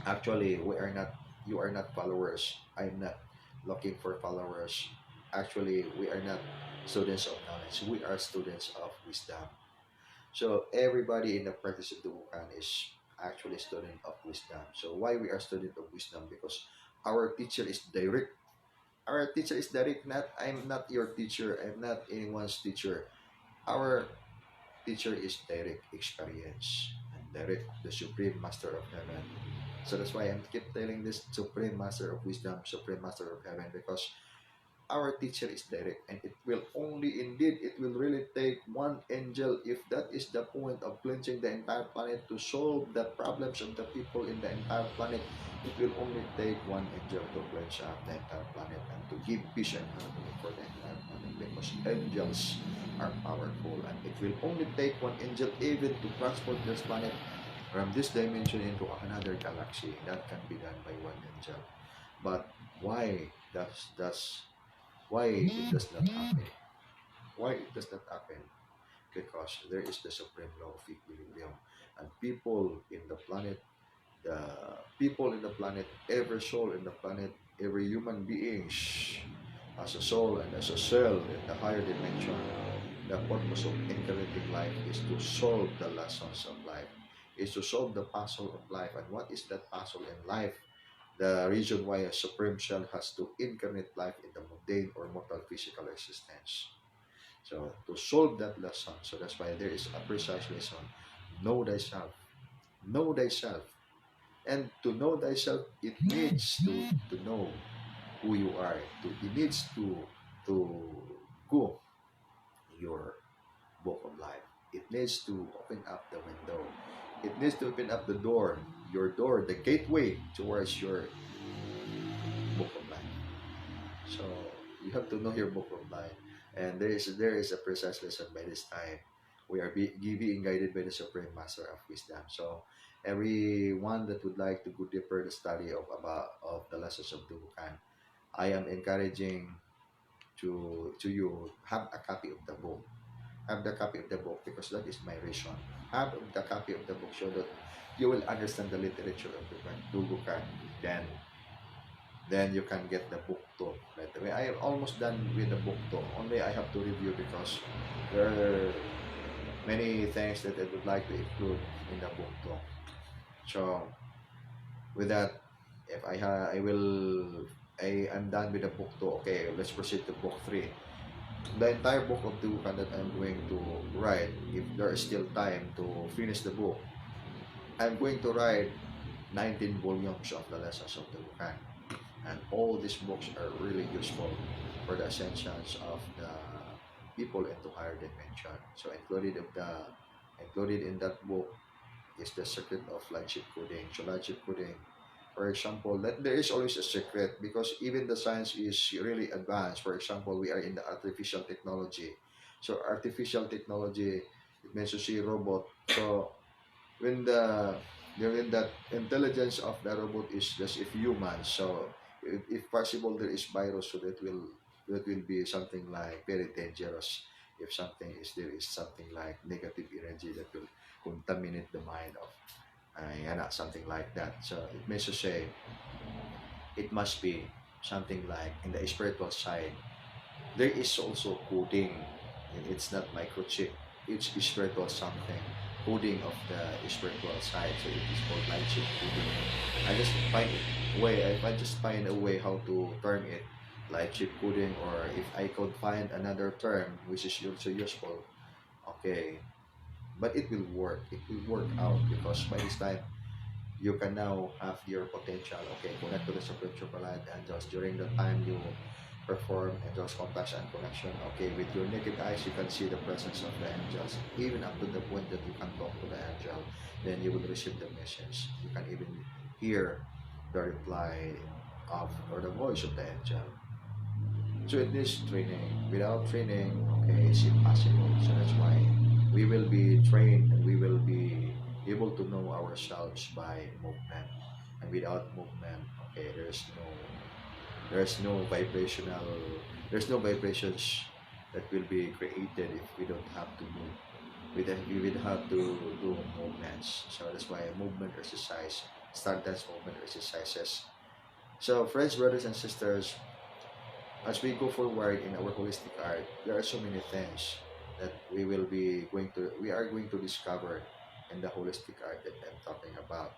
actually we are not, you are not followers. I'm not looking for followers. Actually, we are not students of knowledge. We are students of wisdom. So everybody in the practice of Dubukan is actually student of wisdom. So why we are student of wisdom? Because our teacher is direct. Our teacher is direct. Not I'm not your teacher. I'm not anyone's teacher. Our teacher is direct experience and direct the supreme master of heaven. So that's why I keep telling this supreme master of wisdom, supreme master of heaven, because our teacher is direct, and it will only, indeed it will really take one angel. If that is the point of cleansing the entire planet, to solve the problems of the people in the entire planet, it will only take one angel to cleanse up the entire planet and to give peace and harmony for the entire planet, because angels are powerful, and it will only take one angel even to transport this planet from this dimension into another galaxy. That can be done by one angel. But why why it does not happen? Why it does not happen? Because there is the supreme law of equilibrium, and the people in the planet, every soul in the planet, every human being as a soul and as a cell in the higher dimension. The purpose of incarnating life is to solve the lessons of life, is to solve the puzzle of life. And what is that puzzle in life? The reason why a supreme shell has to incarnate life in the mundane or mortal physical existence. So to solve that lesson, so that's why there is a precise lesson. Know thyself. Know thyself. And to know thyself, it needs to know who you are. It needs to go your book of life. It needs to open up the window. It needs to open up the door, your door, the gateway towards your book of life. So you have to know your book of life, and there is a precise lesson by this time. We are being guided by the Supreme Master of Wisdom. So everyone that would like to go deeper the study of the lessons of Dubukan, I am encouraging to you have a copy of the book. Have the copy of the book because that is my reason. Have the copy of the book so that you will understand the literature of Dubukan. Then you can get the book two right away. I am almost done with the book two. Only I have to review because there are many things that I would like to include in the book two. So with that, if I'm done with the book two. Okay, let's proceed to book three. The entire book of Dukan that I'm going to write, if there is still time to finish the book, I'm going to write 19 volumes of the lessons of Dukan. And all these books are really useful for the ascensions of the people into higher dimension. So included in that book is the secret of landship coding. So landship coding For example, that there is always a secret because even the science is really advanced. For example, we are in the artificial technology. So artificial technology, it means to see robot. So when when that intelligence of the robot is just if human, so if possible there is virus, so that will be something like very dangerous. If something is there is something like negative energy that will contaminate the mind of something like that. So it means to say it must be something like in the spiritual side. There is also coding. It's not microchip. It's spiritual something. Coding of the spiritual side. So it is called light chip coding. I just find a way. If I just find a way how to term it, light chip coding, or if I could find another term which is also useful. Okay, but it will work. It will work out because by this time you can now have your potential. Okay, connect to the spiritual light angels during the time you perform angels compassion and connection. Okay, with your naked eyes you can see the presence of the angels, even up to the point that you can talk to the angel. Then you will receive the message. You can even hear the reply of or the voice of the angel. So it needs training. Without training, okay, it's impossible. So that's why we will be trained and we will be able to know ourselves by movement. And without movement, okay, there's no vibrational there's no vibrations that will be created if we don't have to move. We will have to do movements. So that's why movement exercise, start dance movement exercises. So friends, brothers and sisters, as we go forward in our holistic art, there are so many things that we are going to discover in the holistic art that I'm talking about.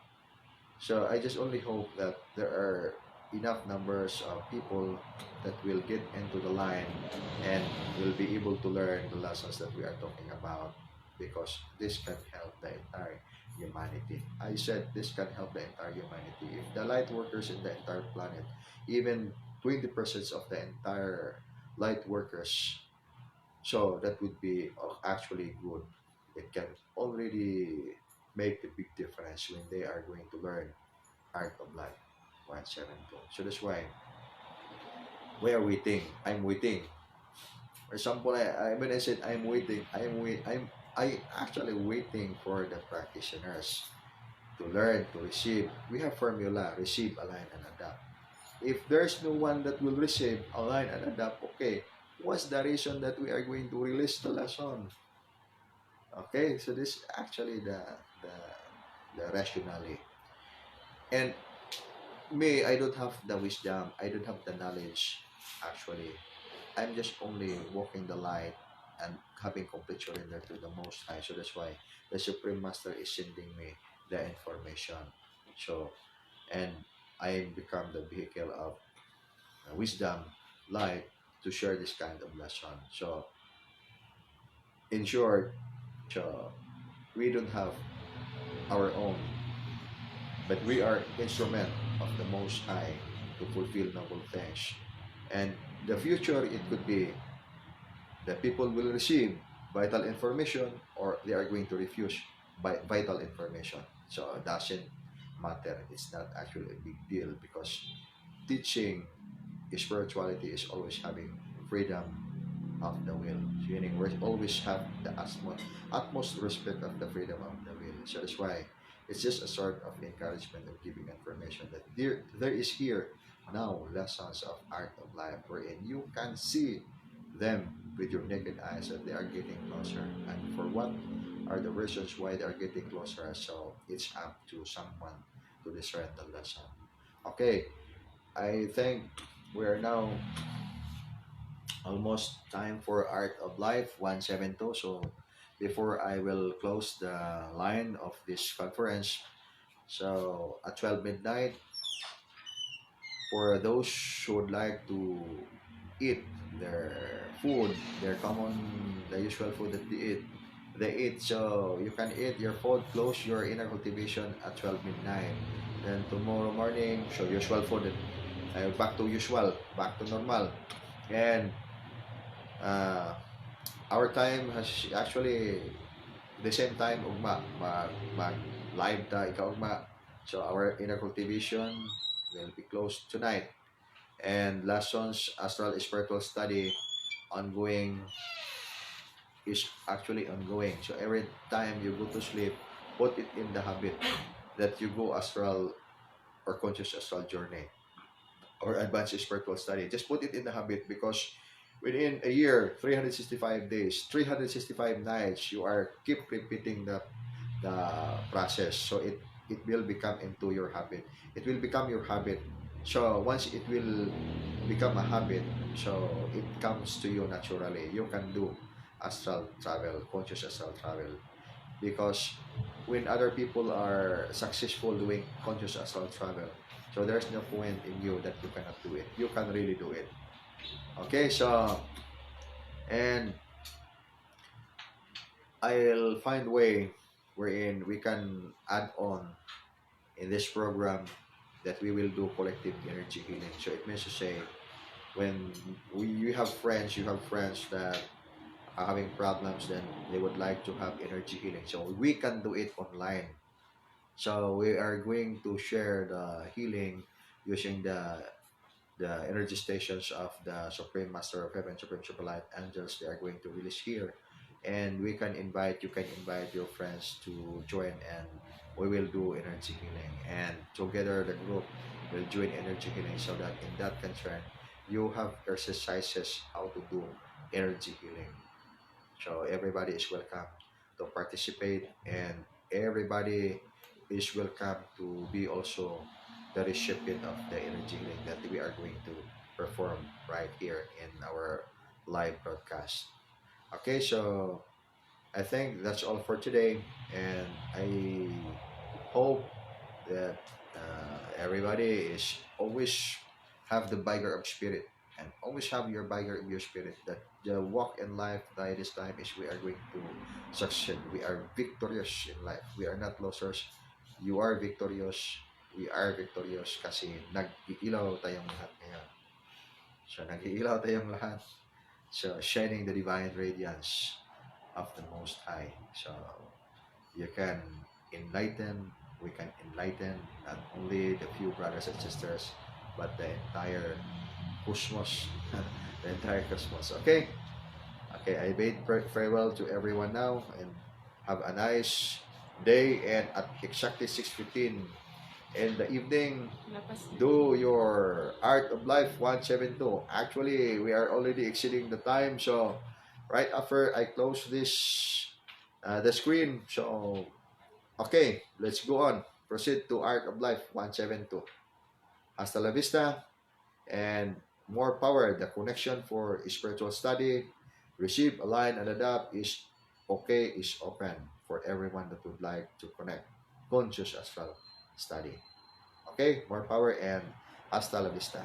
So I just only hope that there are enough numbers of people that will get into the line and will be able to learn the lessons that we are talking about, because this can help the entire humanity. I said this can help the entire humanity. If the light workers in the entire planet, even 20% of the entire light workers, so that would be actually good. It can already make the big difference when they are going to learn art of life 172. So that's why we are waiting. I'm waiting. For example, when I said I'm waiting, I actually waiting for the practitioners to learn, to receive. We have formula, receive, align, and adapt. If there's no one that will receive, align, and adapt, okay, what's the reason that we are going to release the lesson? Okay, so this is actually the rationale. And me, I don't have the wisdom, I don't have the knowledge, actually. I'm just only walking the light and having complete surrender to the Most High. So that's why the Supreme Master is sending me the information. So, and I become the vehicle of wisdom, light, to share this kind of lesson. So, in short, so we don't have our own, but we are instrument of the Most High to fulfill noble things. And the future, it could be the people will receive vital information or they are going to refuse vital information. So it doesn't matter. It's not actually a big deal because teaching spirituality is always having freedom of the will. Meaning we always have the utmost respect of the freedom of the will. So that's why it's just a sort of encouragement of giving information that there is here now lessons of art of life wherein you can see them with your naked eyes that they are getting closer. And for what are the reasons why they are getting closer? So it's up to someone to discern the lesson. Okay, I think we are now almost time for Art of Life 172. So before I will close the line of this conference, so at 12 midnight, for those who would like to eat their food, their the usual food that they eat. So you can eat your food, close your inner cultivation at 12 midnight. Then tomorrow morning, so usual food, back to usual, back to normal. And uh, our time has actually the same time ugma mag live ta ikaw ugma So our inner cultivation will be closed tonight. And lessons, astral spiritual study, ongoing is actually ongoing. So every time you go to sleep, put it in the habit that you go astral or conscious astral journey or advanced spiritual study. Just put it in the habit because within a year, 365 days, 365 nights, you are keep repeating the process. So it will become into your habit. It will become your habit. So once it will become a habit, so it comes to you naturally. You can do astral travel, conscious astral travel. Because when other people are successful doing conscious astral travel, so there's no point in you that you cannot do it. You can really do it. Okay, so and I'll find way wherein we can add on in this program that we will do collective energy healing. So it means to say when you have friends that are having problems, then they would like to have energy healing. So we can do it online. So we are going to share the healing using the energy stations of the Supreme Master of Heaven, Supreme Super Light Angels. They are going to release here. And you can invite your friends to join and we will do energy healing. And together the group will join energy healing so that in that concern, you have exercises how to do energy healing. So everybody is welcome to participate and everybody is welcome to be also the recipient of the energy healing that we are going to perform right here in our live broadcast. Okay, so I think that's all for today and I hope that everybody is always have the vigor of spirit and always have your vigor in your spirit that the walk in life by this time is we are going to succeed. We are victorious in life. We are not losers. You are victorious. We are victorious kasi nag-iilaw tayong lahat ngayon. So nag-iilaw tayong lahat. So shining the divine radiance of the Most High. So you can enlighten, we can enlighten not only the few brothers and sisters, but the entire cosmos, the entire cosmos. Okay, okay. I bid farewell to everyone now, and have a nice day. And at exactly 6:15 in the evening, do your Art of Life 172. Actually, we are already exceeding the time, so right after I close this the screen, so okay, let's go on. Proceed to Art of Life 172. Hasta la vista and more power. The connection for spiritual study, receive, align, and adapt is okay, is open for everyone that would like to connect. Conscious astral study. Okay, more power and hasta la vista.